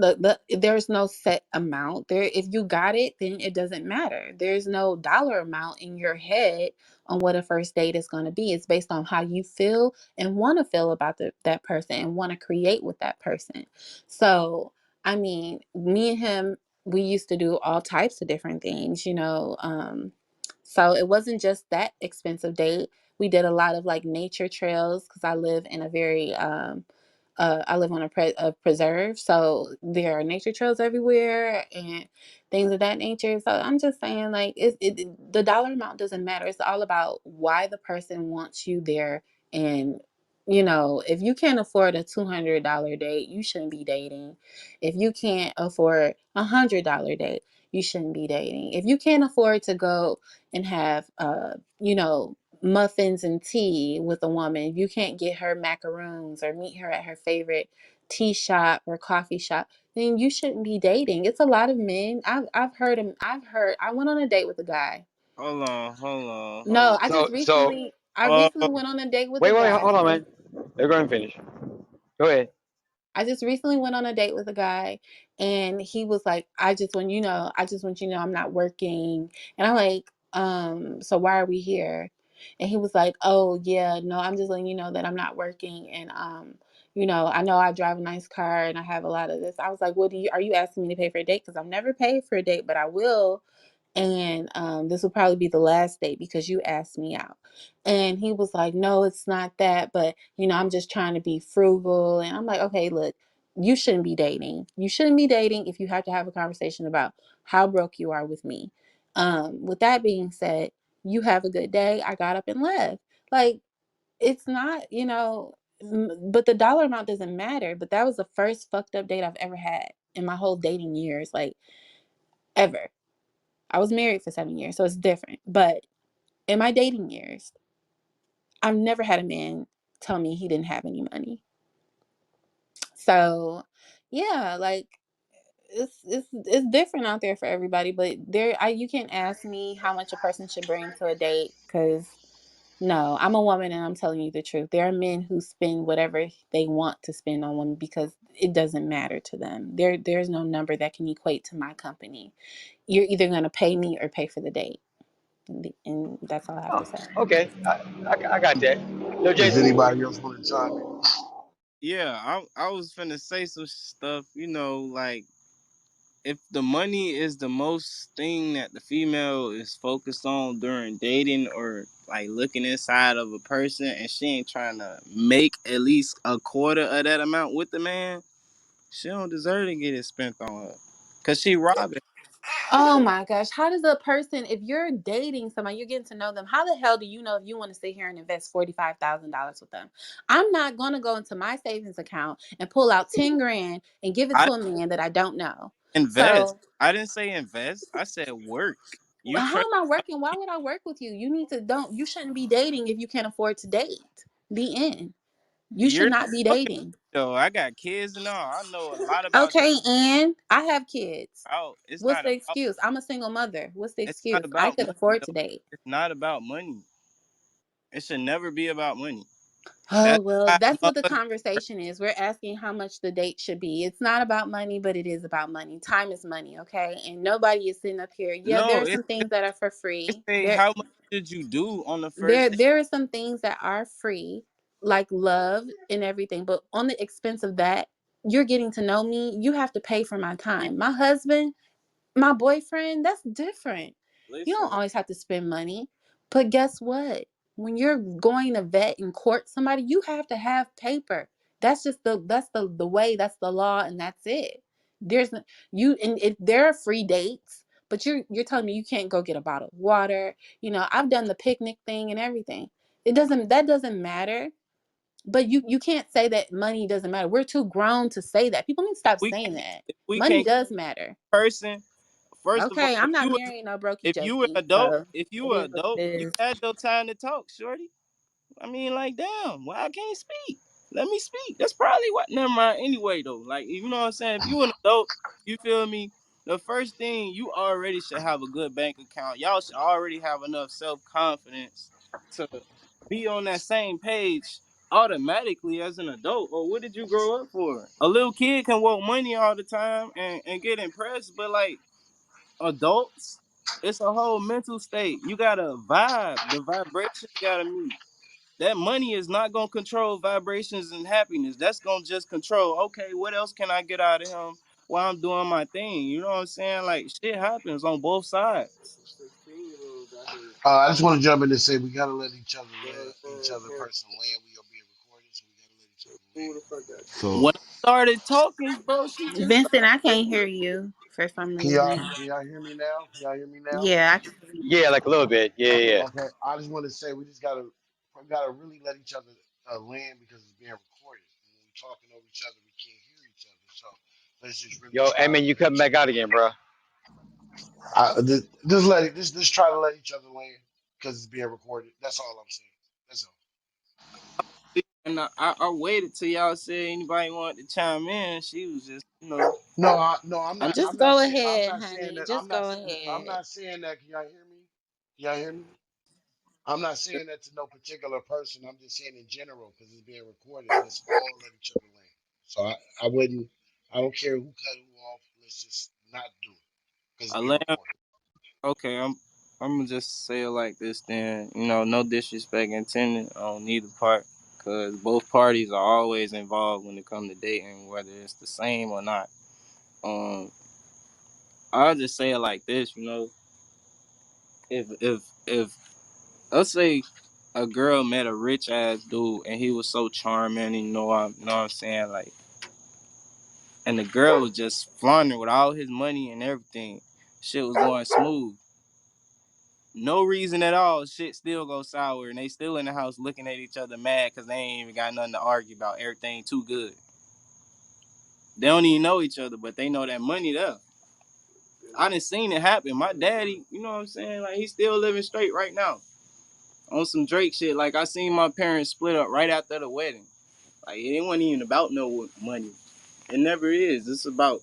There's no set amount there. If you got it, then it doesn't matter. There's no dollar amount in your head on what a first date is going to be. It's based on how you feel and want to feel about that person and want to create with that person. So, I mean, me and him, we used to do all types of different things, you know. So it wasn't just that expensive date. We did a lot of like nature trails because I live in a very I live on a preserve, so there are nature trails everywhere and things of that nature. So I'm just saying, like, the dollar amount doesn't matter. It's all about why the person wants you there. And, you know, if you can't afford a $200 date, you shouldn't be dating. If you can't afford $100 date, you shouldn't be dating. If you can't afford to go and have, you know, muffins and tea with a woman, if you can't get her macaroons or meet her at her favorite tea shop or coffee shop, then you shouldn't be dating. It's a lot of men. I've heard him. I've heard. I went on a date with a guy. Hold No, I just so recently. I on. recently went on a date with a wait, guy. hold on, man. They're going to finish. Go ahead. I just recently went on a date with a guy and he was like, I just want you to know I'm not working. And I'm like, so why are we here? And he was like, oh yeah, no, I'm just letting you know that I'm not working and you know I drive a nice car and I have a lot of this. I was like, are you asking me to pay for a date? Because I've never paid for a date, but I will. And this will probably be the last date because you asked me out. And he was like, no, it's not that, but you know, I'm just trying to be frugal. And I'm like, okay, look, you shouldn't be dating. You shouldn't be dating if you have to have a conversation about how broke you are with me. With that being said, you have a good day. I got up and left. Like, it's not, you know, but the dollar amount doesn't matter. But that was the first fucked up date I've ever had in my whole dating years, like ever. I was married for 7 years, so it's different. But in my dating years, I've never had a man tell me he didn't have any money. So, yeah, like it's different out there for everybody. But you can't ask me how much a person should bring to a date because no, I'm a woman and I'm telling you the truth. There are men who spend whatever they want to spend on women because it doesn't matter to them. There's no number that can equate to my company. You're either gonna pay me or pay for the date. And that's all I have to Oh, say. okay. I got that. Yo, Does Jason. anybody else want to chime in? Yeah, I was finna say some stuff, you know, like if the money is the most thing that the female is focused on during dating or like looking inside of a person and she ain't trying to make at least a quarter of that amount with the man, she don't deserve to get it spent on her. Cause she robbing. Oh my gosh. How does a person, if you're dating somebody, you're getting to know them, how the hell do you know if you want to sit here and invest $45,000 with them? I'm not going to go into my savings account and pull out 10 grand and give it I to a man that I don't know. invest. So, I didn't say invest. I said work. You how trust am I working? Why would I work with you? You shouldn't be dating if you can't afford to date. The end. You should you're not be okay dating. though. I got kids and all. I know a lot about Okay, and I have kids. out. It's What's not the about excuse? I'm a single mother. What's the it's not excuse? I about could money afford though. to date. It's not about money. It should never be about money. Oh, That's well, why that's what the motherfuckers conversation is. We're asking how much the date should be. It's not about money, but it is about money. Time is money, okay? And nobody is sitting up here. Yeah, there no, are some things that are for it free. say There how much did you do on the there first day? there are some things that are free, like love and everything, but on the expense of that, you're getting to know me, you have to pay for my Yeah, time. My husband, my boyfriend, that's different. You don't listen, always have to spend money. But guess what? When you're going to vet and court somebody, you have to have paper. That's just the way, that's the law, and that's it. There's you, and if there are free dates, but you're telling me you can't go get a bottle of water. I've done the picnic thing and everything. That doesn't matter. But you can't say that money doesn't matter. We're too grown to say that. People need to stop We saying that. if we Money can't does matter. person. First of all, Okay, I'm not marrying no brokey jokey, so if you it were is what it adult, you is. had your time to talk, shorty. I mean, like, damn, why I can't speak? Let me speak. That's probably what. Never mind. Anyway, though, like, you know what I'm saying. If you an adult, you feel me. The first thing, you already should have a good bank account. Y'all should already have enough self confidence to be on that same page automatically as an adult. Or what did you grow up for? A little kid can want money all the time and get impressed, but like adults, it's a whole mental state. You gotta vibe. The vibrations gotta meet. That money is not gonna control vibrations and happiness. That's gonna just control, okay, what else can I get out of him while I'm doing my thing? You know what I'm saying? Like shit happens on both sides. I just want to jump in and say we gotta let each other personal land. We are being recorded, so we gotta let each other land. So When I started talking, bro, she just Vincent, I can't hear you for some reason. can y'all hear me now? Can y'all hear me now? Yeah, I can hear you. Yeah, like a little bit. Yeah, yeah, yeah. Okay. I just want to say we gotta really let each other land because it's being recorded. And when we're talking over each other, we can't hear each other. So let's just really Yo, I try to mean, you let coming each back out again, bro. just try to let each other land because it's being recorded. That's all I'm saying. That's all. and I waited till y'all said anybody wanted to chime in. She was just, No, I Just I'm not go saying. I'm ahead, not saying honey. that. Just go I'm ahead. not saying that. Can y'all hear me? Can y'all hear me? I'm not saying that to no particular person. I'm just saying in general because it's being recorded. Let's all let each other land. So I wouldn't. I don't care who cut who off. Let's just not do it because it's I being land. recorded. Okay, I'm gonna just say it like this then. No disrespect intended on neither part, cause both parties are always involved when it comes to dating, whether it's the same or not. Um, I'll just say it like this. If let's say a girl met a rich ass dude and he was so charming, and know what I'm saying, like, and the girl was just flaunting with all his money and everything, shit was going smooth. No reason at all, shit still goes sour, and they still in the house looking at each other mad because they ain't even got nothing to argue about. Everything too good. They don't even know each other, but they know that money there. I done seen it happen. My daddy, you know what I'm saying? Like, he's still living straight right now on some Drake shit. Like, I seen my parents split up right after the wedding. Like, it wasn't even about no money. It never is. It's about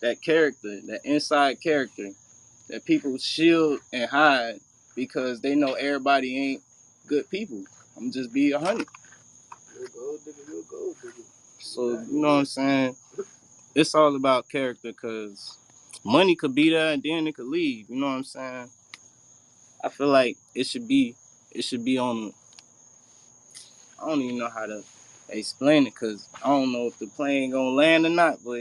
that character, that inside character that people shield and hide because they know everybody ain't good people. I'm just be 100. So you know what I'm saying? It's all about character because money could be there and then it could leave. You know what I'm saying? I feel like it should be on. I don't even know how to explain it because I don't know if the plane gonna land or not. But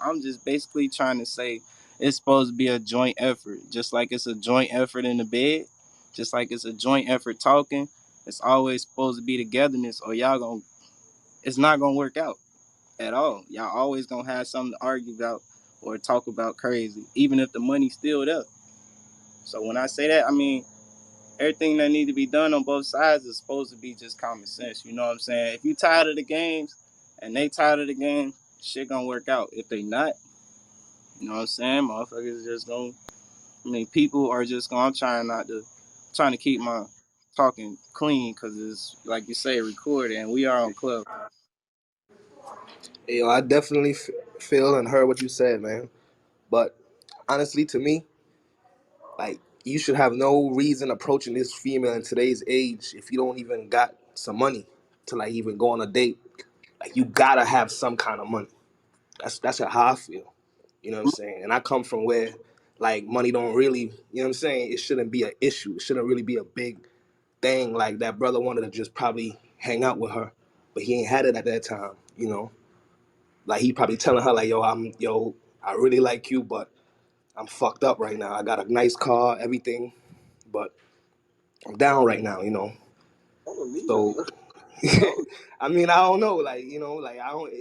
I'm just basically trying to say it's supposed to be a joint effort, just like it's a joint effort in the bed, just like it's a joint effort talking. It's always supposed to be togetherness, or y'all gonna it's not gonna work out at all. Y'all always gonna have something to argue about or talk about crazy, even if the money's still there. So when I say that, I mean everything that need to be done on both sides is supposed to be just common sense. You know what I'm saying? If you tired of the games and they tired of the game, shit gonna work out. If they not, you know what I'm saying? Motherfuckers just gonna. I mean, people are just gonna. Trying to keep my talking clean because it's like you say recorded and we are on Club. Yo, I definitely feel and heard what you said, man. But honestly, to me, like, you should have no reason approaching this female in today's age if you don't even got some money to like even go on a date. Like, you gotta have some kind of money. That's how I feel. You know what I'm saying? And I come from where like money don't really, you know what I'm saying? It shouldn't be an issue. It shouldn't really be a big thing. Like, that brother wanted to just probably hang out with her, but he ain't had it at that time. Like, he probably telling her like, yo, I really like you, but I'm fucked up right now. I got a nice car, everything, but I'm down right now. So I mean, I don't know, like, you know, like, I don't,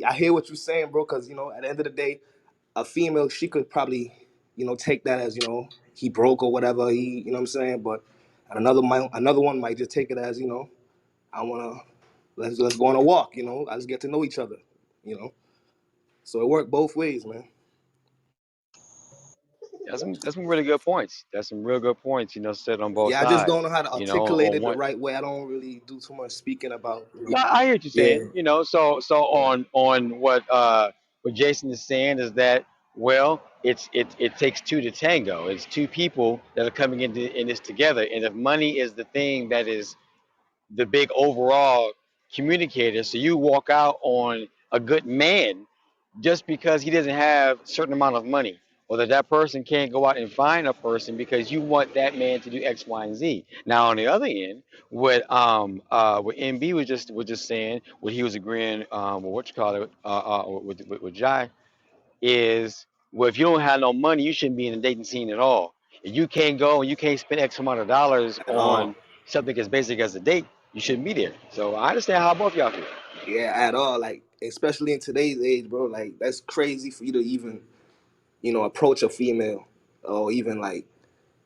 I hear what you're saying, bro, because, you know, at the end of the day, a female, she could probably, you know, take that as, you know, he broke or whatever, you know what I'm saying? But another one might just take it as, you know, I wanna, let's go on a walk, you know, let's get to know each other, you know. So it worked both ways, man. That's some really good points. That's some real good points. Said on both Yeah, I just sides. don't know how to articulate On it the one. right way. I don't really do too much speaking about, you know. No, I hear what you're Yeah. saying. So on what Jason is saying is that, well, it takes two to tango. It's two people that are coming into in this together, and if money is the thing that is the big overall communicator, so you walk out on a good man just because he doesn't have a certain amount of money, or that person can't go out and find a person because you want that man to do X, Y, and Z. Now on the other end, what MB was just saying, what he was agreeing with what you call it with Jai is, well, if you don't have no money, you shouldn't be in the dating scene at all. If you can't go and you can't spend X amount of dollars At all. on something as basic as a date, you shouldn't be there. So I understand how both y'all feel. Yeah, at all. Like, especially in today's age, bro. Like, that's crazy for you to even, you know, approach a female or even like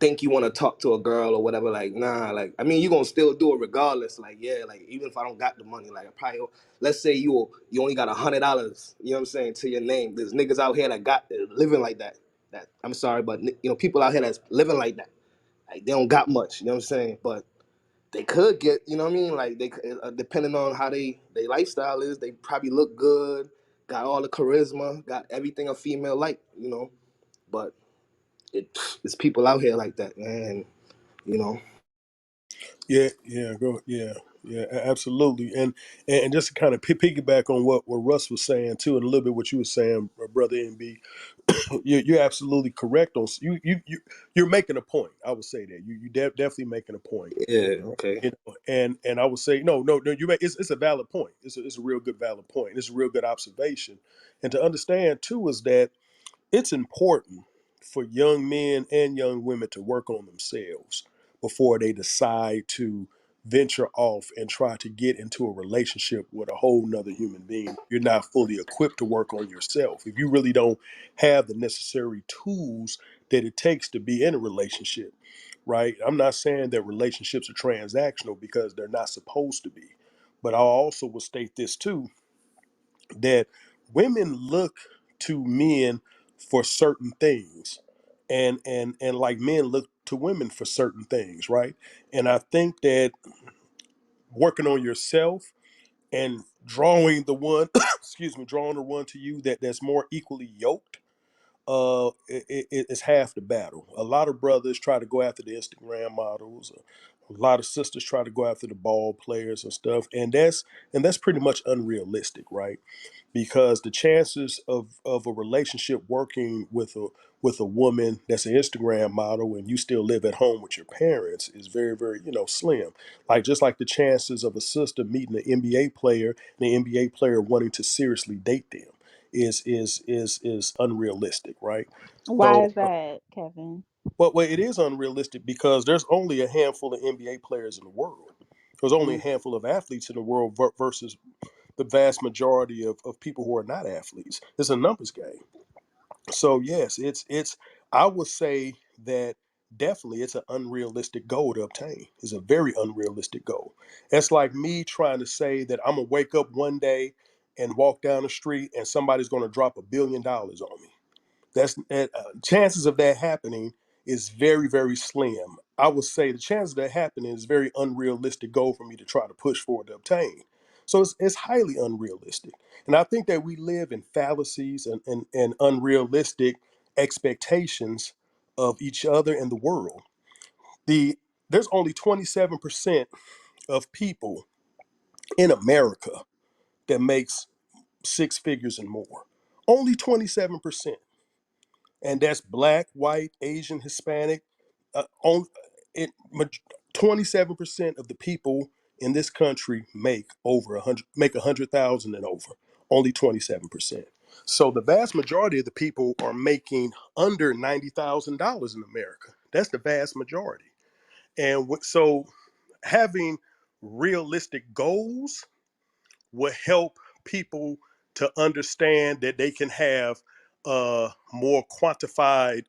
think you want to talk to a girl or whatever. Like, nah. Like, I mean, you gonna still do it regardless. Like, yeah. Like, even if I don't got the money, like, I probably, let's say you only got $100. You know what I'm saying, to your name. There's niggas out here that got living like that. That, I'm sorry, but, you know, people out here that's living like that. Like, they don't got much. You know what I'm saying? But they could get, you know what I mean? Like, they depending on how they lifestyle is, they probably look good, got all the charisma, got everything a female like, you know. But it's people out here like that, man. You know. Yeah, yeah, yeah, absolutely. And just to kind of piggyback on what Russ was saying too, and a little bit what you were saying, brother NB, you're absolutely correct on you're making a point. I would say that definitely making a point. Yeah. Okay. And I would say no, it's a valid point. It's a real good valid point. It's a real good observation, and to understand too is that it's important for young men and young women to work on themselves before they decide to venture off and try to get into a relationship with a whole nother human being. You're not fully equipped to work on yourself. If you really don't have the necessary tools that it takes to be in a relationship, right? I'm not saying that relationships are transactional, because they're not supposed to be. But I also will state this too, that women look to men for certain things, and like men look to women for certain things, right? And I think that working on yourself and drawing the one excuse me, drawing the one to you that's more equally yoked, it's half the battle. A lot of brothers try to go after the Instagram models. A lot of sisters try to go after the ball players and stuff, and that's pretty much unrealistic, right? Because the chances of a relationship working with a woman that's an Instagram model and you still live at home with your parents is very, very, slim. Like, just like the chances of a sister meeting an NBA player and the NBA player wanting to seriously date them is unrealistic, right? Why So, is that, Kevin? well, it is unrealistic because there's only a handful of NBA players in the world. There's only a Mm. handful of athletes in the world versus the vast majority of people who are not athletes. It's a numbers game. So yes, it's I would say that definitely it's an unrealistic goal to obtain. It's a very unrealistic goal. It's like me trying to say that I'm gonna wake up one day and walk down the street and somebody's gonna drop $1 billion on me. Chances of that happening is very, very slim. I would say the chances of that happening is very unrealistic goal for me to try to push for to obtain. So it's highly unrealistic. And I think that we live in fallacies and unrealistic expectations of each other and the world. There's only 27% of people in America that makes six figures and more. Only 27%, and that's black, white, Asian, Hispanic. On it, 27% of the people in this country make over 100, make 100,000 and over. Only 27%. So the vast majority of the people are making under $90,000 in America. That's the vast majority. And so having realistic goals will help people to understand that they can have more quantified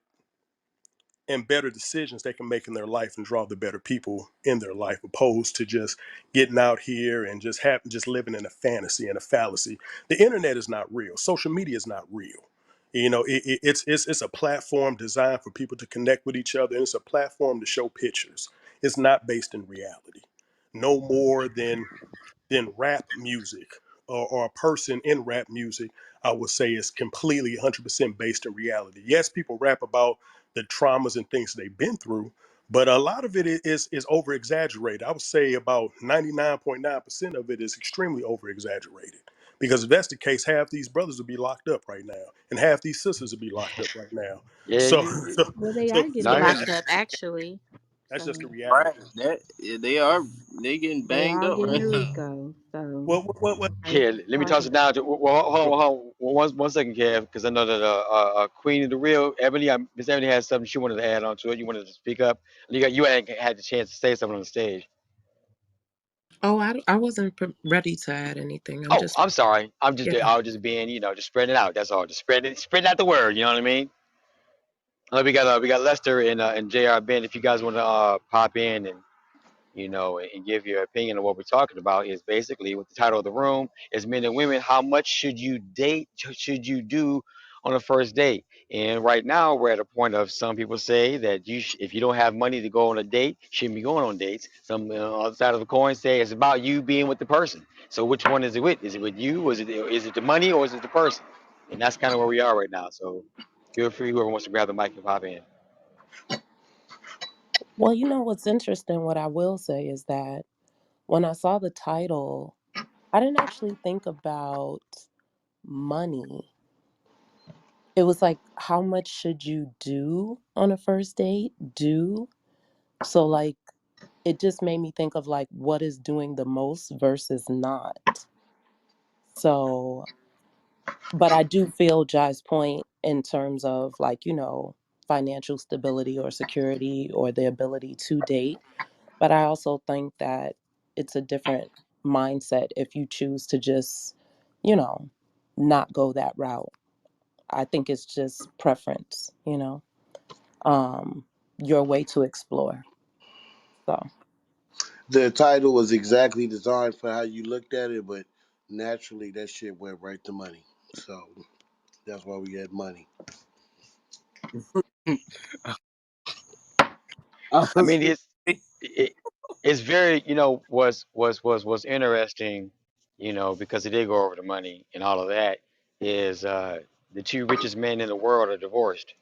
and better decisions they can make in their life and draw the better people in their life, opposed to just getting out here and just living in a fantasy and a fallacy. The internet is not real. Social media is not real. You know, it's a platform designed for people to connect with each other, and it's a platform to show pictures. It's not based in reality, no more than rap music, or a person in rap music, I would say, is completely 100% based in reality. Yes, people rap about the traumas and things they've been through, but a lot of it is over exaggerated. I would say about 99.9% of it is extremely over exaggerated. Because if that's the case, half these brothers would be locked up right now, and half these sisters would be locked up right now. Yeah, So, you. so, Well, they so, are No, so getting I hear that's you. locked up, actually. that's just the So Right. reality. That they are they getting they banged are up getting right the now. RICO. So What they Yeah, let me toss it target. down to. Well, hold on. One second, Kev, because I know that Queen of the Real, Ebony, Miss Ebony has something she wanted to add on to it. You wanted to speak up. You had the chance to say something on the stage. Oh, I wasn't ready to add anything. I'm Oh, just, I'm sorry. yeah. I was just being, just spreading it out. That's all. Just spreading out the word. You know what I mean? We got Lester and Jr. Ben. If you guys want to pop in and and give your opinion on what we're talking about, is basically what the title of the room is: men and women. How much should you date? Should you do on a first date? And right now, we're at a point of some people say that if you don't have money to go on a date, you shouldn't be going on dates. Some other side of the coin say it's about you being with the person. So which one is it with? Is it with you? Or is it the money, or is it the person? And that's kind of where we are right now. So feel free, whoever wants to grab the mic and pop in. Well, you know what's interesting, what I will say is that when I saw the title, I didn't actually think about money. It was like, how much should you do on a first date? Do. So, like, it just made me think of like what is doing the most versus not. So, but I do feel Jai's point in terms of like, financial stability or security or the ability to date. But I also think that it's a different mindset if you choose to just, you know, not go that route. I think it's just preference, um, your way to explore. So, The title was exactly designed for how you looked at it, but naturally that shit went right to money. So that's why we had money. I mean, it, it's very, was interesting, because it did go over the money and all of that. Is the two richest men in the world are divorced?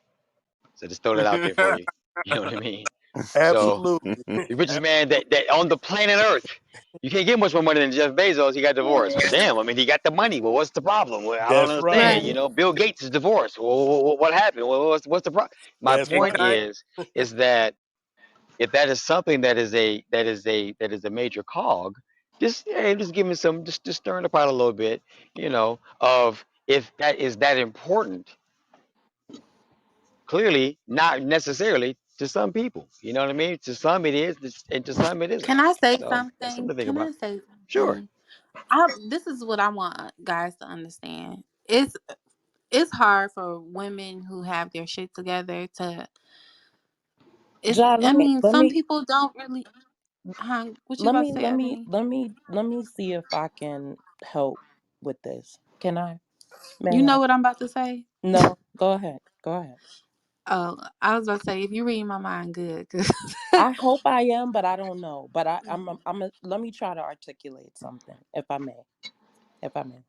So just throw that out there for you. You know what I mean? So Absolutely. the richest man that on the planet Earth. You can't get much more money than Jeff Bezos. He got divorced. Well, damn. I mean, he got the money. Well, what's the problem? Well, I don't That's understand. right. Right. Bill Gates is divorced. Well, what happened? Well, what's the problem? My That's point right. is that if that is something that is a major cog, just give me some, just stir the pot a little bit, of if that is that important. Clearly, not necessarily to some people. You know what I mean? To some it is, and to some it isn't. Can I say So that's something? something to think Can about. I say Sure. something? This is what I want guys to understand. It's hard for women who have their shit together to. It's. Jai, I mean, some people don't really. Huh? What you let about to me say, let me Ebony? let me let me see if I can help with this. Can I? You May I? know what I'm about to say? No, go ahead. Go ahead. Oh, I was about to say if you read my mind, good. 'Cause I hope I am, but I don't know. But let me try to articulate something, if I may. If I may.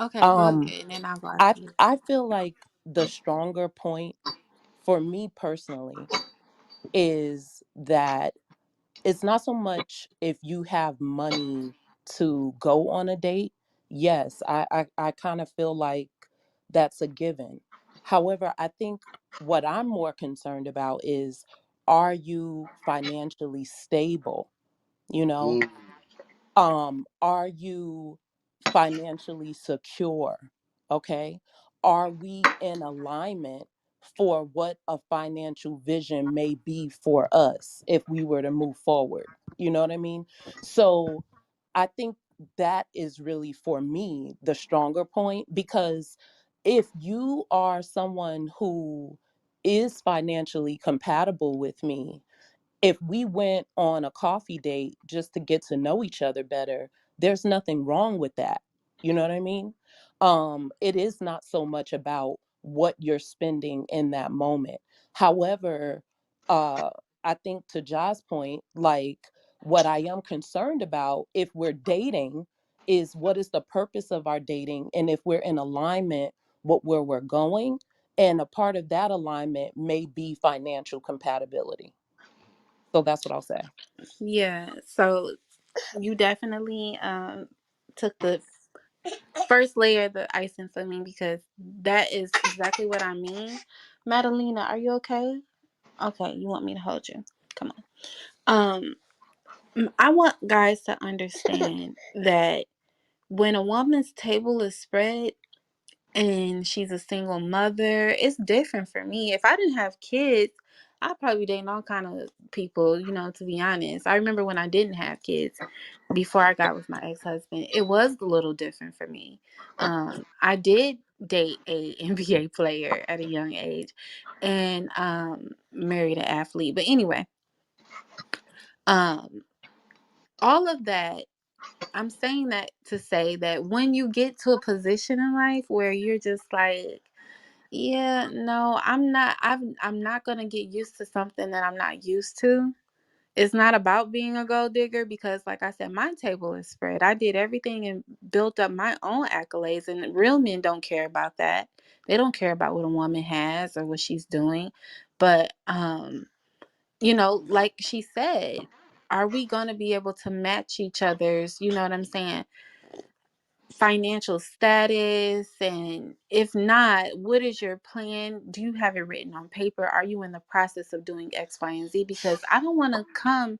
okay, go Um, ahead, and then I'll go I after you. I feel like the stronger point for me personally is that it's not so much if you have money to go on a date. Yes, I kind of feel like that's a given. However, I think what I'm more concerned about is, are you financially stable? You know, Mm. are you financially secure? Okay. Are we in alignment for what a financial vision may be for us if we were to move forward. You know what I mean? So I think that is really for me the stronger point, because if you are someone who is financially compatible with me, if we went on a coffee date just to get to know each other better, there's nothing wrong with that. You know what I mean? It is not so much about what you're spending in that moment. However, uh, I think to Ja's point, like what I am concerned about if we're dating is what is the purpose of our dating, and if we're in alignment with where we're going. And a part of that alignment may be financial compatibility. So that's what I'll say. Yeah, so you definitely took the first layer of the icing for me, because that is exactly what I mean. Madalena, are you okay? Okay, you want me to hold you? Come on. I want guys to understand that when a woman's table is spread and she's a single mother, it's different for me. If I didn't have kids, I'd probably date all kind of people, to be honest. I remember when I didn't have kids before I got with my ex-husband, it was a little different for me. I did date a NBA player at a young age, and married an athlete. But anyway, um, all of that, I'm saying that to say that when you get to a position in life where you're just like, yeah, no, I'm not gonna get used to something that I'm not used to. It's not about being a gold digger, because like I said, my table is spread. I did everything and built up my own accolades, and real men don't care about that. They don't care about what a woman has or what she's doing. But like she said, are we gonna be able to match each other's, you know what I'm saying, financial status? And if not, what is your plan? Do you have it written on paper? Are you in the process of doing X, Y, and Z? Because I don't want to come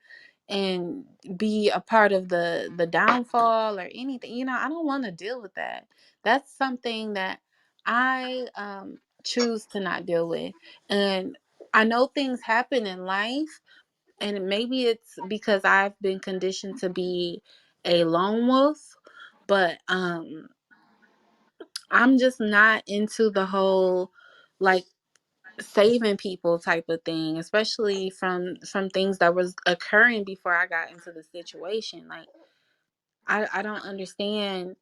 and be a part of the downfall or anything. I don't want to deal with that. That's something that I choose to not deal with. And I know things happen in life, and maybe it's because I've been conditioned to be a lone wolf, but I'm just not into the whole, like, saving people type of thing, especially from things that was occurring before I got into the situation. Like, I don't understand,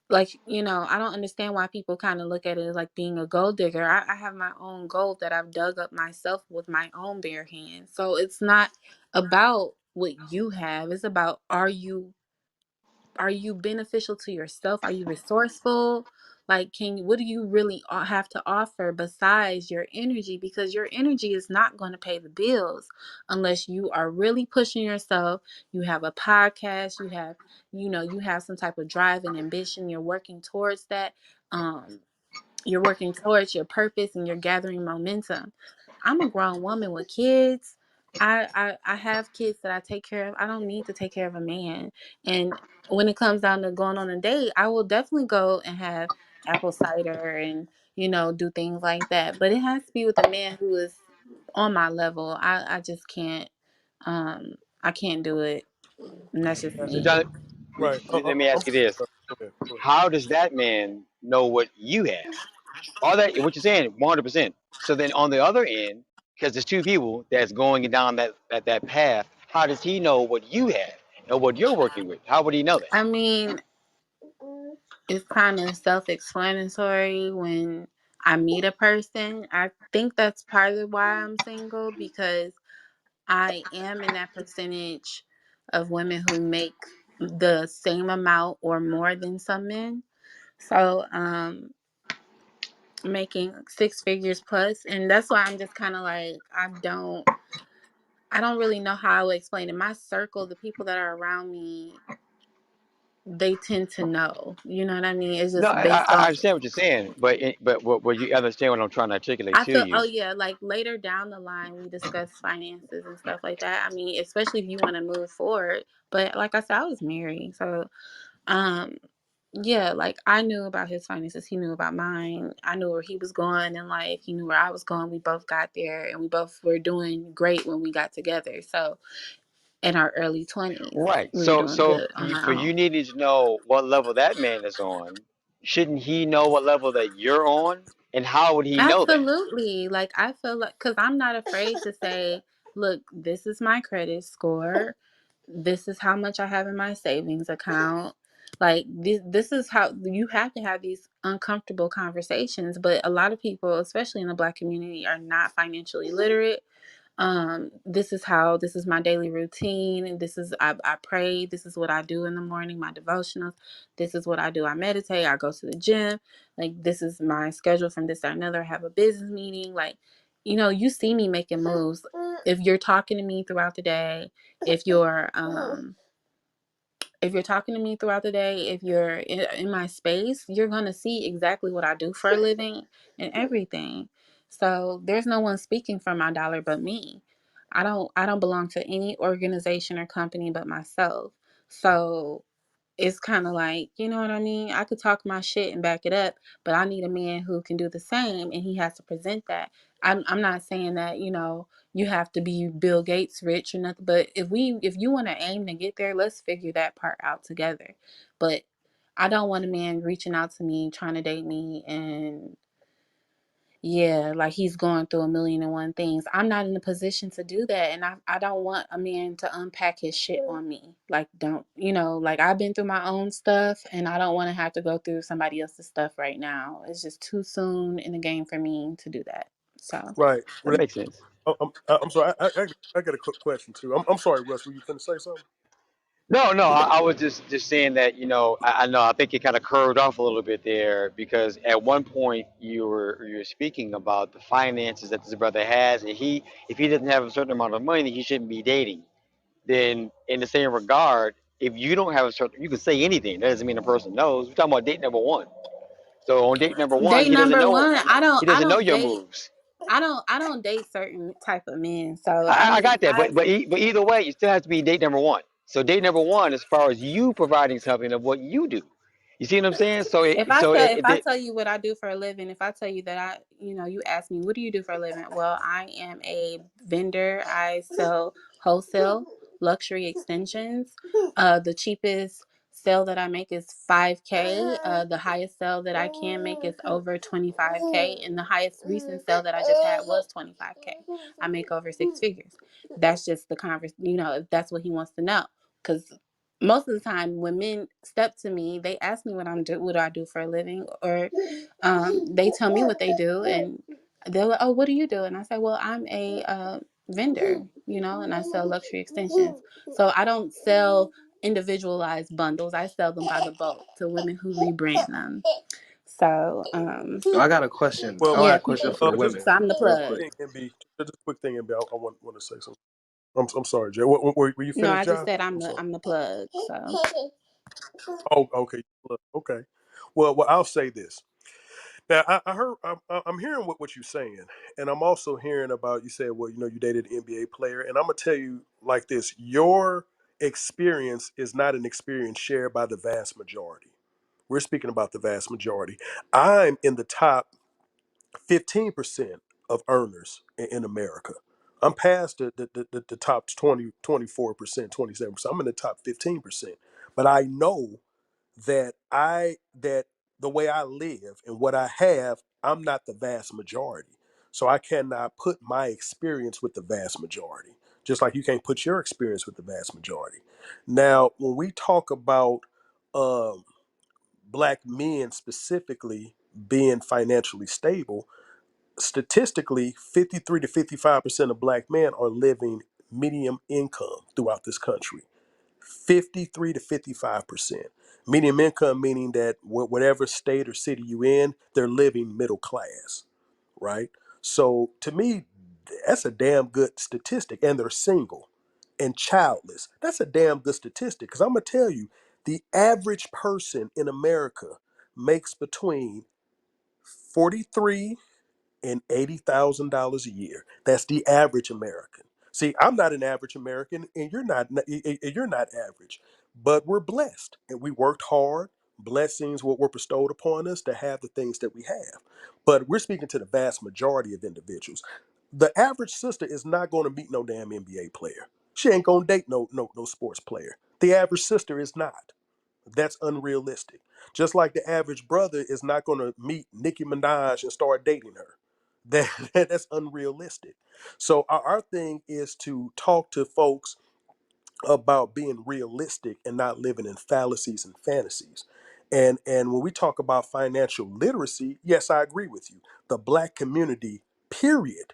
like, I don't understand why people kind of look at it as like being a gold digger. I have my own gold that I've dug up myself with my own bare hands. So it's not about what you have. It's about, are you beneficial to yourself? Are you resourceful? Like, what do you really have to offer besides your energy? Because your energy is not going to pay the bills unless you are really pushing yourself. You have a podcast, you have some type of drive and ambition. You're working towards that. Um, you're working towards your purpose, and you're gathering momentum. I'm a grown woman with kids. I have kids that I take care of. I don't need to take care of a man. And when it comes down to going on a date, I will definitely go and have apple cider and do things like that. But it has to be with a man who is on my level. I just can't. I can't do it. And that's just Right. So, me. John, Right. let me ask you this: Go ahead. Go ahead. how does that man know what you have? All that what you're saying, 100%. So then on the other end, because there's two people that's going down that path, how does he know what you have and what you're working with? How would he know that? I mean, it's kind of self-explanatory when I meet a person. I think that's part of why I'm single, because I am in that percentage of women who make the same amount or more than some men. So, making six figures plus, and that's why I'm just kind of like, I don't really know how I would explain it. My circle, the people that are around me, they tend to know. You know what I mean? It's No, just based I off. understand what you're saying, but what you understand what I'm trying to articulate I to feel, oh you. yeah, like later down the line, we discuss finances and stuff like that. I mean, especially if you want to move forward. But like I said, I was married, so um, yeah, like I knew about his finances. He knew about mine. I knew where he was going in life. He knew where I was going. We both got there and we both were doing great when we got together. So in our early 20s, Right. we were doing So good on for our own. you needing to know what level that man is on, shouldn't he know what level that you're on? And how would he know that? Absolutely. Like I feel like cuz I'm not afraid to say, look, this is my credit score. This is how much I have in my savings account. Like this is how you have to have these uncomfortable conversations, but a lot of people, especially in the Black community, are not financially literate. This is how, this is my daily routine, and this is, I pray, this is what I do in the morning, my devotionals, this is what I do, I meditate, I go to the gym, like this is my schedule from this to another. I have a business meeting, like, you know, you see me making moves. If you're talking to me throughout the day, if you're if you're talking to me throughout the day, if you're in my space, you're going to see exactly what I do for a living and everything. So there's no one speaking for my dollar but me. I don't belong to any organization or company but myself. So it's kind of like, you know what I mean? I could talk my shit and back it up, but I need a man who can do the same, and he has to present that. I'm not saying that, you know, you have to be Bill Gates rich or nothing, but if you want to aim to get there, let's figure that part out together. But I don't want a man reaching out to me trying to date me, and yeah, like he's going through a million and one things. I'm not in a position to do that. And I don't want a man to unpack his shit on me. Like, don't, you know, like I've been through my own stuff and I don't want to have to go through somebody else's stuff right now. It's just too soon in the game for me to do that. So, Right. That makes sense. I'm sorry. I got a quick question too. I'm sorry, Russ. Were you finna say something? No, no, I was just saying that, I know I think it kind of curved off a little bit there because at one point you were speaking about the finances that this brother has, and if he doesn't have a certain amount of money, he shouldn't be dating. Then in the same regard, if you don't have a certain, you can say anything. That doesn't mean the person knows. We're talking about date number one. So on date number one, date number one, he I doesn't know don't your date, moves. I don't date certain type of men. So, I I mean, got that, but either way, you still have to be date number one. So date number one, as far as you providing something of what you do, you see what I'm saying? So If I tell you what I do for a living, if I tell you that you know, you ask me, what do you do for a living? Well, I am a vendor. I sell wholesale luxury extensions. The cheapest sale that I make is 5K. The highest sale that I can make is over 25K, and the highest recent sale that I just had was 25K. I make over six figures. That's just the converse. You know, if that's what he wants to know, because most of the time when men step to me, they ask me what do I do for a living, or they tell me what they do, and they're like, oh, what do you do? And I say, well, I'm a vendor, you know, and I sell luxury extensions. So I don't sell individualized bundles. I sell them by the bulk to women who rebrand them. So So I got a question. Well, I got yeah, a question people, for the just women, so I'm the real plug. quick. thing, MB. Just a quick thing, MB. I want to say something. I'm sorry, Jay. Were you No, finished, I just Josh? said I'm sorry. I'm the plug. So Oh, okay. Look, okay. Well, I'll say this. Now, I heard, I'm hearing what you're saying, and I'm also hearing about, you said, well, you dated an NBA player, and I'm gonna tell you like this: your experience is not an experience shared by the vast majority. We're speaking about the vast majority. I'm in the top 15% of earners in America. I'm past the top 20, 24%, 27%. I'm in the top 15%. But I know that the way I live and what I have, I'm not the vast majority. So I cannot put my experience with the vast majority. Just like you can't put your experience with the vast majority. Now, when we talk about um, black men specifically being financially stable, statistically 53 to 55% of black men are living medium income throughout this country. 53 to 55%. Medium income meaning that whatever state or city you in, they're living middle class, right? So to me, that's a damn good statistic. And they're single and childless. That's a damn good statistic. Because I'm going to tell you, the average person in America makes between 43 and $80,000 a year. That's the average American. See, I'm not an average American, and you're not average, but we're blessed, and we worked hard. blessings what were bestowed upon us to have the things that we have. But we're speaking to the vast majority of individuals. The average sister is not going to meet no damn NBA player. She ain't gonna date no sports player. The average sister is not. That's unrealistic. Just like the average brother is not going to meet Nicki Minaj and start dating her. That's unrealistic. So our thing is to talk to folks about being realistic and not living in fallacies and fantasies. And when we talk about financial literacy, yes, I agree with you. The black community, period,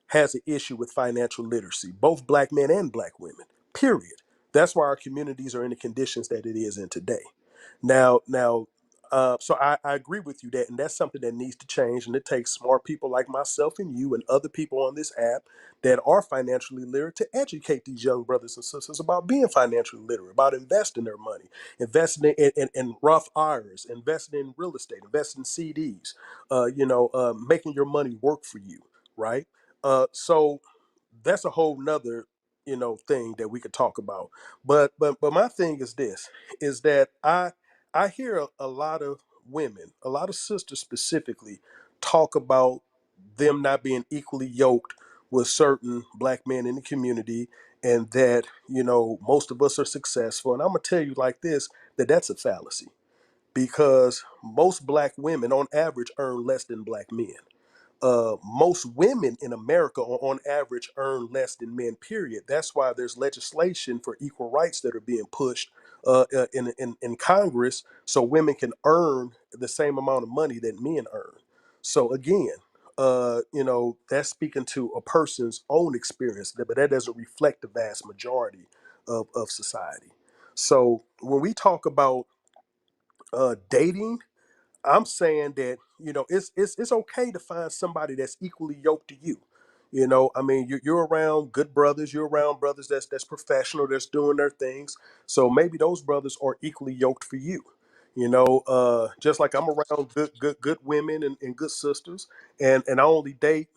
has an issue with financial literacy, both black men and black women, period. That's why our communities are in the conditions that it is in today. So I agree with you that, and that's something that needs to change. And it takes smart people like myself and you and other people on this app that are financially literate to educate these young brothers and sisters about being financially literate, about investing their money, investing in Roth IRAs, investing in real estate, investing in CDs, making your money work for you, right? So that's a whole nother thing that we could talk about. But my thing is this: is that I hear a lot of women, a lot of sisters specifically, talk about them not being equally yoked with certain black men in the community, and that most of us are successful. And I'm gonna tell you like this, that that's a fallacy, because most black women on average earn less than black men. Most women in America on average earn less than men, period. That's why there's legislation for equal rights that are being pushed in Congress, so women can earn the same amount of money that men earn. So again, that's speaking to a person's own experience, but that doesn't reflect the vast majority of society. So when we talk about dating, I'm saying that it's okay to find somebody that's equally yoked to you. I mean, you're around good brothers. You're around brothers that's professional, that's doing their things. So maybe those brothers are equally yoked for you. Just like I'm around good women and good sisters, and I only date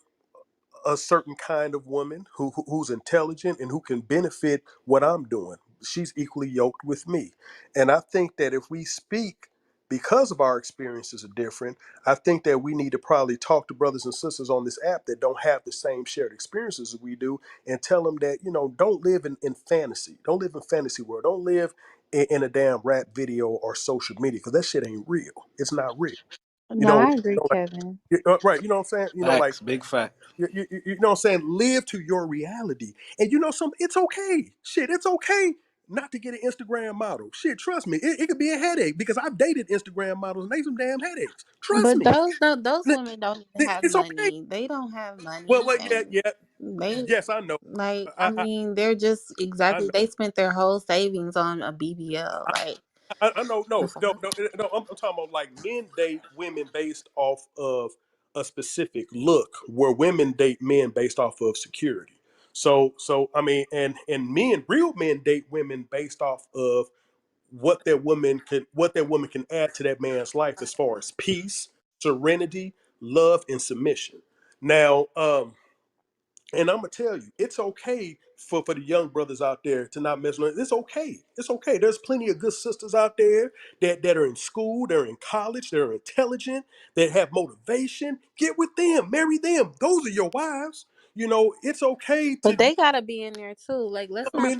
a certain kind of woman who's intelligent and who can benefit what I'm doing. She's equally yoked with me. And I think that if we speak, because of our experiences are different, I think that we need to probably talk to brothers and sisters on this app that don't have the same shared experiences as we do, and tell them that, don't live in fantasy. Don't live in fantasy world. Don't live in a damn rap video or social media, because that shit ain't real. It's not real. You No, know, I agree, like, Kevin. right, you know what I'm saying? Like, Facts, big fact. you know what I'm saying? Live to your reality. And something, it's okay. Shit, it's okay not to get an Instagram model. Shit, trust me, it could be a headache, because I've dated Instagram models and they some damn headaches. Trust But me. those women don't even have It's okay. money. They don't have Well, money, well, yeah, and yeah. they Yes, I know. like. I I, mean, they're just I exactly. know. They spent their whole savings on a BBL. Like I know, the no, no, fuck. no, no. I'm talking about like men date women based off of a specific look, where women date men based off of security. So I mean, and real men date women based off of what that woman can add to that man's life as far as peace, serenity, love, and submission. Now, and I'm gonna tell you, it's okay for the young brothers out there to not mess with it. It's okay. It's okay. There's plenty of good sisters out there that are in school, they're in college, they're intelligent, that have motivation. Get with them, marry them. Those are your wives. It's okay But to. they gotta be in there too. Like I mean,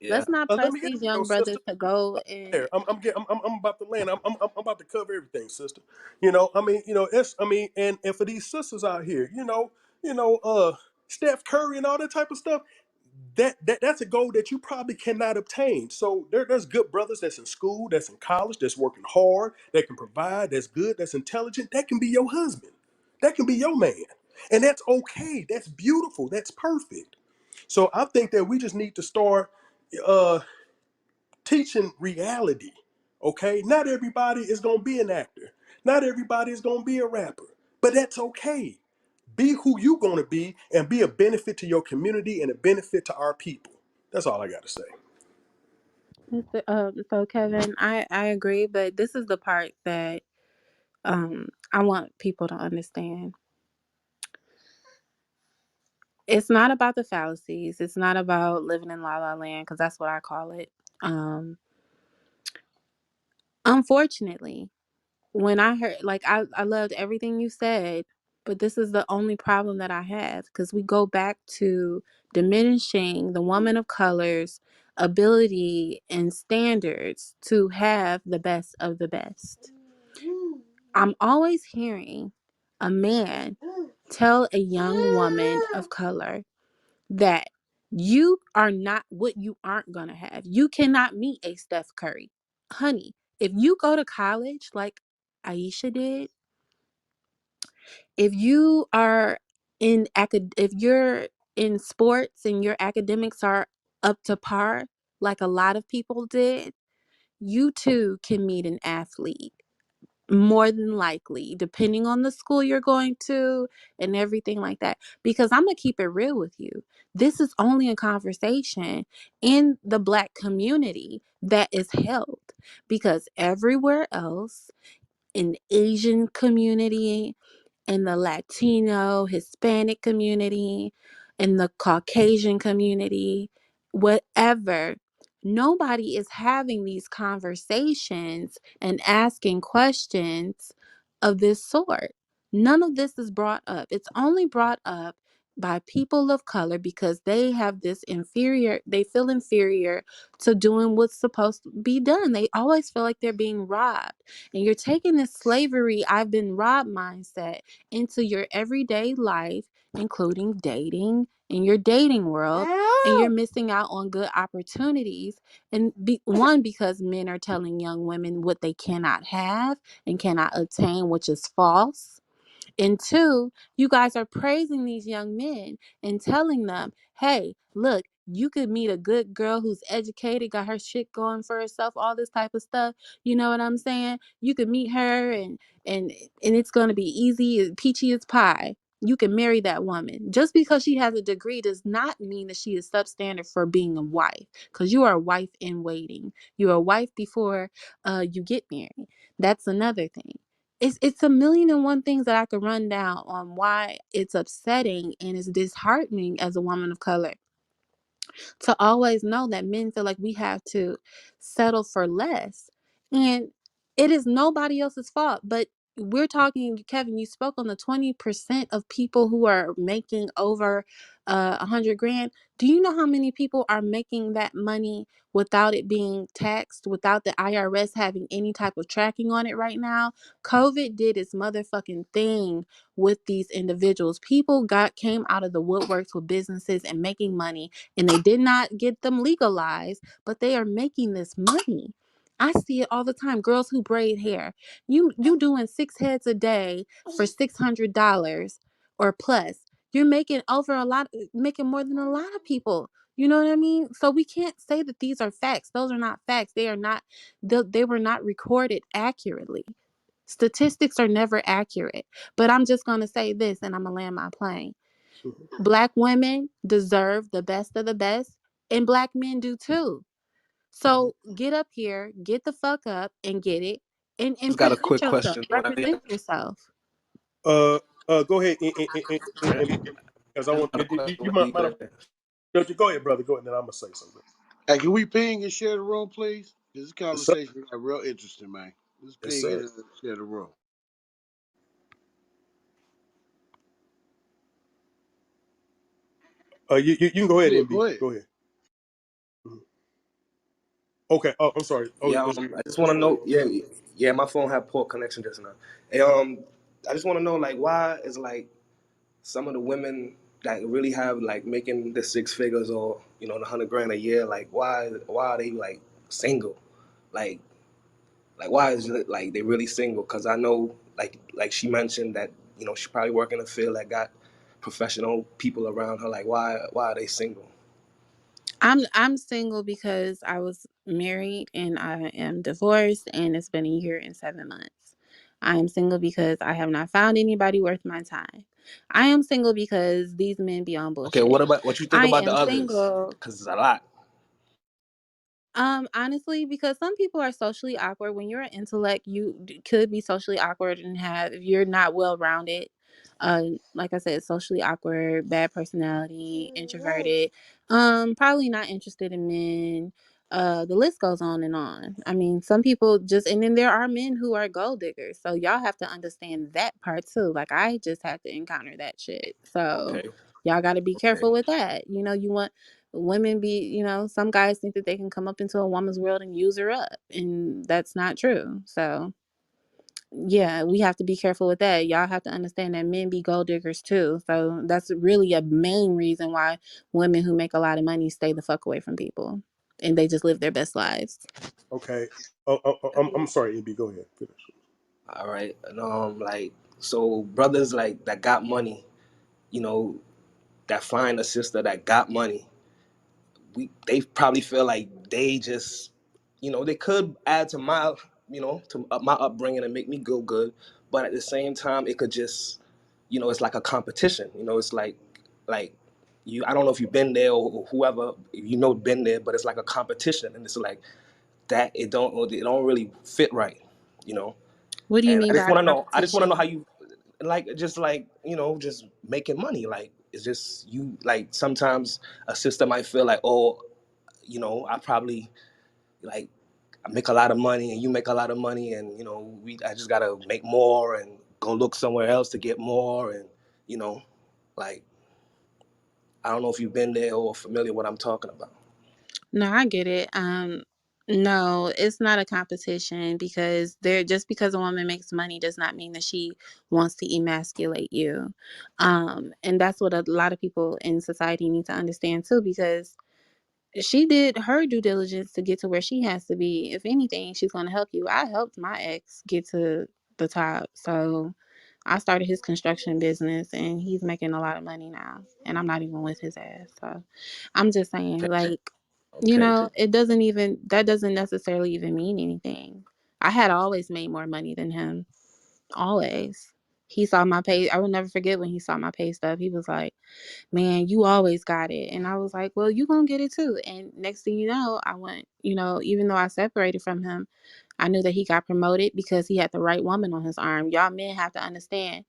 Yeah. let's not let press me these though, young brothers sister. to go and. There, I'm about to land. I'm about to cover everything, sister. I mean, it's, I mean, and for these sisters out here, Steph Curry and all that type of stuff, that's a goal that you probably cannot obtain. So there's good brothers that's in school, that's in college, that's working hard, that can provide, that's good, that's intelligent, that can be your husband, that can be your man, and that's okay. That's beautiful. That's perfect. So I think that we just need to start. Teaching reality. Okay, not everybody is gonna be an actor. Not everybody is gonna be a rapper, but that's okay. Be who you gonna be, and be a benefit to your community and a benefit to our people. That's all I gotta say. So Kevin, I agree, but this is the part that I want people to understand. It's not about the fallacies. It's not about living in la la land, because that's what I call it. Um, Unfortunately, when I heard, like, I loved everything you said, but this is the only problem that I have because we go back to diminishing the woman of color's ability and standards to have the best of the best. I'm always hearing a man tell a young woman of color that you are not what you aren't going to have. You cannot meet a Steph Curry. Honey, if you go to college like Aisha did, if you are if you're in sports and your academics are up to par like a lot of people did, you too can meet an athlete. More than likely, depending on the school you're going to and everything like that. Because I'm going to keep it real with you. This is only a conversation in the Black community that is held because everywhere else, in Asian community, in the Latino, Hispanic community, in the Caucasian community, whatever, nobody is having these conversations and asking questions of this sort. None of this is brought up. It's only brought up by people of color because they have this they feel inferior to doing what's supposed to be done. They always feel like they're being robbed. And you're taking this slavery, I've been robbed mindset into your everyday life, including dating in your dating world, and you're missing out on good opportunities. And one, because men are telling young women what they cannot have and cannot attain, which is false. And two, you guys are praising these young men and telling them, hey, look, you could meet a good girl who's educated, got her shit going for herself, all this type of stuff. You know what I'm saying? You could meet her and it's gonna be easy, peachy as pie. You can marry that woman. Just because she has a degree does not mean that she is substandard for being a wife. Because you are a wife in waiting. You're a wife before you get married. That's another thing. It's a million and one things that I could run down on why it's upsetting and it's disheartening as a woman of color to always know that men feel like we have to settle for less. And it is nobody else's fault. But we're talking, Kevin, you spoke on the 20% of people who are making over 100 grand. Do you know how many people are making that money without it being taxed, without the IRS having any type of tracking on it right now? COVID did its motherfucking thing with these individuals. People came out of the woodworks with businesses and making money, and they did not get them legalized, but they are making this money. I see it all the time. Girls who braid hair. You doing 6 heads a day for $600 or plus. You're making over making more than a lot of people. You know what I mean? So we can't say that these are facts. Those are not facts. They are not. They were not recorded accurately. Statistics are never accurate. But I'm just gonna say this, and I'm gonna land my plane. Black women deserve the best of the best, and Black men do too. So get up here, get the fuck up and get it, and Just got a present quick yourself, question. represent yourself. Go ahead, because I I want got a question. you might no, go ahead, brother. Go ahead, and then I'm gonna say something. Hey, can we ping and share the room, please? This Yes, sir. conversation got real interesting, man. Let's Yes, ping sir. and share the room. You can go ahead, Yeah, MB. go ahead. Go ahead. Mhm. Okay. Oh, I'm sorry. Oh, Yeah, I just want to know. Yeah, yeah, my phone had poor connection just now. Hey, I just want to know, like, why is like some of the women that really have like making the 6 figures or the 100 grand a year, like, why are they like single? Like, why is it like they really single? Because I know, like she mentioned that she probably work in a field that got professional people around her. Like, why are they single? I'm single because I was married and I am divorced and it's been a year and 7 months. I am single because I have not found anybody worth my time. I am single because these men be on Okay, bullshit. what you think I about the am others? single. Because it's a lot. Honestly, because some people are socially awkward. When you're an intellect, you could be socially awkward and if you're not well rounded, like I said, socially awkward, bad personality, introverted, probably not interested in men. The list goes on and on. I mean, some people just, and then there are men who are gold diggers. So y'all have to understand that part too. Like I just had to encounter that shit. So Okay, y'all got to be okay, careful with that. You know, you want women be, you know, some guys think that they can come up into a woman's world and use her up, and that's not true. So yeah, we have to be careful with that. Y'all have to understand that men be gold diggers too. So that's really a main reason why women who make a lot of money stay the fuck away from people and they just live their best lives. Okay. I'm sorry, MB. Go ahead. Finish. all right. And like, so brothers like that got money, you know, that find a sister that got money, they probably feel like they just, you know, they could add to my, you know, to my upbringing and make me go good, but at the same time, it could just, you know, it's like a competition. You know, it's like you. I don't know if you've been there or whoever you know been there, but it's like a competition, and it's like that. It don't really fit right. You know, What do you and I mean just by want to know. I just want to know how competition? you like, just like, you know, just making money. Like it's just you. Like sometimes a sister might feel like, oh, you know, I probably like I make a lot of money and you make a lot of money, and you know, I just gotta make more and go look somewhere else to get more, and you know, like I don't know if you've been there or familiar what I'm talking about. No, I get it. No, it's not a competition because there just because a woman makes money does not mean that she wants to emasculate you. And that's what a lot of people in society need to understand too, because she did her due diligence to get to where she has to be. If anything, she's going to help you. I helped my ex get to the top. So I started his construction business and he's making a lot of money now. And I'm not even with his ass. So I'm just saying, Okay. like, you Okay. know, it doesn't even, that doesn't necessarily even mean anything. I had always made more money than him. Always. He saw my pay. I will never forget when he saw my pay stub. He was like, man, you always got it. And I was like, well, you gonna get it too. And next thing you know, I went, you know, even though I separated from him, I knew that he got promoted because he had the right woman on his arm. Y'all men have to understand.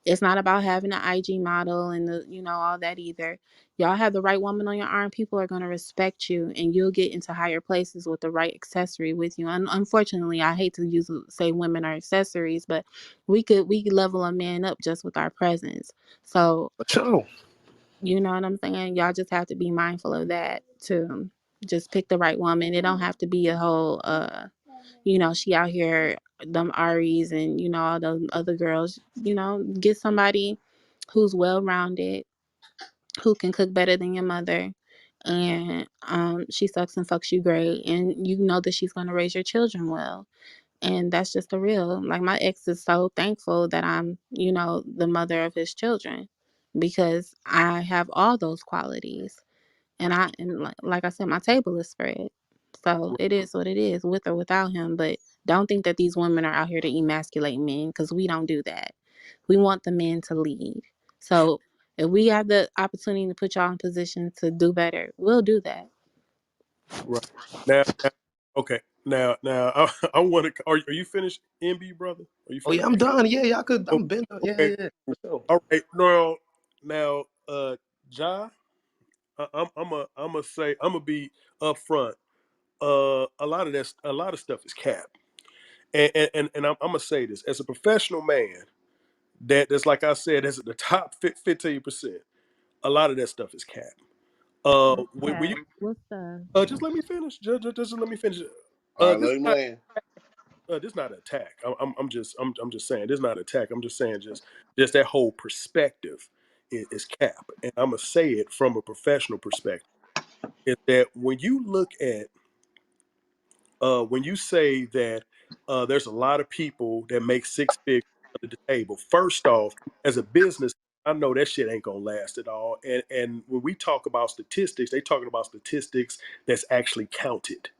It's not about having an IG model and the, you know, all that either. Y'all have the right woman on your arm, people are going to respect you and you'll get into higher places with the right accessory with you. And unfortunately, I hate to say women are accessories, but we could level a man up just with our presence. So For sure. you know what I'm saying? Y'all just have to be mindful of that too. Just pick the right woman. It don't have to be a whole you know, she out here them Aries and you know all those other girls, you know, get somebody who's well rounded, who can cook better than your mother, and she sucks and fucks you great and you know that she's gonna raise your children well. And that's just the real. Like my ex is so thankful that I'm, you know, the mother of his children because I have all those qualities. And like I said, my table is spread. So it is what it is, with or without him. But don't think that these women are out here to emasculate men because we don't do that. We want the men to lead. So if we have the opportunity to put y'all in position to do better, we'll do that. Right. Now, okay. Now, I want to. Are you finished, MB brother? Are you Oh yeah, finished? I'm done. Yeah, yeah, I could. Oh, I'm been. Yeah, okay. yeah, yeah, for sure. All right. Now, Ja, I'm gonna say I'm gonna be upfront. A lot of stuff is cap, and I'm gonna say this as a professional man. That's like I said, that's at the top 15%. A lot of that stuff is cap. When you What's the just let me finish. Just let me finish. All right, This let is him not land. this is not an attack. I'm just saying this is not an attack. I'm just saying just that whole perspective is cap, and I'm gonna say it from a professional perspective. Is that when you look at when you say that there's a lot of people that make six figures under the table. First off, as a business, I know that shit ain't gonna last at all. And when we talk about statistics, they talking about statistics that's actually counted.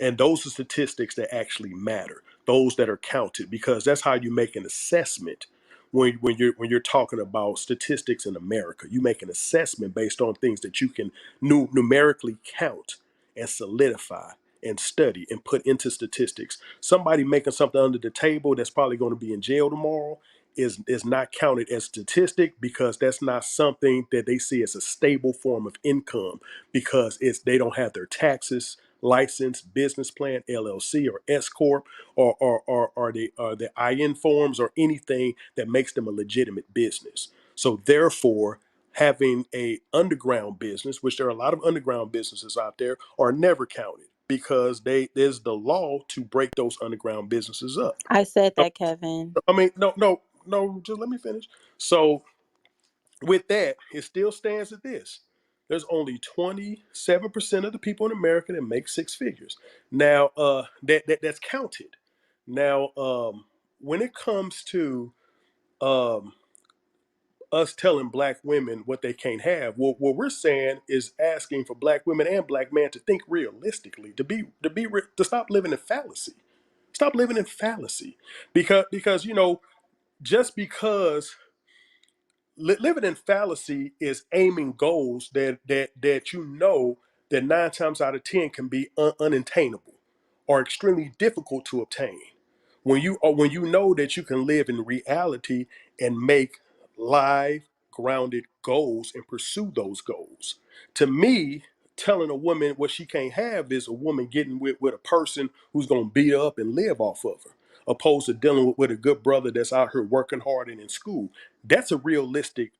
And those are statistics that actually matter, those that are counted, because that's how you make an assessment when you're talking about statistics in America. You make an assessment based on things that you can numerically count and solidify and study and put into statistics. Somebody making something under the table that's probably going to be in jail tomorrow is not counted as statistic because that's not something that they see as a stable form of income because it's they don't have their taxes licensed business plan, LLC or S corp, or the IN forms or anything that makes them a legitimate business. So therefore, having a underground business, which there are a lot of underground businesses out there, are never counted because there's the law to break those underground businesses up. I said that, Kevin. I mean, no, just let me finish. So with that, it still stands at this. There's only 27% of the people in America that make six figures. Now, that's counted. Now, when it comes to um, us telling black women what they can't have, what we're saying is asking for black women and black men to think realistically, to stop living in fallacy. Stop living in fallacy, because just because living in fallacy is aiming goals that that 9 times out of 10 can be unattainable or extremely difficult to obtain. When you know that you can live in reality and make live grounded goals and pursue those goals. To me, telling a woman what she can't have is a woman getting with a person who's going to beat her up and live off of her, opposed to dealing with a good brother that's out here working hard and in school. That's a realistic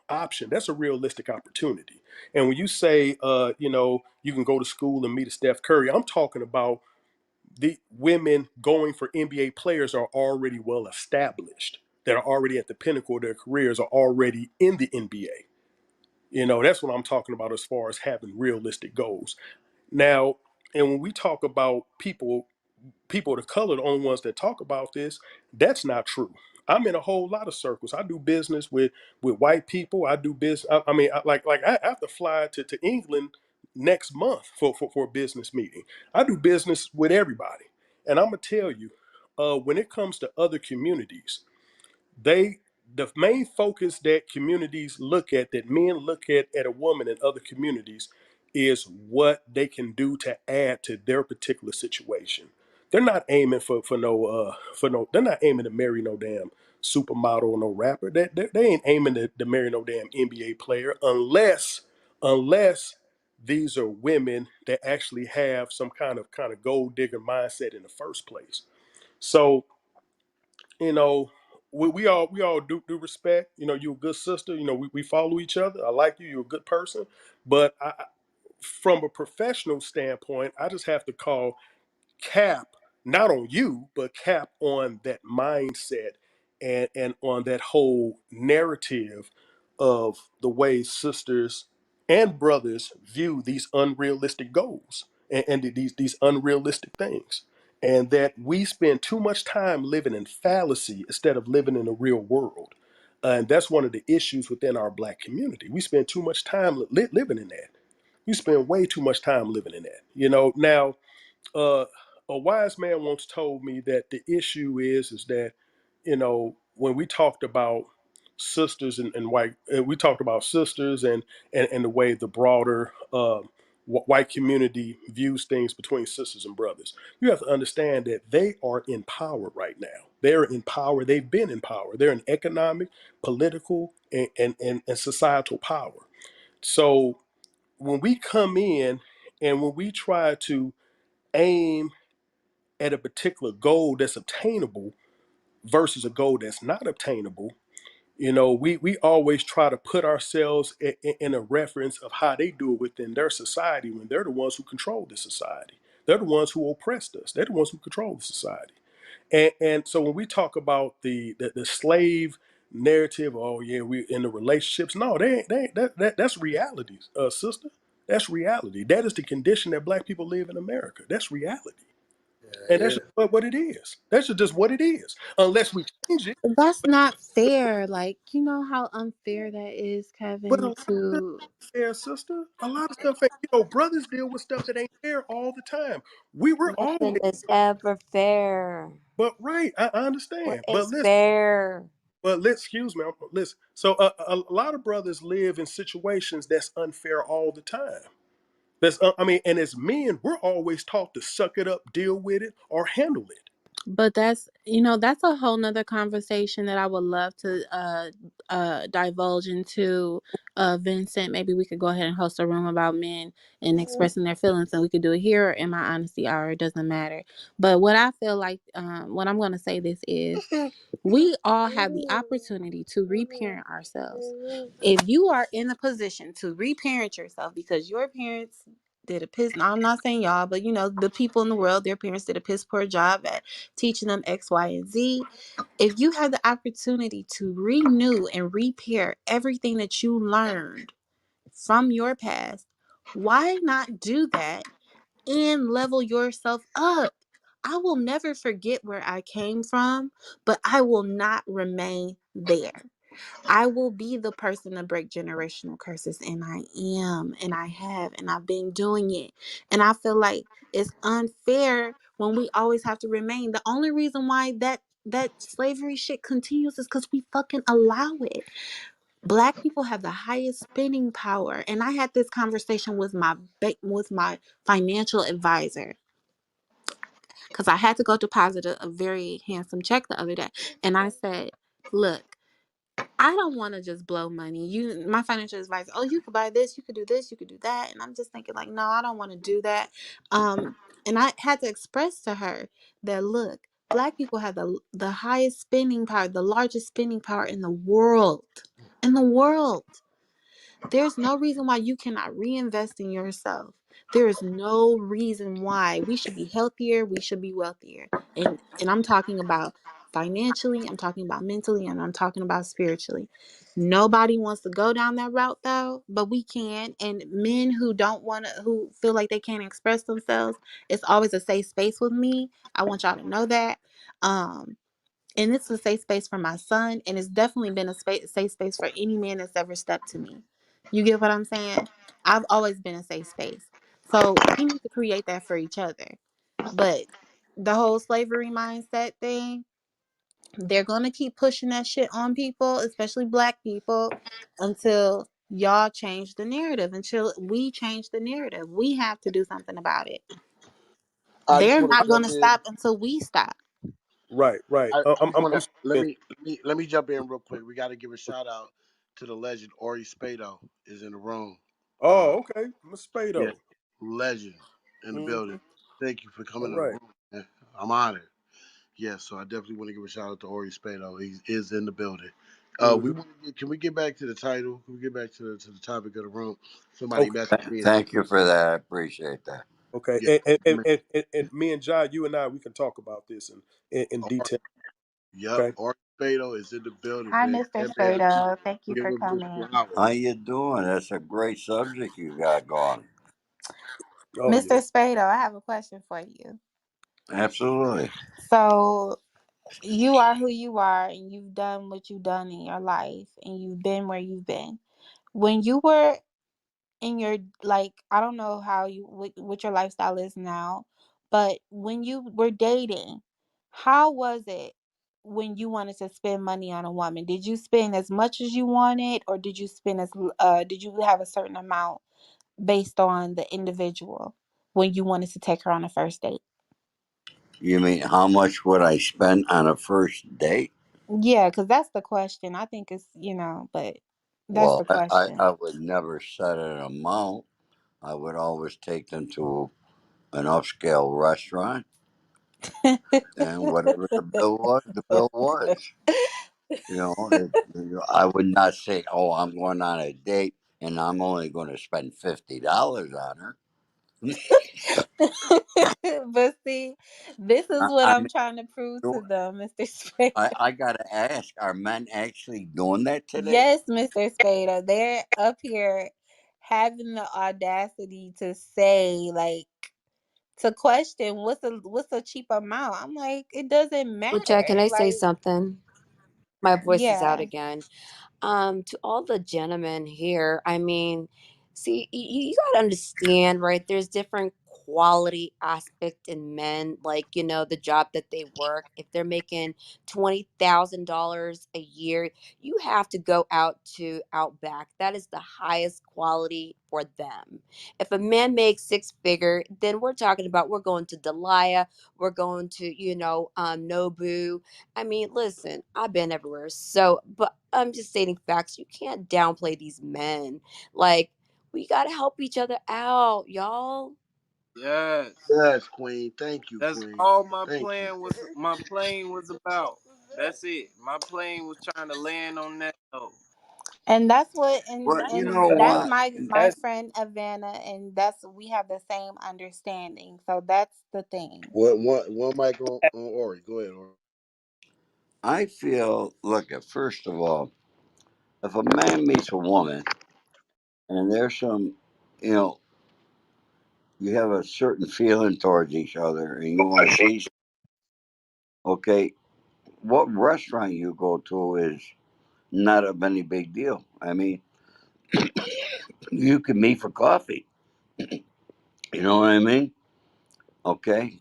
option. That's a realistic opportunity. And when you say, you can go to school and meet a Steph Curry, I'm talking about the women going for NBA players are already well established, that are already at the pinnacle of their careers, are already in the NBA. That's what I'm talking about as far as having realistic goals. Now, and when we talk about people of color, the only ones that talk about this, that's not true. I'm in a whole lot of circles. I do business with white people. I do business. I mean, I have to fly to England next month for a business meeting. I do business with everybody, and I'm gonna tell you, when it comes to other communities, they the main focus that communities look at, that men look at a woman in other communities, is what they can do to add to their particular situation. They're not aiming for no they're not aiming to marry no damn supermodel or no rapper. They ain't aiming to marry no damn NBA player unless these are women that actually have some kind of gold digger mindset in the first place. So you know, we all do respect. You're a good sister. We follow each other. I like you. You're a good person. But from a professional standpoint, I just have to call cap not on you, but cap on that mindset and on that whole narrative of the way sisters and brothers view these unrealistic goals and these unrealistic things. And that we spend too much time living in fallacy instead of living in the real world. And that's one of the issues within our black community. We spend too much time living in that. We spend way too much time living in that. Now, uh, a wise man once told me that the issue is that when we talked about sisters and white, we talked about sisters and the way the broader white community views things between sisters and brothers. You have to understand that they are in power right now. They're in power. They've been in power. They're in economic, political, and societal power. So when we come in and when we try to aim at a particular goal that's obtainable versus a goal that's not obtainable, we always try to put ourselves in a reference of how they do it within their society when they're the ones who control the society. They're the ones who oppressed us. They're the ones who control the society. And so when we talk about the slave narrative, oh yeah, we in the relationships. No, that's reality, sister. That's reality. That is the condition that black people live in America. That's reality. And that's Yeah. just what it is. That's just what it is. Unless we change it. That's not fair. Like, you know how unfair that is, But a Kevin, lot of stuff to ain't fair, sister. A lot of stuff ain't. Brothers deal with stuff that ain't fair all the time. We're all Nothing is ever fair. but right. I What understand. is fair? But let's excuse me. Listen. So a lot of brothers live in situations that's unfair all the time. I mean, and as men, we're always taught to suck it up, deal with it, or handle it. But that's, that's a whole nother conversation that I would love to divulge into. Vincent, maybe we could go ahead and host a room about men and expressing their feelings, and we could do it here or in my honesty hour. It doesn't matter. But what I feel like, what I'm going to say this is, we all have the opportunity to reparent ourselves. If you are in a position to reparent yourself because your parents did a piss, now I'm not saying y'all, but the people in the world, their parents did a piss poor job at teaching them X, Y, and Z. If you have the opportunity to renew and repair everything that you learned from your past, why not do that and level yourself up? I will never forget where I came from, but I will not remain there. I will be the person to break generational curses, and I am, and I have, and I've been doing it. And I feel like it's unfair when we always have to remain. The only reason why that slavery shit continues is because we fucking allow it. Black people have the highest spending power, and I had this conversation with my financial advisor because I had to go deposit a very handsome check the other day, and I said, "Look, I don't want to just blow money. My financial advisor, oh, you could buy this, you could do this, you could do that." And I'm just thinking like, no, I don't want to do that. And I had to express to her that, look, Black people have the highest spending power, the largest spending power in the world. In the world. There's no reason why you cannot reinvest in yourself. There is no reason why we should be healthier, we should be wealthier. And I'm talking about financially, I'm talking about mentally, and I'm talking about spiritually. Nobody wants to go down that route though, but we can. And men who don't want to, who feel like they can't express themselves, it's always a safe space with me. I want y'all to know that. Um and it's a safe space for my son, and it's definitely been a safe space for any man that's ever stepped to me. You get what I'm saying? I've always been a safe space. So we need to create that for each other. But the whole slavery mindset thing, they're going to keep pushing that shit on people, especially Black people, until y'all change the narrative, until we change the narrative. We have to do something about it. I just They're want to not going jump to in. stop until we stop. Right, right. I just want I'm to let sorry. me let me jump in real quick. We got to give a shout out to the legend Ori Spado is in the room. Uh, Oh, okay. Miss yeah, Spado. legend in the building. Mm-hmm. Thank you for All coming in the right. room, man. I'm honored. Yeah, so I definitely want to give a shout out to Ori Spado. He is in the building. We Mm-hmm. want to can we get back to the title? Can we get back to the topic of the room? Somebody Okay. messaged me and said, Thank you for that. I appreciate that. Okay. "Yeah, And me and Jai, you and I, we can talk about this in Ori, detail. yep, Okay. Ori Spado is in the building, Hi, man. Mr. That man, Spado. Thank you give for him his coming. How flowers." you doing? That's a great subject you got going. Oh yeah. Mr. Spado, I have a question for you. Absolutely. So, you are who you are, and you've done what you've done in your life, and you've been where you've been. When you were in your, like, I don't know how what your lifestyle is now, but when you were dating, how was it when you wanted to spend money on a woman? Did you spend as much as you wanted, or did you have a certain amount based on the individual when you wanted to take her on a first date? You mean how much would I spend on a first date? Yeah, because that's the question. I think it's, but that's Well, the I, question. I would never set an amount. I would always take them to an upscale restaurant, and whatever the bill was, the bill was. I would not say, "Oh, I'm going on a date and I'm only going to spend $50 on her." But see, this is I, what I I'm mean, trying to prove do- to them, Mr. Spade. I gotta ask: are men actually doing that today? Yes, Mr. Spada. They're up here having the audacity to say, like, to question what's a cheap amount. I'm like, it doesn't Well, Jack, can matter. I say Like, something? My voice is out yeah. again. To all the gentlemen here, I mean, see, you got to understand, right? There's different quality aspect in men, like, the job that they work. If they're making $20,000 a year, you have to go out to Outback. That is the highest quality for them. If a man makes six figure, then we're talking about we're going to Delia, we're going to, Nobu. I mean, listen, I've been everywhere. So, but I'm just stating facts. You can't downplay these men. Like, we gotta help each other out, y'all. Yes. Yes, Queen. Thank you, That's Queen. all my Thank you. plan was. My plane was about. That's it. My plane was trying to land on that note. And that's what, and But you and know that's what? my That's friend Havana, and that's, we have the same understanding. So that's the thing. One mic on Ori. Go ahead, Ori. I feel, look, at first of all, if a man meets a woman and there's some, you know, you have a certain feeling towards each other and you want to see, okay, what restaurant you go to is not of any big deal. I mean, you can meet for coffee. You know what I mean? Okay.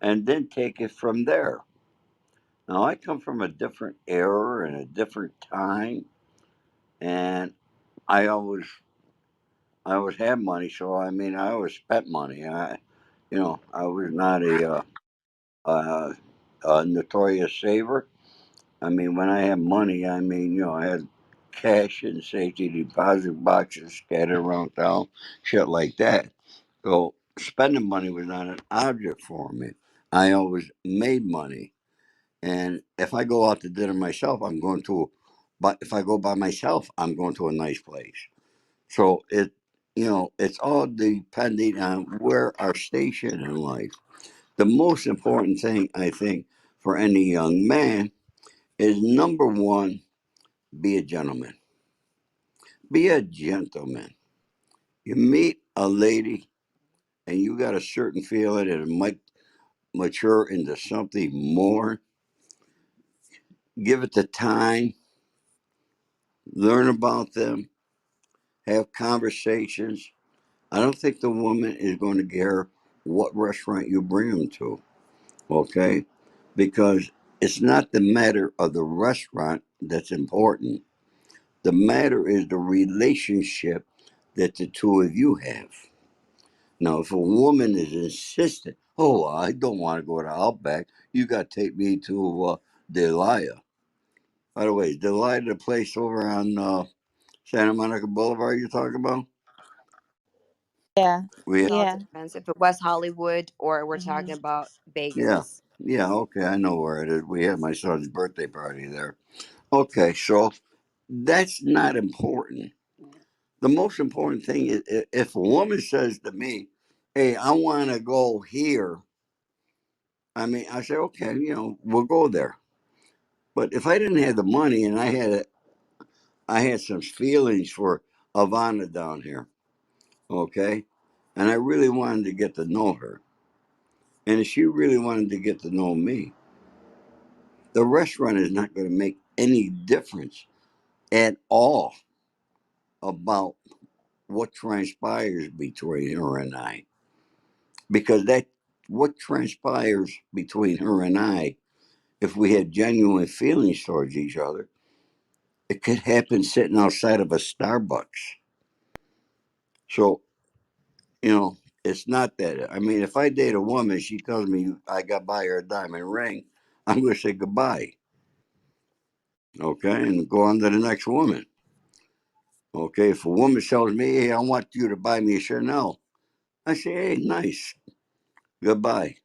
And then take it from there. Now, I come from a different era and a different time, and I always, I always had money, so I mean, I always spent money. I was not uh, a notorious saver. I mean, when I had money, I mean, I had cash in safety deposit boxes scattered around town, shit like that. So spending money was not an object for me. I always made money. And if I go out to dinner myself, but if I go by myself, I'm going to a nice place. So it's all depending on where our station in life. The most important thing, I think, for any young man is number one, be a gentleman. Be a gentleman. You meet a lady and you got a certain feeling that it might mature into something more. Give it the time, learn about them, have conversations. I don't think the woman is going to care what restaurant you bring them to, okay? Because it's not the matter of the restaurant that's important. The matter is the relationship that the two of you have. Now, if a woman is insistent, oh, I don't want to go to Outback, you got to take me to Delia. By the way, is Delia the place over on Santa Monica Boulevard you're talking about? Yeah, We, It all yeah. depends if it West Hollywood or we're Hmm. talking about yeah, Vegas. yeah, okay, I know where it is. We had my son's birthday party there. Okay, so that's not important. The most important thing is if a woman says to me, hey, I want to go here, I mean, I say, okay, we'll go there. But if I didn't have the money and I had some feelings for Havana down here, okay, and I really wanted to get to know her, and if she really wanted to get to know me, the restaurant is not going to make any difference at all about what transpires between her and I, because that what transpires between her and I, if we had genuine feelings towards each other, it could happen sitting outside of a Starbucks. So, it's not that. I mean, if I date a woman, she tells me I got to buy her a diamond ring, I'm going to say goodbye, okay, and go on to the next woman. Okay, if a woman tells me, hey, I want you to buy me a Chanel, I say, hey, nice, goodbye,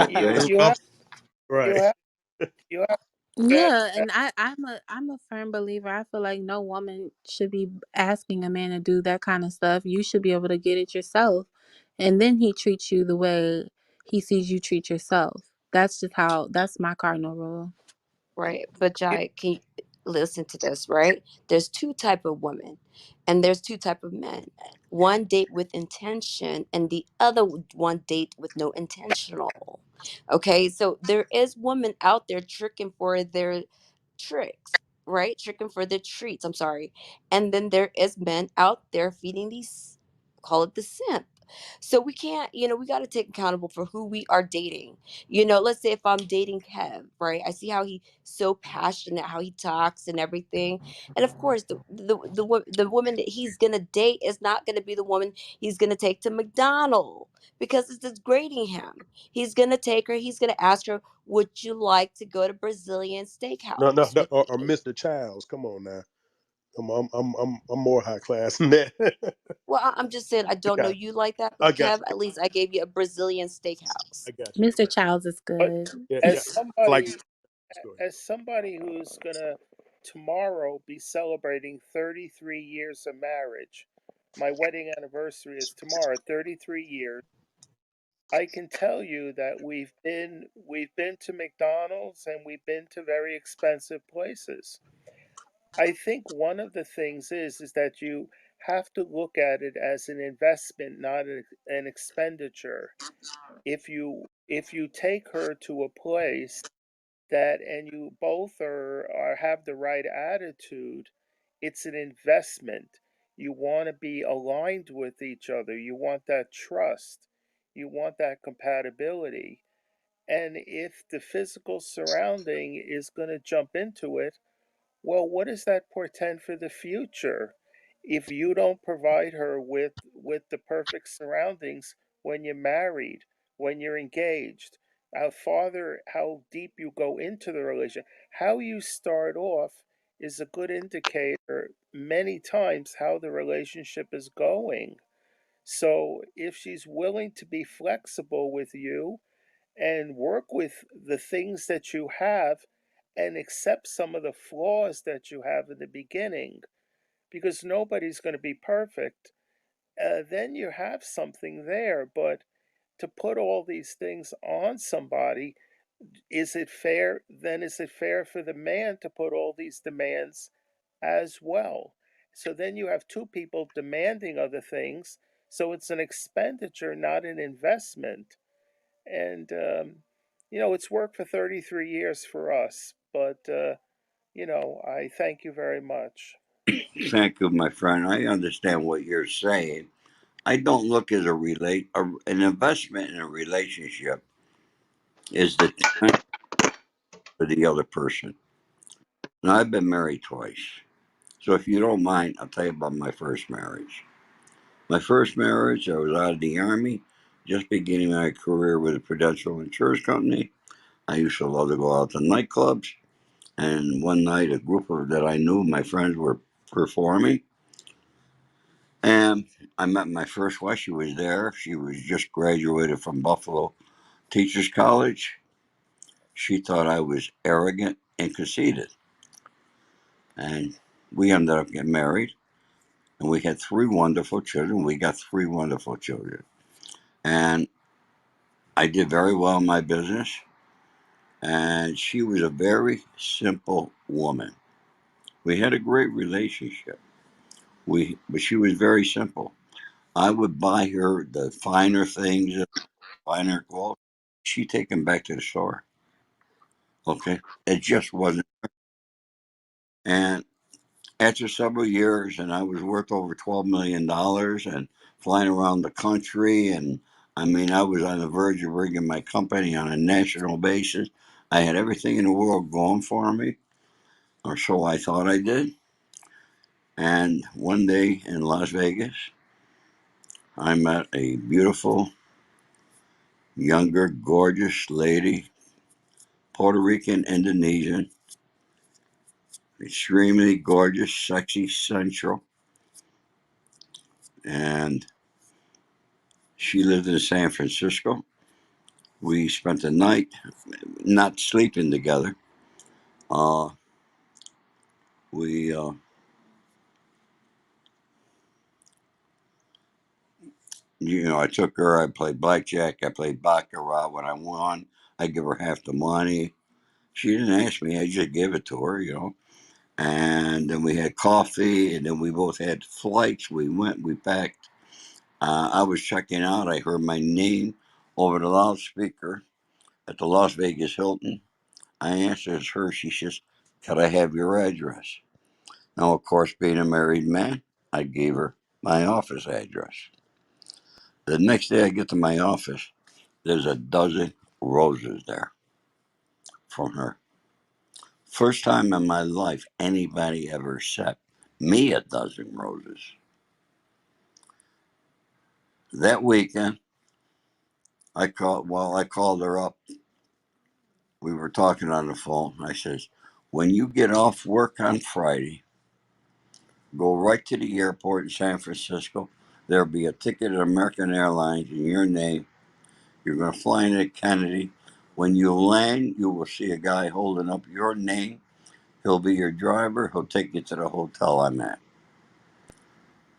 you okay? you have you Right. have you have that. Yeah, and I'm a firm believer. I feel like no woman should be asking a man to do that kind of stuff. You should be able to get it yourself, and then he treats you the way he sees you treat yourself. That's just how. That's my cardinal rule. Right. But Jai, can you listen to this, right? There's two type of women and there's two type of men. One date with intention and the other one date with no intentional. Okay? So there is women out there tricking for their tricks, right? Tricking for their treats. I'm sorry. And then there is men out there feeding these, call it the simp. So we can't, we got to take accountable for who we are dating. Let's say if I'm dating Kev, right? I see how he's so passionate, how he talks and everything. And of course, the woman that he's going to date is not going to be the woman he's going to take to McDonald's because it's degrading him. He's going to take her, he's going to ask her, would you like to go to Brazilian No, no, steakhouse no with or me? Mr. Childs. Come on now. I'm more high class than that. Well, I'm just saying, I I don't know got, you like that, I but got Kev, you. at least I gave you a Brazilian I steakhouse. got you. Mr. Childs is But good. yeah, yeah. As I like somebody, the story. as somebody who's gonna tomorrow be celebrating 33 years of marriage, my wedding anniversary is tomorrow, 33 years. I can tell you that we've been to McDonald's and we've been to very expensive places. I think one of the things is that you have to look at it as an investment, not an expenditure. If you take her to a place that and you both are have the right attitude, it's an investment. You want to be aligned with each other. You want that trust. You want that compatibility. And if the physical surrounding is going to jump into it, well, what does that portend for the future if you don't provide her with the perfect surroundings when you're married, when you're engaged? How deep you go into the relation, how you start off is a good indicator many times how the relationship is going. So if she's willing to be flexible with you and work with the things that you have and accept some of the flaws that you have in the beginning, because nobody's going to be perfect, then you have something there. But to put all these things on somebody, is it fair? Then is it fair for the man to put all these demands as well? So then you have two people demanding other things. So it's an expenditure, not an investment. And it's worked for 33 years for us. But I thank you very much. Thank you, my friend. I understand what you're saying. I don't look at an investment in a relationship is the time for the other person. Now, I've been married twice. So if you don't mind, I'll tell you about my first marriage. My first marriage, I was out of the Army, just beginning my career with a Prudential Insurance Company. I used to love to go out to nightclubs. And one night, a group of that I knew, my friends were performing. And I met my first wife. She was there. She was just graduated from Buffalo Teachers College. She thought I was arrogant and conceited. And we ended up getting married. And we had three wonderful children. We got three wonderful children. And I did very well in my business. And she was a very simple woman. We had a great relationship. But she was very simple. I would buy her the finer things, finer clothes. She'd take them back to the store. Okay, it just wasn't. And after several years, and I was worth over $12 million and flying around the country, and I mean, I was on the verge of bringing my company on a national basis. I had everything in the world going for me, or so I thought I did. And one day in Las Vegas, I met a beautiful, younger, gorgeous lady, Puerto Rican, Indonesian, extremely gorgeous, sexy, sensual, and she lived in San Francisco. We spent the night not sleeping together. Uh, we, I took her. I played blackjack. I played baccarat. When I won, I give her half the money. She didn't ask me. I just gave it to her. And then we had coffee, and then we both had flights. We went. We packed. I was checking out. I heard my name over the loudspeaker at the Las Vegas Hilton. I answered her. She says, "Could I have your address?" Now, of course, being a married man, I gave her my office address. The next day I get to my office, there's a dozen roses there from her. First time in my life anybody ever sent me a dozen roses. That weekend, I called her up. We were talking on the phone. I says, when you get off work on Friday, go right to the airport in San Francisco. There'll be a ticket at American Airlines in your name. You're going to fly into Kennedy. When you land, you will see a guy holding up your name. He'll be your driver. He'll take you to the hotel I'm at.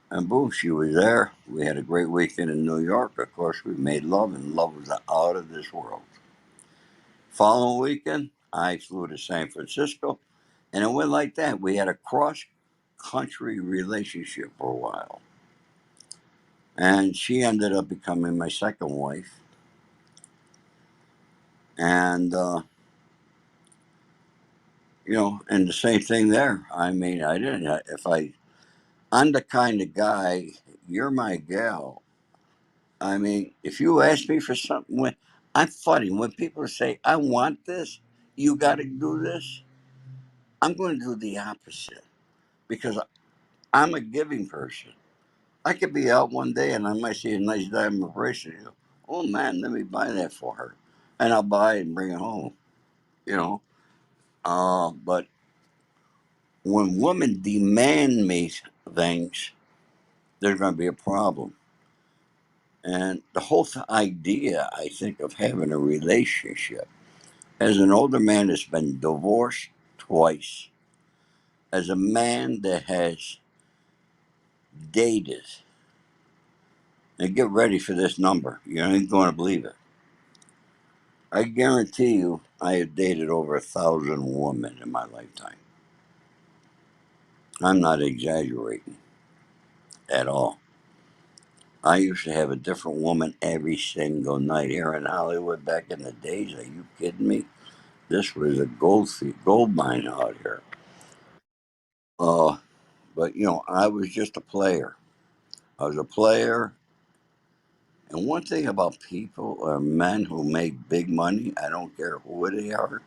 And boom, she was there. We had a great weekend in New York. Of course, we made love, and love was out of this world. Following weekend, I flew to San Francisco, and it went like that. We had a cross country relationship for a while. And she ended up becoming my second wife. And, and the same thing there. I mean, I didn't, I'm the kind of guy, you're my gal. I mean, if you ask me for something, I'm funny. When people say, I want this, you got to do this, I'm going to do the opposite because I'm a giving person. I could be out one day and I might see a nice diamond bracelet. You go, oh man, let me buy that for her. And I'll buy it and bring it home, you know. But when women demand me things, there's going to be a problem. And the whole idea, I think, of having a relationship, as an older man that's been divorced twice, as a man that has dated, and get ready for this number, you ain't going to believe it. I guarantee you, I have dated over 1,000 women in my lifetime. I'm not exaggerating at all. I used to have a different woman every single night here in Hollywood back in the days. Are you kidding me? This was a gold mine out here. Uh, but I was just a player. I was a player. And one thing about people or men who make big money, I don't care who they are,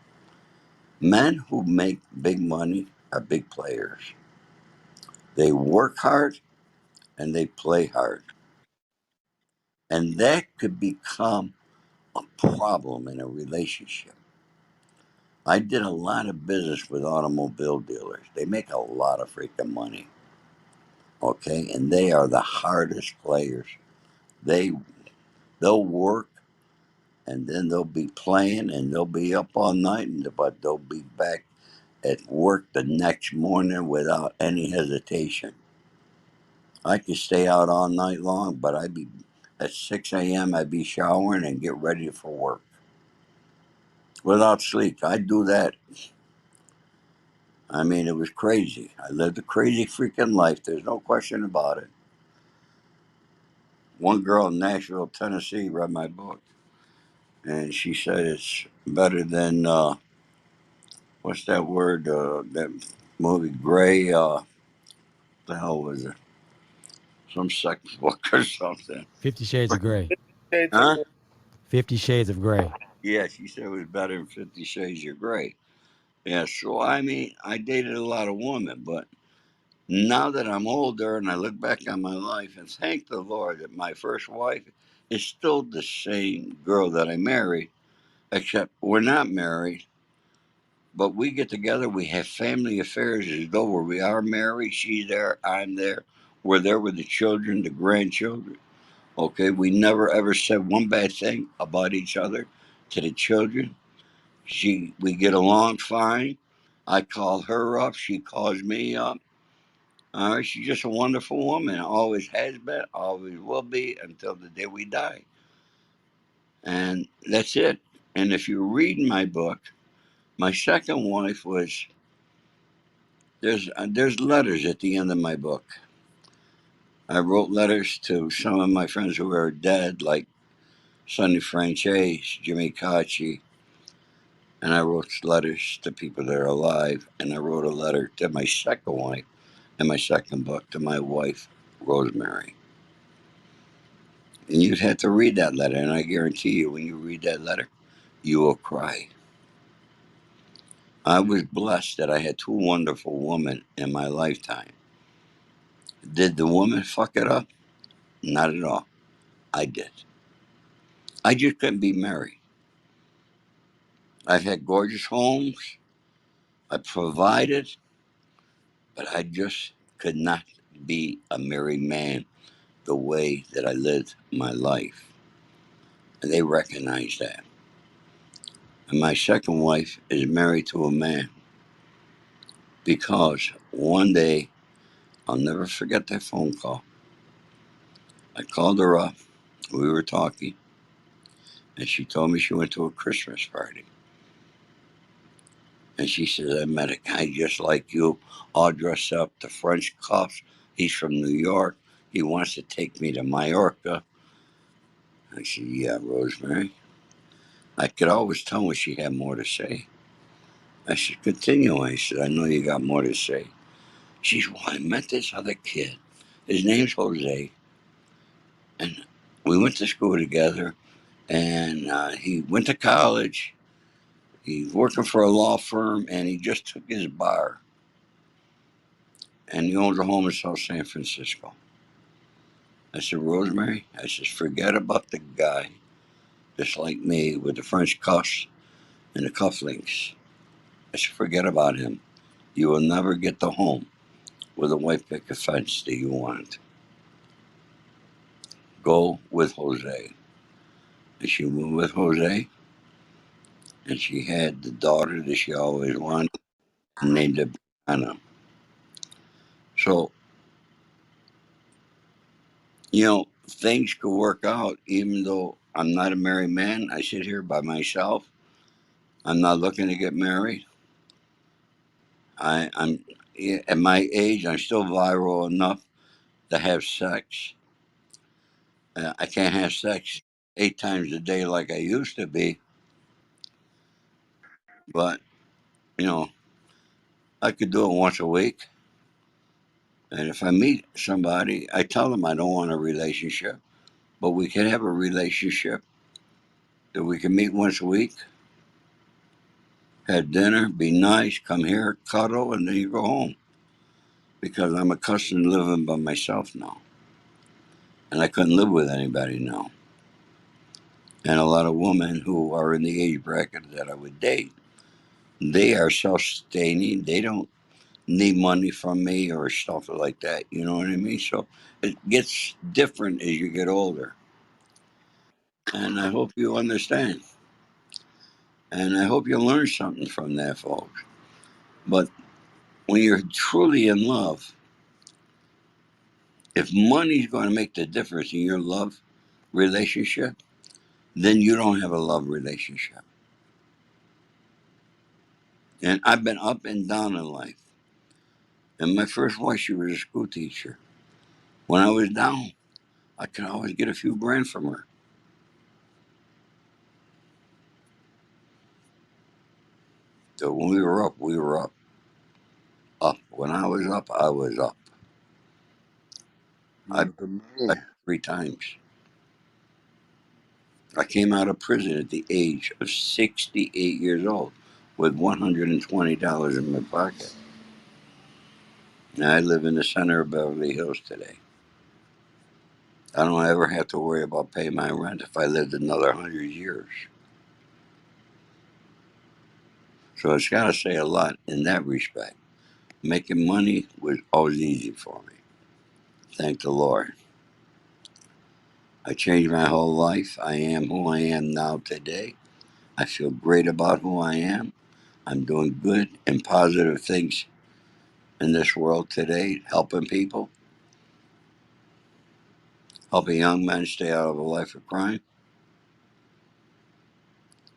men who make big money are big players. They work hard and they play hard. And that could become a problem in a relationship. I did a lot of business with automobile dealers. They make a lot of freaking money. Okay, and they are the hardest players. They they'll work and then they'll be playing and they'll be up all night, but they'll be back at work the next morning without any hesitation. I could stay out all night long, but I'd be at 6 a.m. I'd be showering and get ready for work without sleep. I'd do that. I mean, it was crazy. I lived a crazy freaking life. There's no question about it. One girl in Nashville, Tennessee, read my book, and she said it's better than what's that word? That movie Gray. The hell was it? Some sex book or something? 50 Shades of Grey. Shades of Huh? Grey. 50 Shades of Grey. Yeah, she said it was better than 50 Shades of Grey. Yeah, so I mean, I dated a lot of women, but now that I'm older and I look back on my life and thank the Lord that my first wife is still the same girl that I married, except we're not married, but we get together, we have family affairs as though we are married. She's there, I'm there. We're there with the children, the grandchildren. Okay, we never ever said one bad thing about each other to the children. We get along fine. I call her up, she calls me up. She's just a wonderful woman. Always has been, always will be until the day we die. And that's it. And if you read my book, my second wife was there's letters at the end of my book. I wrote letters to some of my friends who are dead, like Sonny Franchese, Jimmy Caci, and I wrote letters to people that are alive. And I wrote a letter to my second wife in my second book to my wife, Rosemary. And you'd have to read that letter, and I guarantee you, when you read that letter, you will cry. I was blessed that I had two wonderful women in my lifetime. Did the woman fuck it up? Not at all. I did. I just couldn't be married. I've had gorgeous homes. I provided, but I just could not be a married man the way that I lived my life. And they recognize that. And my second wife is married to a man because one day, I'll never forget that phone call. I called her up. We were talking, and she told me she went to a Christmas party. And she says, I met a guy just like you, all dressed up, the French cuffs. He's from New York. He wants to take me to Mallorca. I said, yeah, Rosemary. I could always tell when she had more to say. I said, continue. I said, I know you got more to say. She said, well, I met this other kid. His name's Jose. And we went to school together. And he went to college. He's working for a law firm. And he just took his bar. And he owns a home in South San Francisco. I said, Rosemary, I said, forget about the guy just like me with the French cuffs and the cufflinks. I said, forget about him. You will never get the home with a white picket fence that you want. Go with Jose. And she went with Jose, and she had the daughter that she always wanted and named her Brianna. So, things could work out even though I'm not a married man. I sit here by myself. I'm not looking to get married. I'm at my age, I'm still viral enough to have sex. I can't have sex 8 times a day like I used to be, but you know, I could do it once a week. And if I meet somebody, I tell them I don't want a relationship, but we can have a relationship that we can meet once a week, have dinner, be nice, come here, cuddle, and then you go home. Because I'm accustomed to living by myself now, and I couldn't live with anybody now. And a lot of women who are in the age bracket that I would date, they are self-sustaining. They don't need money from me or stuff like that. You know what I mean? So it gets different as you get older. And I hope you understand. And I hope you learn something from that, folks. But when you're truly in love, if money's going to make the difference in your love relationship, then you don't have a love relationship. And I've been up and down in life. And my first wife, she was a school teacher. When I was down, I could always get a few grand from her. So when we were up, we were up. Up. When I was up, I was up. You I was the died man. 3 times. I came out of prison at the age of 68 years old with $120 in my pocket. And I live in the center of Beverly Hills today. I don't ever have to worry about paying my rent if I lived another 100 years. So it's got to say a lot in that respect. Making money was always easy for me. Thank the Lord. I changed my whole life. I am who I am now today. I feel great about who I am. I'm doing good and positive things in this world today, helping people, helping young men stay out of a life of crime,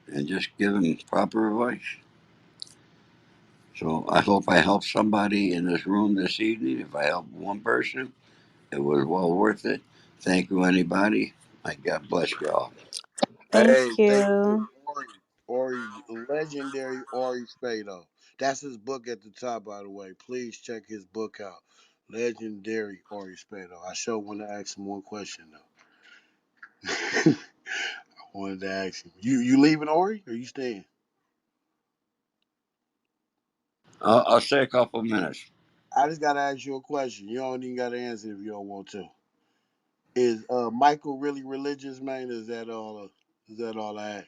and just giving proper advice. So I hope I helped somebody in this room this evening. If I helped one person, it was well worth it. Thank you, anybody. My God bless you all. Thank Hey, thank you, you. Legendary Ori Spado. That's his book at the top, by the way. Please check his book out. Legendary Ori Spado. I sure want to ask him one question though. I wanted to ask you. You leaving Ori or you staying? I'll say a couple minutes. I just gotta ask you a question. You don't even gotta answer if you don't want to. Is Michael really religious, man? Is that all I ask?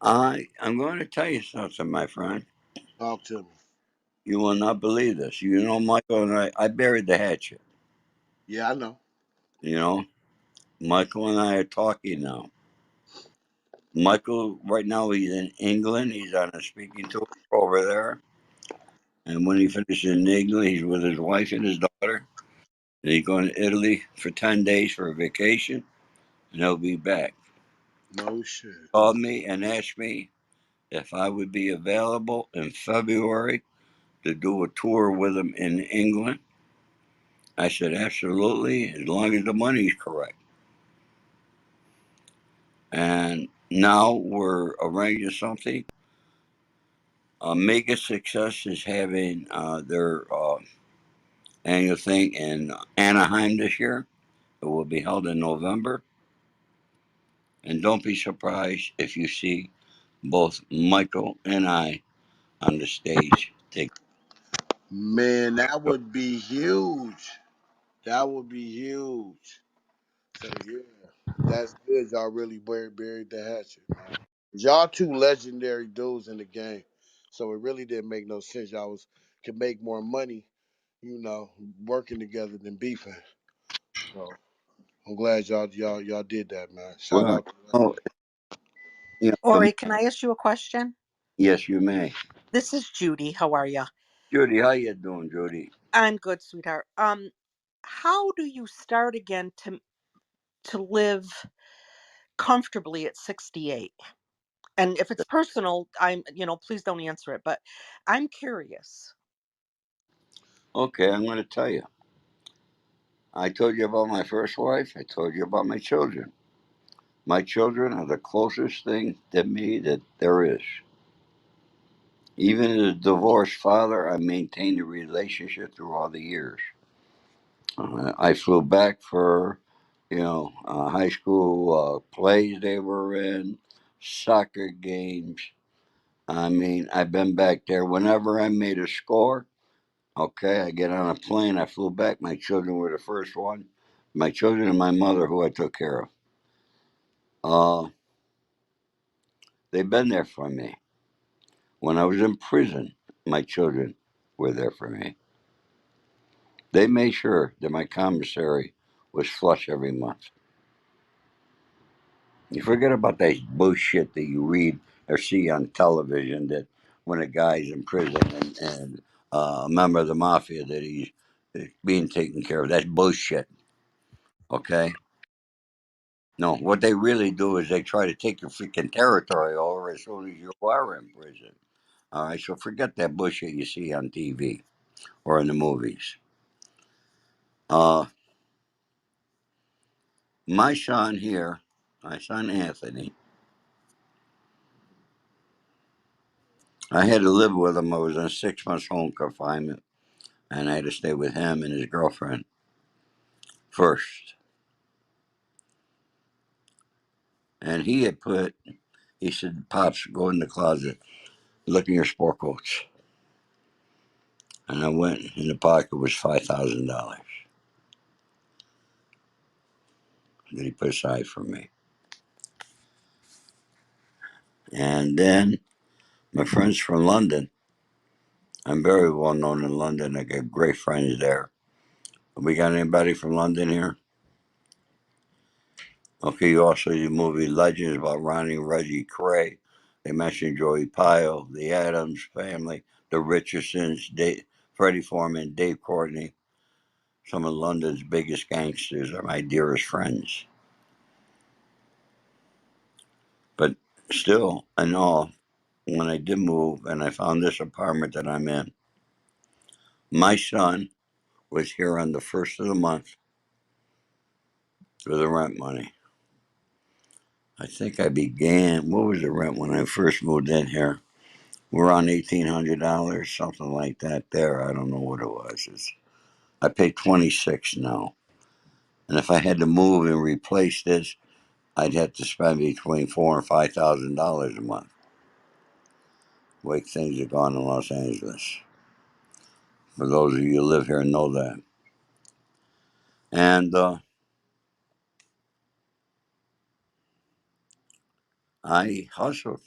I'm going to tell you something, my friend. Talk to me. You will not believe this. You know, Michael and I buried the hatchet. Yeah, I know. You know, Michael and I are talking now. Michael, right now, he's in England. He's on a speaking tour over there. And when he finishes in England, he's with his wife and his daughter. And he's going to Italy for 10 days for a vacation. And he'll be back. No shit. Called me and asked me if I would be available in February to do a tour with him in England. I said, absolutely, as long as the money's correct. And now we're arranging something. Mega Success is having their annual thing in Anaheim this year. It will be held in November. And don't be surprised if you see both Michael and I on the stage together. Man, that would be huge. That would be huge. So yeah, that's good. Y'all really buried the hatchet, man. Y'all two legendary dudes in the game. So it really didn't make no sense. Y'all could make more money, working together than beefing. So I'm glad y'all did that, man. Shout Well, out to that. oh, the, Ori, can I ask you a question? yes, you may. This is Judy. How are you? Judy, how you doing, Judy? I'm good, sweetheart. How do you start again to live comfortably at 68? And if it's personal, please don't answer it, but I'm curious. Okay, I'm going to tell you. I told you about my first wife. I told you about my children. My children are the closest thing to me that there is. Even as a divorced father, I maintained a relationship through all the years. I flew back for, high school plays they were in, soccer games. I mean, I've been back there. Whenever I made a score, okay, I get on a plane. I flew back. My children were the first one. My children and my mother, who I took care of. Uh, they've been there for me. When I was in prison, my children were there for me. They made sure that my commissary was flush every month. You forget about that bullshit that you read or see on television that when a guy's in prison and a member of the mafia that he's being taken care of. That's bullshit. Okay? No, what they really do is they try to take your freaking territory over as soon as you are in prison. All right, so forget that bullshit you see on TV or in the movies. Uh, my son here, my son Anthony, I had to live with him. I was in 6 months home confinement, and I had to stay with him and his girlfriend first. And he said, Pops, go in the closet, look in your sport coats. And I went, in the pocket was $5,000 that he put aside for me. And then my friends from London, I'm very well known in London. I got great friends there. We got anybody from London here? Okay, you also see the movie Legends about Ronnie and Reggie Cray. They mentioned Joey Pyle, the Adams family, the Richardsons, Freddie Foreman, Dave Courtney. Some of London's biggest gangsters are my dearest friends. But still, in all, when I did move and I found this apartment that I'm in, my son was here on the first of the month for the rent money. I think I began, what was the rent when I first moved in here? We're on $1,800, something like that there. I don't know what it was. I pay 26 now. And if I had to move and replace this, I'd have to spend between $4,000 and $5,000 a month. The way things are gone in Los Angeles. For those of you who live here, know that. And I hustled.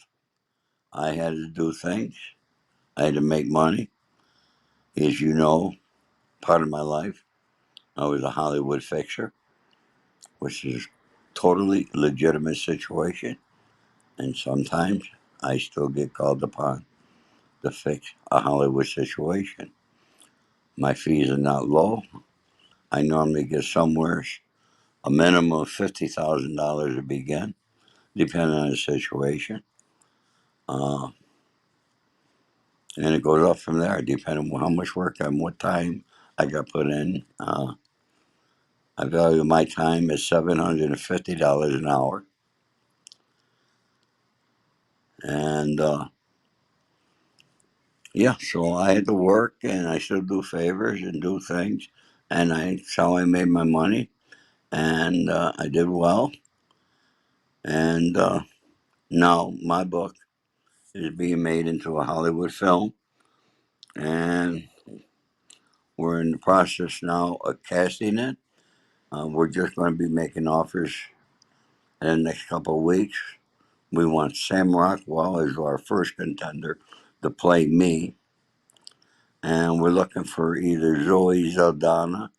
I had to do things. I had to make money. As you know, part of my life, I was a Hollywood fixer, which is totally legitimate situation. And sometimes I still get called upon to fix a Hollywood situation. My fees are not low. I normally get somewhere a minimum of $50,000 to begin, depending on the situation. Uh, and it goes up from there, depending on how much work and what time I got put in. I value my time at $750 an hour. And yeah, so I had to work and I still do favors and do things. And that's how I made my money. And I did well. And now my book is being made into a Hollywood film. And we're in the process now of casting it. We're just going to be making offers in the next couple of weeks. We want Sam Rockwell as our first contender to play me. And we're looking for either Zoe Saldana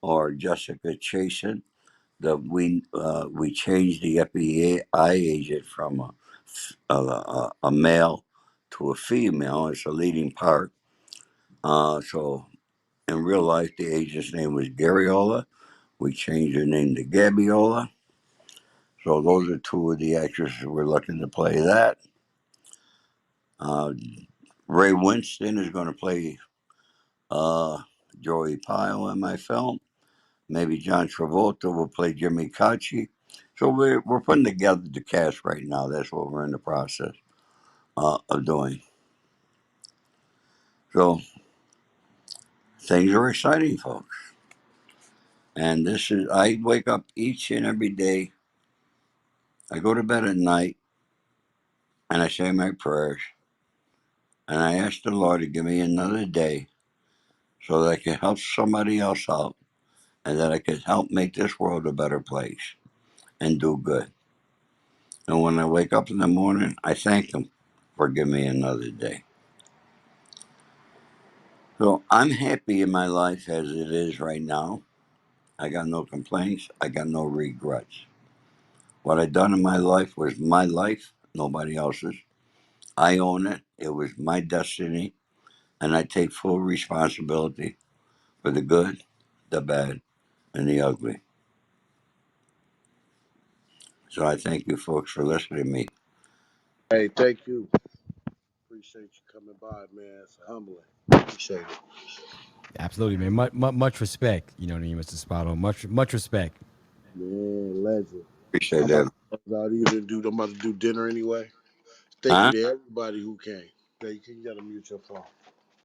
or Jessica Chasen. We changed the FBI agent from a male to a female. It's a leading part. So in real life, the agent's name was Gariola. We changed her name to Gabiola. So those are two of the actresses we're looking to play that. Uh, Ray Winston is going to play Joey Pyle in my film. Maybe John Travolta will play Jimmy Kachi. So we're putting together the cast right now. That's what we're in the process of doing. So things are exciting, folks. And this is I wake up each and every day. I go to bed at night and I say my prayers and I ask the Lord to give me another day so that I can help somebody else out and that I can help make this world a better place and do good. And when I wake up in the morning, I thank Him for giving me another day. So I'm happy in my life as it is right now. I got no complaints. I got no regrets. What I done in my life was my life, nobody else's. I own it. It was my destiny. And I take full responsibility for the good, the bad, and the ugly. So I thank you folks for listening to me. Hey, thank you. Appreciate you coming by, man. It's humbling. Appreciate it. Absolutely, man. Much respect. You know what I mean, Mr. Spotto. Much respect. Man, legend. Appreciate I'm about that. to close out either do I'm about to do dinner anyway. Thank you Huh? to everybody who came. You gotta mute your phone.